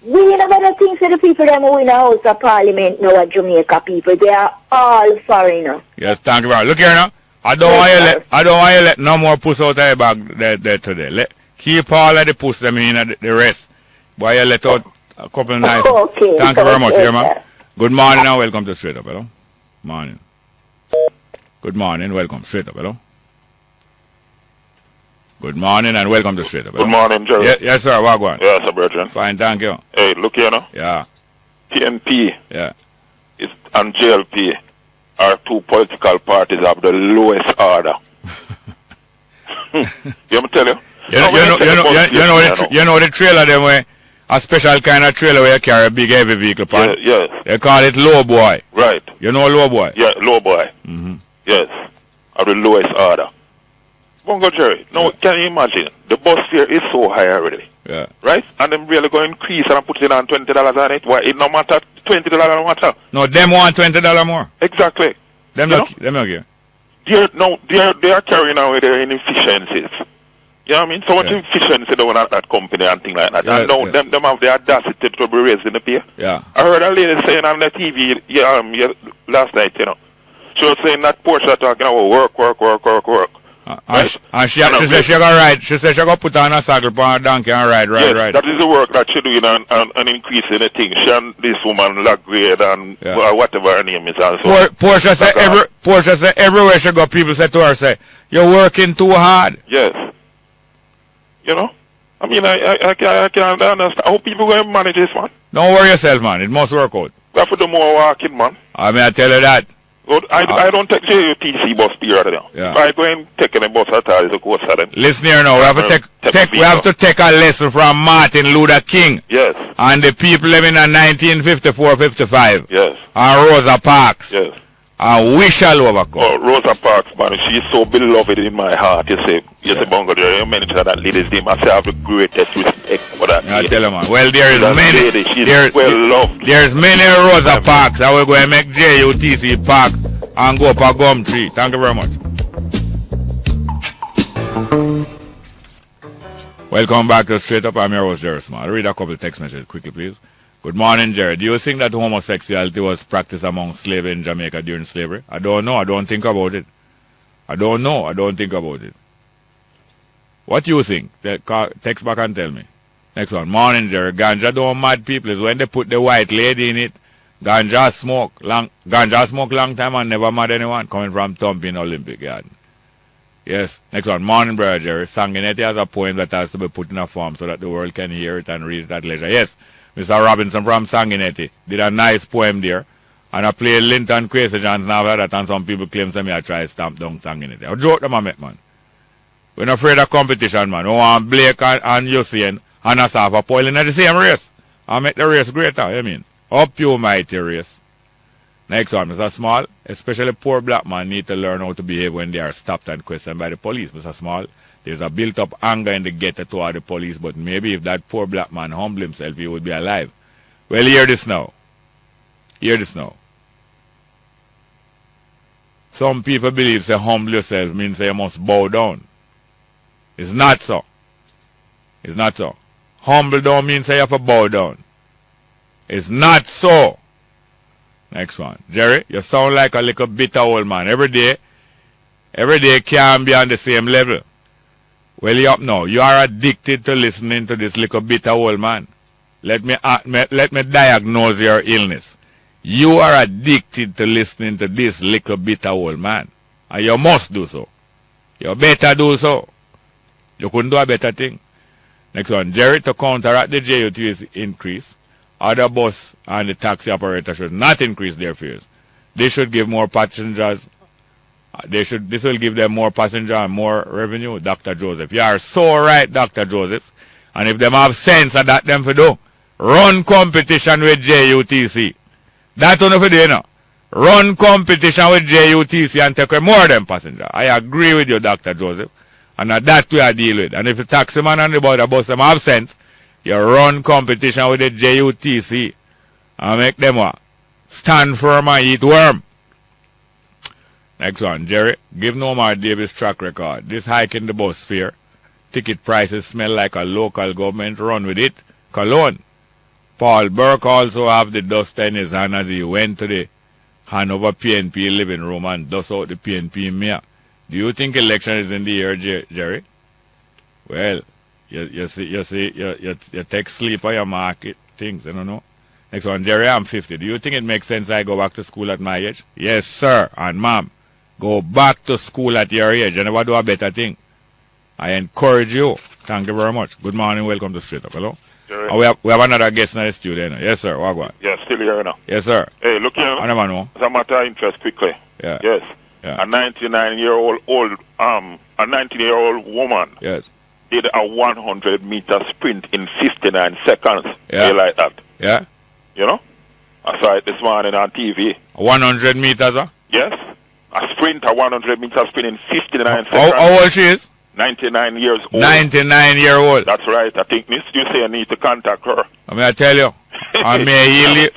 We never got to think for the people that win the House of Parliament now at Jamaica people. They are all foreigners. Yes, thank you very much. Look here now. I don't want you let no more puss out of your bag there today. Keep all of the puss them in the rest. But you let out a couple nice. Okay. Thank you very much, here, man. Good morning and welcome to Straight Up, hello. Morning. Good morning, welcome, Straight Up, hello. Good morning and welcome to Straight Up. Good morning, Jerry. Yes, sir, what going? Yes, sir, brethren. Fine, thank you. Hey, look here now. Yeah. PNP yeah, and JLP are two political parties of the lowest order. You want me to tell you? You know the trailer them way, a special kind of trailer where you carry a big heavy vehicle pan. Yes. They call it low boy. Right. You know low boy? Yeah, low boy. Yes. Of the lowest order. Bongo Jerry, now can you imagine? The bus fare is so high already. Yeah. Right? And them really going to increase and put it on $20 on it. Why? It no matter $20 no matter. No, them want $20 more. Exactly. Them not give. They are carrying out their inefficiencies. You know what I mean? So much efficiency they want at that company and things like that. Yeah, and now them have the audacity to be raising the pay. Yeah. I heard a lady saying on the TV last night, you know. She was saying that Porsche talking about work. And she said she gonna ride. She said she gonna put on a saddle for a donkey and ride. Yes, that is the work that she doing and increasing the thing. She and this woman Lagrade and whatever her name is and so. Porsche say everywhere she go, people say to her, say, you're working too hard. Yes. You know? I mean, I can't understand how people going to manage this, man. Don't worry yourself, man. It must work out. We have to do more walking, man. I mean, I tell you that. Well, I don't take JUTC bus period now. Yeah. If I go and take any bus at all, it's a course of them. Listen here now, we have to take a lesson from Martin Luther King. Yes. And the people living in 1954-55. Yes. And Rosa Parks. Yes. And we shall overcome. Oh, Rosa Parks, man, she's so beloved in my heart. You say, Bongo, you mentioned that lady's name. I say I have the greatest respect for that. I tell you, man. Well, there is many. Lady, she's well loved. There's many Rosa Parks. I will go and make JUTC Park and go up a gum tree. Thank you very much. Welcome back to Straight Up. I'm your host, Jerry Small. I'll read a couple of text messages quickly, please. Good morning, Jerry. Do you think that homosexuality was practiced among slaves in Jamaica during slavery? I don't know. I don't think about it. I don't know. I don't think about it. What do you think? Text back and tell me. Next one. Morning, Jerry. Ganja don't mad people. It's when they put the white lady in it. Ganja smoke long time and never mad anyone. Coming from Thumping Olympic Garden. Yes. Next one. Morning, brother Jerry. Sanguinetti has a poem that has to be put in a form so that the world can hear it and read it at leisure. Yes. Mr. Robinson from Sanguinetti did a nice poem there. And I played Linton Quasi Johns and after that, and some people claim to me I try to stamp down Sanguinetti. I joke them I met, man. We're not afraid of competition, man. We want Blake and Usain and Asafa Poiling at the same race. I make the race greater, I mean. Up you mighty race. Next one, Mr. Small. Especially poor black man need to learn how to behave when they are stopped and questioned by the police, Mr. Small. There's a built-up anger in the ghetto toward the police, but maybe if that poor black man humbled himself, he would be alive. Well, hear this now. Hear this now. Some people believe say humble yourself means say you must bow down. It's not so. It's not so. Humble don't mean say you have to bow down. It's not so. Next one. Jerry, you sound like a little bitter old man. Every day can't be on the same level. Well, you up now. You are addicted to listening to this little bitter old man. Let me diagnose your illness. You are addicted to listening to this little bitter old man. And you must do so. You better do so. You couldn't do a better thing. Next one. Jerry, to counteract the JUT's increase, other bus and the taxi operator should not increase their fares. They should give more passengers. This will give them more passenger and more revenue. Dr. Joseph. You are so right, Dr. Joseph. And if them have sense of that them for do, run competition with JUTC. That's one of the you know. Run competition with JUTC and take away more of them passenger. I agree with you, Dr. Joseph. And that we are deal with. And if the taxi man and the bus them have sense, you run competition with the JUTC and make them stand firm and eat worm. Next one, Jerry. Give Nomar Davis track record. This hike in the bus fare. Ticket prices smell like a local government run with it. Cologne. Paul Burke also have the duster in his hand as he went to the Hanover PNP living room and dust out the PNP mayor. Do you think election is in the air, Jerry? Well, you take sleep on your market things, I don't know. Next one, Jerry, I'm 50. Do you think it makes sense I go back to school at my age? Yes, sir, and ma'am. Go back to school at your age. You never do a better thing. I encourage you. Thank you very much. Good morning. Welcome to Straight Up. Hello? We have another guest in the studio. Yes, sir. Wagwan. Yes, still here now. Yes, sir. Hey, look here. I never know. As a matter of interest, quickly. Yeah. Yes. Yeah. A 19-year-old woman. Yes. Did a 100-meter sprint in 59 seconds. Yeah. Like that. Yeah. You know? I saw it this morning on TV. 100 meters, huh? Yes. A 100-meter sprint in 59 seconds. How old she is? 99 years old. 99-year-old. That's right. I think Miss you say I need to contact her. I tell you. And may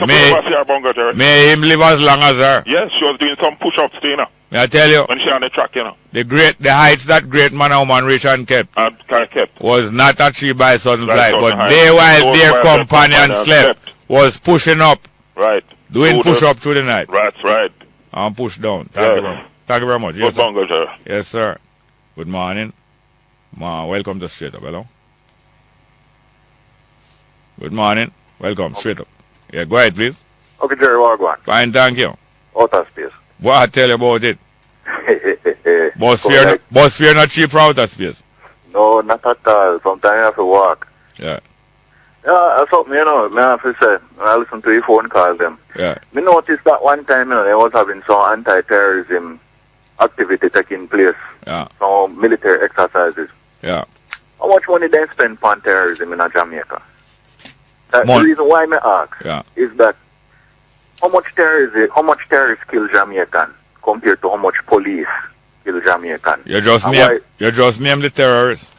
him live as long as her. Yes, she was doing some push-ups, you know. I tell you. When she on the track, you know. The heights that great man and woman reach and kept was not achieved by sudden flight, but they while their companion slept was pushing up. Right. Doing push-up through the night. That's right. And push down. Thank you very much. Yes, sir. Yes, sir. Good morning. Welcome to Straight Up. Hello. Good morning. Welcome. Straight Up. Yeah, go ahead, please. Okay, Jerry, Wagwan. Fine, thank you. Outer space. What I tell you about it? Bus fare not cheap for outer space. No, not at all. Sometimes you have to walk. Yeah. Yeah, that's something, you know, I have to say, when I listen to your phone call them. Yeah. Me noticed that one time, you know, they was having some anti-terrorism activity taking place. Yeah. Some military exercises. Yeah. How much money they spend on terrorism in Jamaica? The reason why I ask is that how much terrorists kill Jamaican compared to how much police kill Jamaican? You just name the terrorists.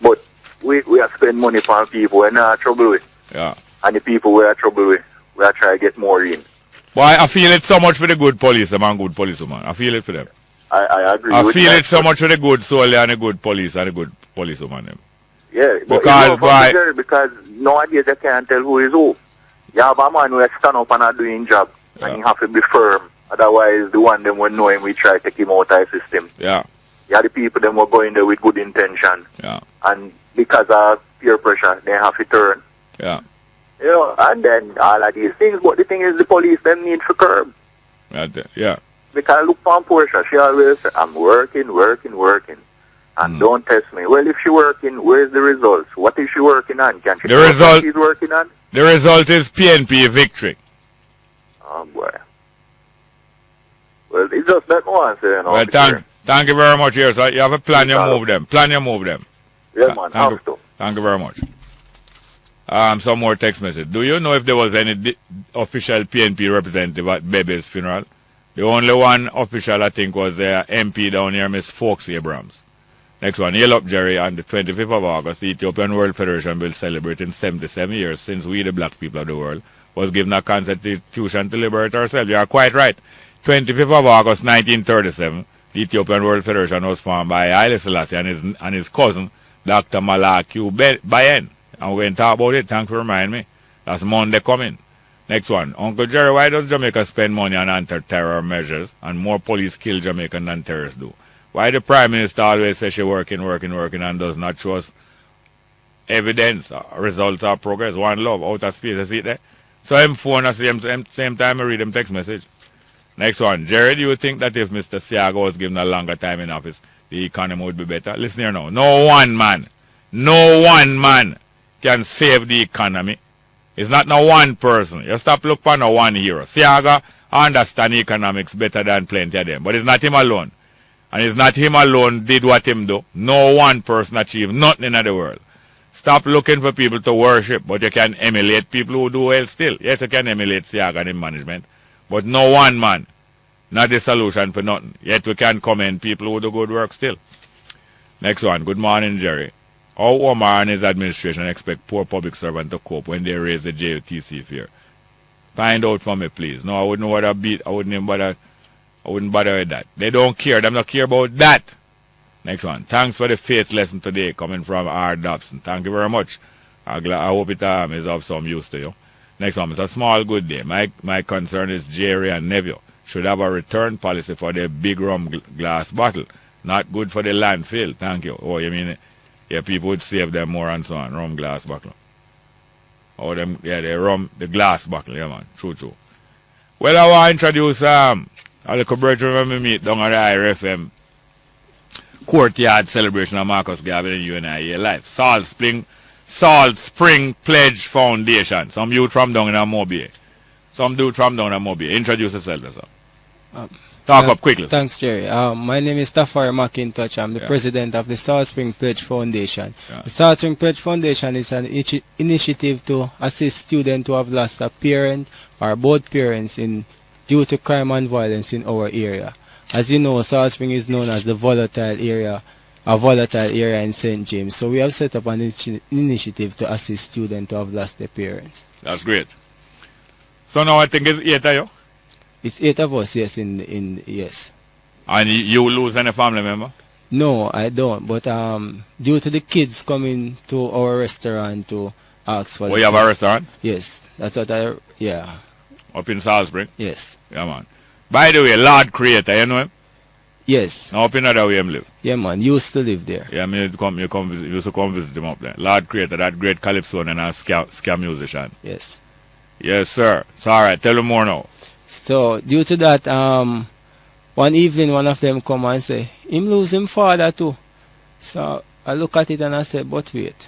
But we are spend money for people we're not trouble with. Yeah. And the people we are trouble with, we are trying to get more in. Why I feel it so much for the good police and good policewoman. I feel it for them. I agree I with feel that, it so much for the good soldier and the good police and the good policewoman. Them. Yeah, because nowadays you can't tell who is who. You have a man who stand up and not doing job, and he have to be firm. Otherwise, the one them will know him, we try to take him out of the system. Yeah. Yeah, the people them were going there with good intention. Yeah. And because of peer pressure, they have to turn. Yeah. You know, and then all of these things. But the thing is, the police them need to curb. Yeah. Because look for Portia, she always say, I'm working. And don't test me. Well, if she working, where's the results? What is she working on? Can she tell us what she's working on? The result is PNP victory. Oh, boy. Well, it's just that one, you know. Well, thank you very much, here. So you have a plan, you move them. Yeah, man, thank you very much. Some more text message. Do you know if there was any official PNP representative at Bebe's funeral? The only one official, I think, was the MP down here, Miss Foxy Abrams. Next one, Hail Up Jerry. On the 25th of August, the Ethiopian World Federation will celebrate in 77 years since we, the black people of the world, was given a constitution to liberate ourselves. You are quite right. 25th of August, 1937, the Ethiopian World Federation was formed by Haile Selassie and his cousin, Dr. Malachi Bayen. And we can talk about it. Thanks for reminding me. That's Monday coming. Next one, Uncle Jerry, why does Jamaica spend money on anti-terror measures and more police kill Jamaican than terrorists do? Why the Prime Minister always says she's working and does not show us evidence, results or progress? One love, out of space, I see it there. So I'm phone at the same time I read them text message. Next one, Jerry, do you think that if Mr. Siago was given a longer time in office, the economy would be better? Listen here now, no one man can save the economy. It's not no one person. You stop looking for no one hero. Siaga understand economics better than plenty of them, but it's not him alone. And it's not him alone did what him do. No one person achieved nothing in the world. Stop looking for people to worship, but you can emulate people who do well still. Yes, you can emulate Siaga and his management, but no one man, not the solution for nothing. Yet we can commend people who do good work still. Next one, good morning, Jerry. How Omar and his administration expect poor public servants to cope when they raise the JUTC fare? Find out for me, please. No, I wouldn't bother with that. They don't care. They don't care about that. Next one. Thanks for the faith lesson today coming from R. Dobson. Thank you very much. I hope it is of some use to you. Next one. It's a small good day. My concern is Jerry and Neville should have a return policy for their big rum glass bottle. Not good for the landfill. Thank you. Oh, you mean yeah, people would save them more and so on. Rum glass bottle. Oh, them, yeah, the glass bottle. Yeah, man. True. Well, I want to introduce a little brethren when we meet down at the IRFM courtyard celebration of Marcus Garvey and U.N.I.A. Life. Salt Spring Pledge Foundation. Some youth from down in Mobile. Some dude from down in Mobile. Introduce yourself, sir. Talk up quickly. Thanks, Jerry. My name is Tafari McIntosh. I'm the president of the Salt Spring Pledge Foundation. Yeah. The Salt Spring Pledge Foundation is an initiative to assist students who have lost a parent or both parents due to crime and violence in our area. As you know, Salt Spring is known as the volatile area in St. James. So we have set up an initiative to assist students who have lost their parents. That's great. So now I think it's 8 of you? It's 8 of us, yes, yes. And you lose any family member? No, I don't. But due to the kids coming to our restaurant to ask for... Oh, you have a restaurant? Yes. That's what yeah. Up in Salt Spring? Yes. Yeah, man. By the way, Lord Creator, you know him? Yes. Now up in that way him live? Yeah, man. Used to live there. Yeah, I mean, you used to come visit him up there. Lord Creator, that great calypso and a ska musician. Yes. Yes, sir. It's all right. Tell him more now. So, due to that, one evening, one of them come and say, him lose him father too. So, I look at it and I say, but wait.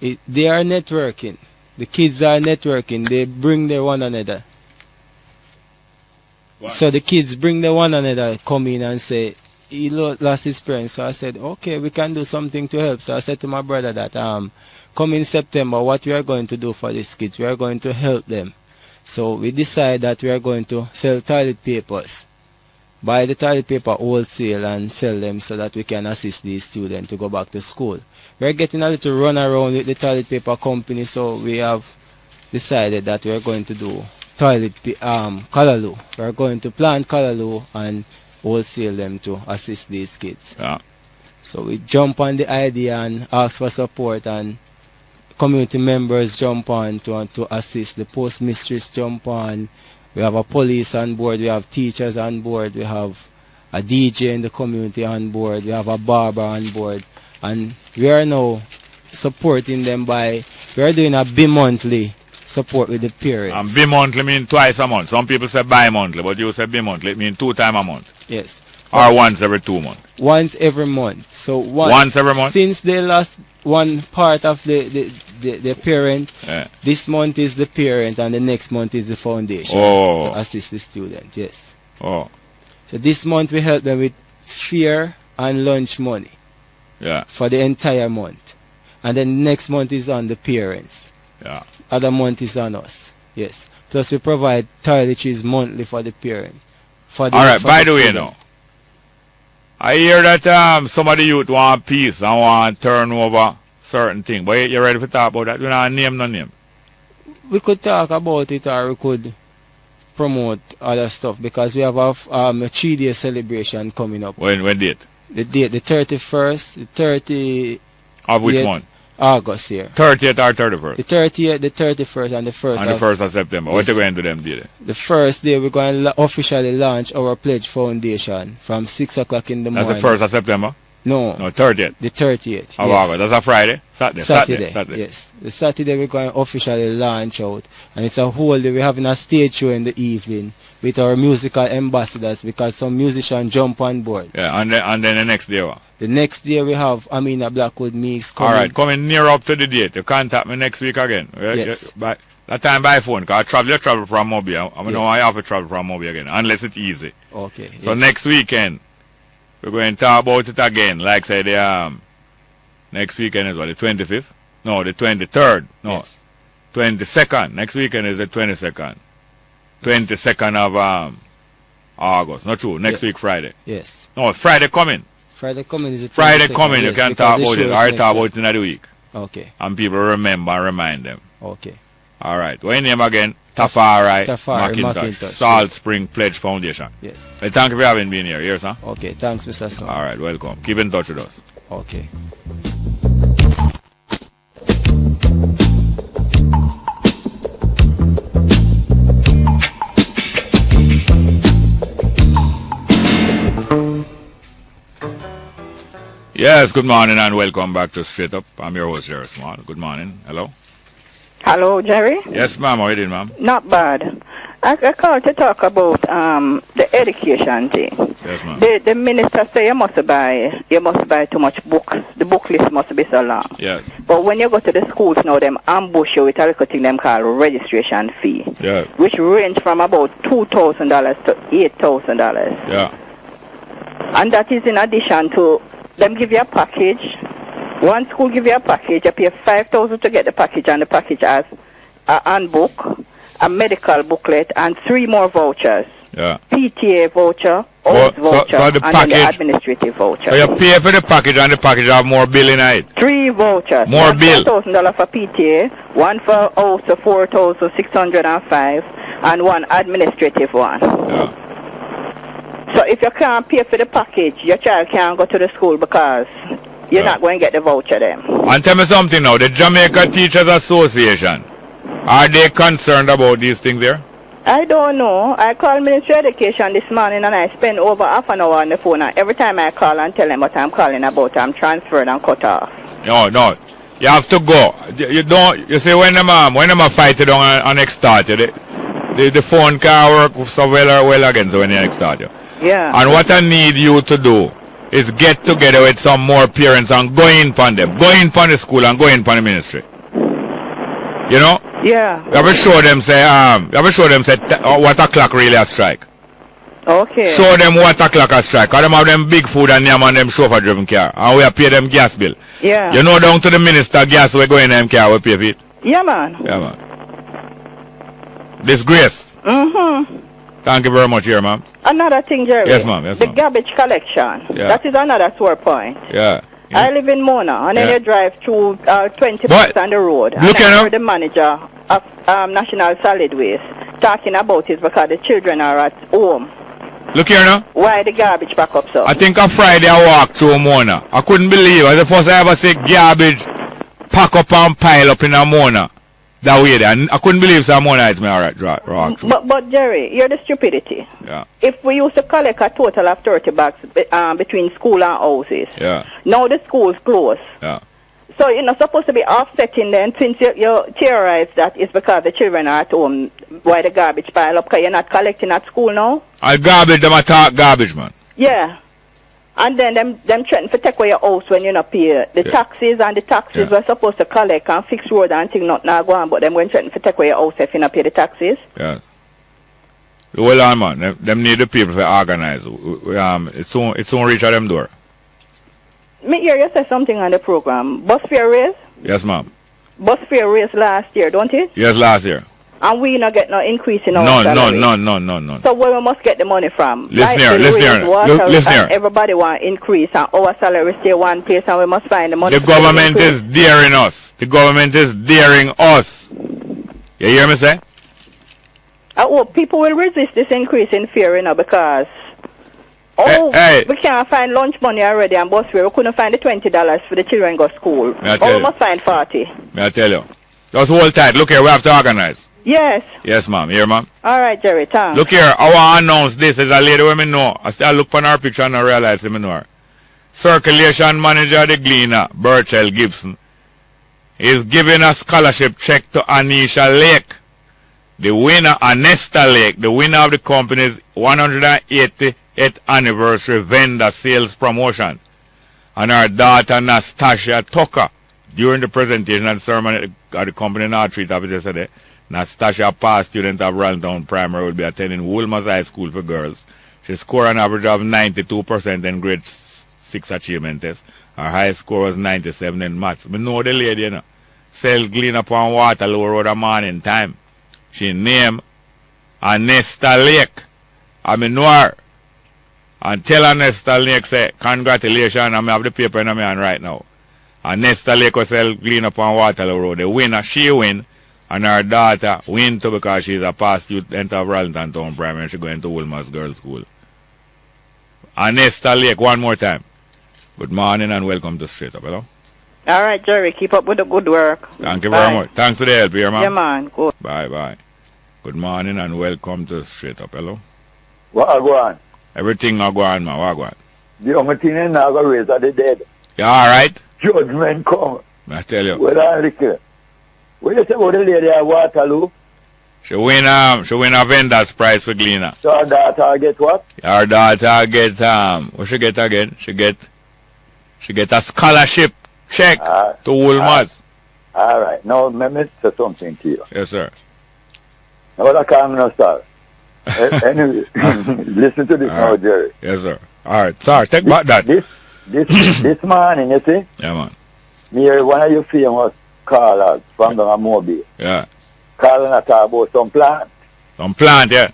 They are networking. The kids are networking. They bring their one another. What? So the kids bring their one another, come in and say, he lost his parents. So I said, okay, we can do something to help. So I said to my brother that come in September, what we are going to do for these kids, we are going to help them. So we decided that we are going to sell toilet papers. Buy the toilet paper wholesale and sell them so that we can assist these students to go back to school. We are getting a little run around with the toilet paper company, so we have decided that we are going to do callaloo. We are going to plant callaloo and wholesale them to assist these kids. Yeah. So we jump on the idea and ask for support, and community members jump on to assist. The postmistress jump on. We have a police on board. We have teachers on board. We have a DJ in the community on board. We have a barber on board. And we are now supporting them we are doing a bi-monthly support with the parents. And bi-monthly means twice a month. Some people say bi-monthly, but you say bi-monthly. It means 2 times a month. Yes. Or once every 2 months. Once every month. So once every month? Since they lost one part of the parent, this month is the parent and the next month is the foundation to assist the student. Yes. Oh. So this month we help them with fare and lunch money. Yeah. For the entire month. And then next month is on the parents. Yeah. Other month is on us. Yes. Plus we provide toiletries monthly for the parents. Alright, by the way now, I hear that some of the youth want peace and want to turn over certain things. But you ready to talk about that? We don't name no name. We could talk about it, or we could promote other stuff, because we have a 3-day celebration coming up. When date? The date, the 31st, the 30th. Of which one? August here. 30th or 31st? The 30th, the 31st, and the 1st. On the 1st of September. Yes. What are you going to do them day? The first day we're going to officially launch our Pledge Foundation from 6 o'clock in the morning. That's the 1st of September? No. No, 30th. The 30th. Of August. That's a Friday? Saturday. Yes. The Saturday we're going to officially launch out. And it's a whole day. We're having a stage show in the evening with our musical ambassadors, because some musicians jump on board. Yeah, and then the next day what? The next day we have Amina Blackwood Meeks coming. Alright, coming near up to the date. You contact me next week again. Yes. That time by phone, because you travel from Mobile. I know I have to travel from Mobile again, unless it's easy. Okay. So next weekend, we're going to talk about it again. Like say next weekend is what, the 25th? No, the 23rd. No, yes. 22nd. Next weekend is the 22nd. 22nd of August. Not true. Next week Friday. Yes. No, Friday coming. Friday coming is the 22nd. Friday coming. You can talk about it. Or talk about it in the week. Okay. And people remember and remind them. Okay. All right. What's your name again? Tafari McIntosh. Salt Spring Pledge Foundation. Yes. Well, thank you for having been here. Yes, sir. Okay. Thanks, Mr. Son. All right. Welcome. Keep in touch with us. Okay. Yes, good morning and welcome back to Straight Up. I'm your host, Jerry Small. Good morning. Hello. Hello, Jerry? Yes, ma'am. How are you doing, ma'am? Not bad. I called to talk about the education thing. Yes, ma'am. The minister say you must buy too much books. The book list must be so long. Yes. But when you go to the schools now, them ambush you with a little thing them called registration fee. Yeah. Which range from about $2,000 to $8,000. Yeah. And that is in addition to them give you a package. One school give you a package. You pay $5,000 to get the package, and the package has a handbook, a medical booklet, and 3 more vouchers. Yeah. PTA voucher, voucher, so the and package, then the administrative voucher. So you pay for the package, and the package have more bill in it. 3 vouchers. More bill. $1,000 for PTA, one for house, $4,605, and one administrative one. Yeah. So if you can't pay for the package, your child can't go to the school because you're not going to get the voucher then. And tell me something now, the Jamaica Teachers Association, are they concerned about these things here? I don't know. I called Ministry of Education this morning and I spent over half an hour on the phone, and every time I call and tell them what I'm calling about, I'm transferred and cut off. No. You have to go. You see when them fight it on extort you, the phone can work so well again so when you extort you. Yeah. And what I need you to do, is get together with some more parents and go in upon them. Go in upon the school and go in upon the ministry. You know? Yeah. You have to show them say what o'clock really a strike. Okay. Show them what o'clock a strike. Cause them have them big food and them and them chauffeur driven car. And we have pay them gas bill. Yeah. You know down to the minister gas we go in them car we pay for it. Yeah man. Yeah man. Disgrace. Mm-hmm. Thank you very much here, ma'am. Another thing, Jerry. Yes, ma'am. Yes, the ma'am. garbage collection. Yeah. That is another sore point. Yeah. I live in Mona, and then you drive through 20 minutes on the road. And Look I heard the manager of National Solid Waste talking about it because the children are at home. Look here now. Why the garbage back up so? I think on Friday I walked through Mona. I couldn't believe it. It's the first I ever see garbage pack up and pile up in a Mona. That way there. And I couldn't believe some Mona is me alright walk through. But Jerry, you're the stupidity. Yeah. If we used to collect a total of 30 bags between school and houses, Yeah. now the school's closed. Yeah. So you're not supposed to be offsetting then, since you theorize that it's because the children are at home, why the garbage pile up, because you're not collecting at school now? I garbage them attack garbage man. Yeah. And then them threaten to take away your house when you not pay the taxes, and the taxes were supposed to collect and fix road and thing not now go on, but them going threaten to take away your house if you not pay the taxes. Yeah. Well on man, them need the people to organize. It's soon reach at them door. Me hear you say something on the program. Bus fare raise? Yes ma'am. Bus fare raise last year, don't it? Yes, last year. And we not get no increase in our salary. No. So where we must get the money from? Listen here. And everybody want increase, and our salary stay one place, and we must find the money. The government is daring us. The government is daring us. You hear me say? People will resist this increase in fare, because we can't find lunch money already and bus fare. We couldn't find the $20 for the children go to school. We must find 40. May I tell you? Just hold tight. Look here, we have to organize. Yes. Yes, ma'am. Here, ma'am. All right, Jerry. Thanks. Look here, I want to announce this. As a lady women me know. I still look on her picture and I realize me know her. Circulation manager of the Gleaner, Burchell Gibson, is giving a scholarship check to Anisha Lake, the winner, Anesta Lake, the winner of the company's 188th anniversary vendor sales promotion, and her daughter Nastasia Tucker. During the presentation and ceremony at the company North Street office yesterday, Nastasia, past student of Rolltown Primary, will be attending Woolmer's High School for girls. She scored an average of 92% in grade 6 achievement test. Her highest score was 97 in maths. I know the lady, you know. Sell Glean upon Waterloo Road a morning time. She named Anesta Lake. I know her. And tell Anesta Lake, say, congratulations, I have the paper in my hand right now. Anesta Lake was sell Glean upon Waterloo Road. The winner, she win. And her daughter win too, because she's a past student of Rolltown Town Primary and she's going to Woolmer's Girls School. Anesta Lake, one more time. Good morning and welcome to Straight Up, hello? All right, Jerry, keep up with the good work. Thank you very much. Thanks for the help here, man. Yeah, man. Good. Bye. Good morning and welcome to Straight Up, hello? What I go on? Everything I go on, man. What I go on? The only thing I go raise are the dead. You all right? Judgment come. I tell you. Well, I liquor. What you say about the lady at Waterloo? She win a vendor's prize for Gleaner. So her daughter get what? Her daughter get what she get again? She get a scholarship check to Woolmer's. All right. Now let me say something to you. Yes, sir. Now that calm no sir. Anyway, listen to this now, Jerry. Yes, sir. All right, sir. Take back that. This morning, you see? Yeah, man. Me hear one of your famous callers from the Mobile. Yeah. Calling a talk about some plant. Some plant, yeah.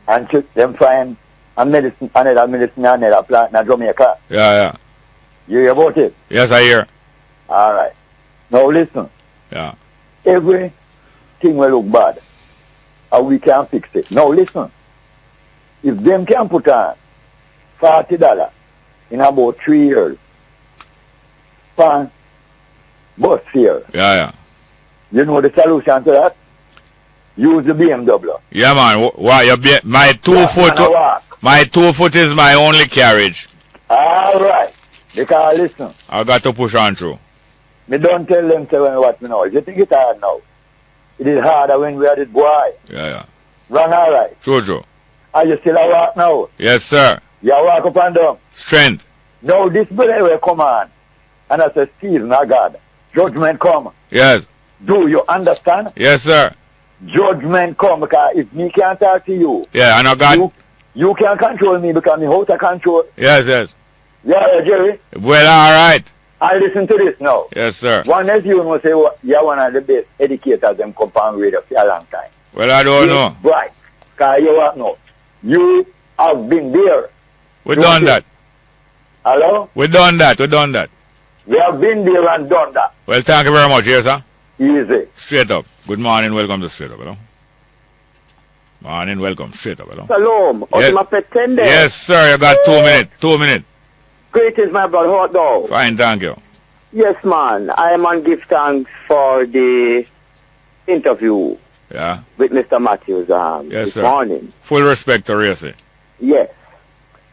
And them find another plant in Jamaica. Yeah. You hear about it? Yes, I hear. All right. Now listen. Yeah. Everything will look bad. And we can fix it. Now listen. If them can put on $40 in about 3 years, for bus fare. Yeah. You know the solution to that? Use the BMW. Yeah, man. My 2 foot. My 2 foot is my only carriage. All right. Because listen. I got to push on through. Me don't tell them what me know. You think it's hard now? It is harder when we are this boy. Yeah. Run all right. True. Are you still a walk now? Yes, sir. You walk up and down? Strength. Now this brother will come on. And I say, Steve, my God, judgment come. Yes. Do you understand? Yes, sir. Judgment come because if me can't talk to you, yeah, I know God. You can't control me because me out of control. Yes, yes. Yeah, Jerry. Well, all right. I listen to this now. Yes, sir. One as you know say you're one of the best educators them compound radio for a long time. Well, I don't know. Right. Because you are not. You have been there. We done that. Hello? We done that. We have been there and done that. Well, thank you very much. Yes, sir. Easy. Straight up. Good morning. Welcome to Straight Up. Hello. Morning. Welcome. Straight Up. Hello. Shalom. Yes. Yes, sir. You got 2 minutes. 2 minutes. Greetings, my brother. How though? Fine, thank you. Yes, man. I am on give thanks for the interview with Mr. Matthews yes, this sir. morning. Full respect to Race. Yes.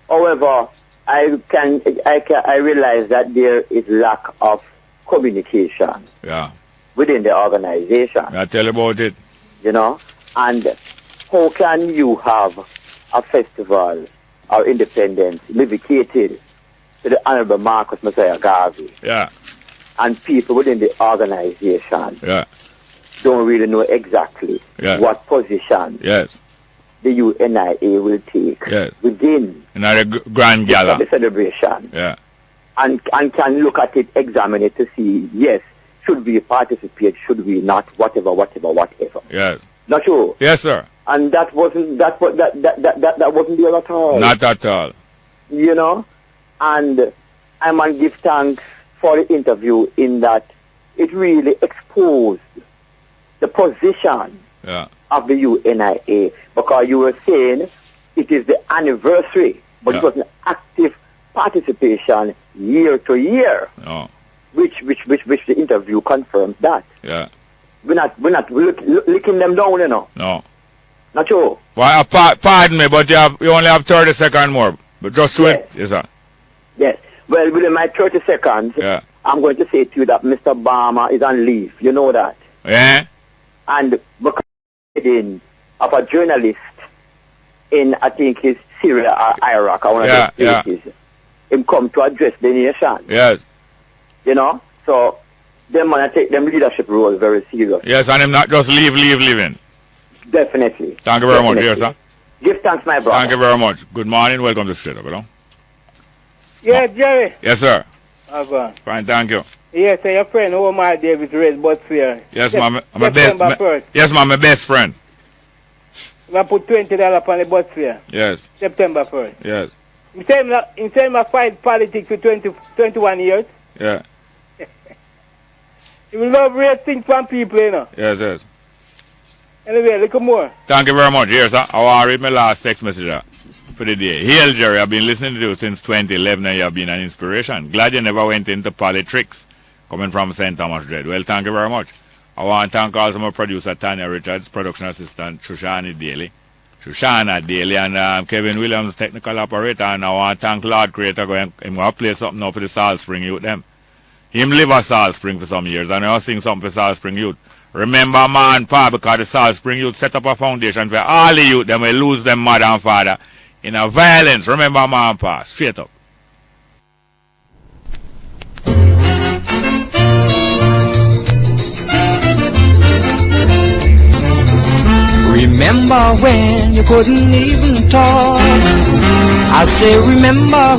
However, I realize that there is lack of communication within the organization. I tell you about it. You know, and how can you have a festival or independence dedicated to the Honorable Marcus Messiah Garvey? Yeah. And people within the organization yeah. don't really know exactly what position the U.N.I.A. will take within the grand gala, the celebration. Yeah. And can look at it, examine it to see, yes, should we participate, should we not, whatever. Yes. Not sure. Yes, sir. And that wasn't that wasn't there at all. Not at all. You know? And I must give thanks for the interview in that it really exposed the position of the U.N.I.A. because you were saying it is the anniversary, but it was an active participation year to year. No. Which the interview confirms that. Yeah. We're not licking them down, you know. No. Not sure. Well, pardon me, but you only have 30 seconds more. But just to it, yes, sir. Yes. Well, within my 30 seconds, I'm going to say to you that Mr. Obama is on leave. You know that. Yeah. And because of a journalist in, I think, it's Syria or Iraq, or one of those places, him come to address the nation. Yes. You know? So, them want to take them leadership role very serious. Yes, and him not just leaving. Definitely. Thank you very much, yes, sir. Give thanks, my brother. Thank you very much. Good morning. Welcome to Straight Up, you know? Yeah, Jerry. Yes, sir. Go on. Fine, thank you. Yes, your friend Omar Davis raised butts here. Yes, ma'am. Yes, ma'am, my best friend. I put $20 on the butts here. Yes. September 1st. Yes. In time I fight politics for 21 years. Yeah. You will love real things from people, you know. Yes, yes. Anyway, look more. Thank you very much. Yes, sir. I want to read my last text message for the day. Hail, Jerry. I've been listening to you since 2011 and you have been an inspiration. Glad you never went into politics. Coming from St. Thomas Dread. Well, thank you very much. I want to thank also my producer, Tanya Richards, production assistant, Shoshana Daly, and Kevin Williams, technical operator. And I want to thank Lord Creator. I'm going to play something now for the Salt Spring Youth. Him live at Salt Spring for some years, and I sing something for Salt Spring Youth. Remember, man, pa, because the Salt Spring Youth set up a foundation for all the youth, them will lose them mother and father in a violence. Remember, man, pa, straight up. Remember when you couldn't even talk? I say remember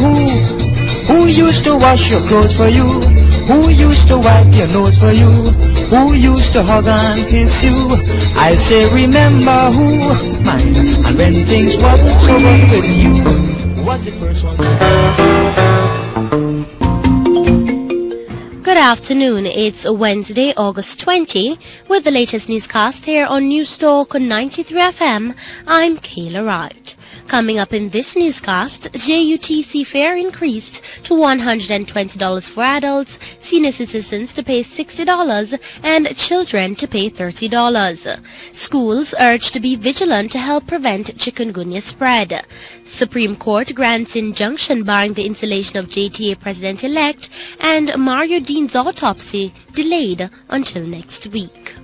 who used to wash your clothes for you, who used to wipe your nose for you, who used to hug and kiss you. I say remember who, mine, and when things wasn't so good with you, who was the first one? Good afternoon, it's Wednesday, August 20, with the latest newscast here on News Talk 93 FM. I'm Kayla Wright. Coming up in this newscast, JUTC fare increased to $120 for adults, senior citizens to pay $60, and children to pay $30. Schools urged to be vigilant to help prevent chikungunya spread. Supreme Court grants injunction barring the installation of JTA President-elect, and Mario Dean's autopsy delayed until next week.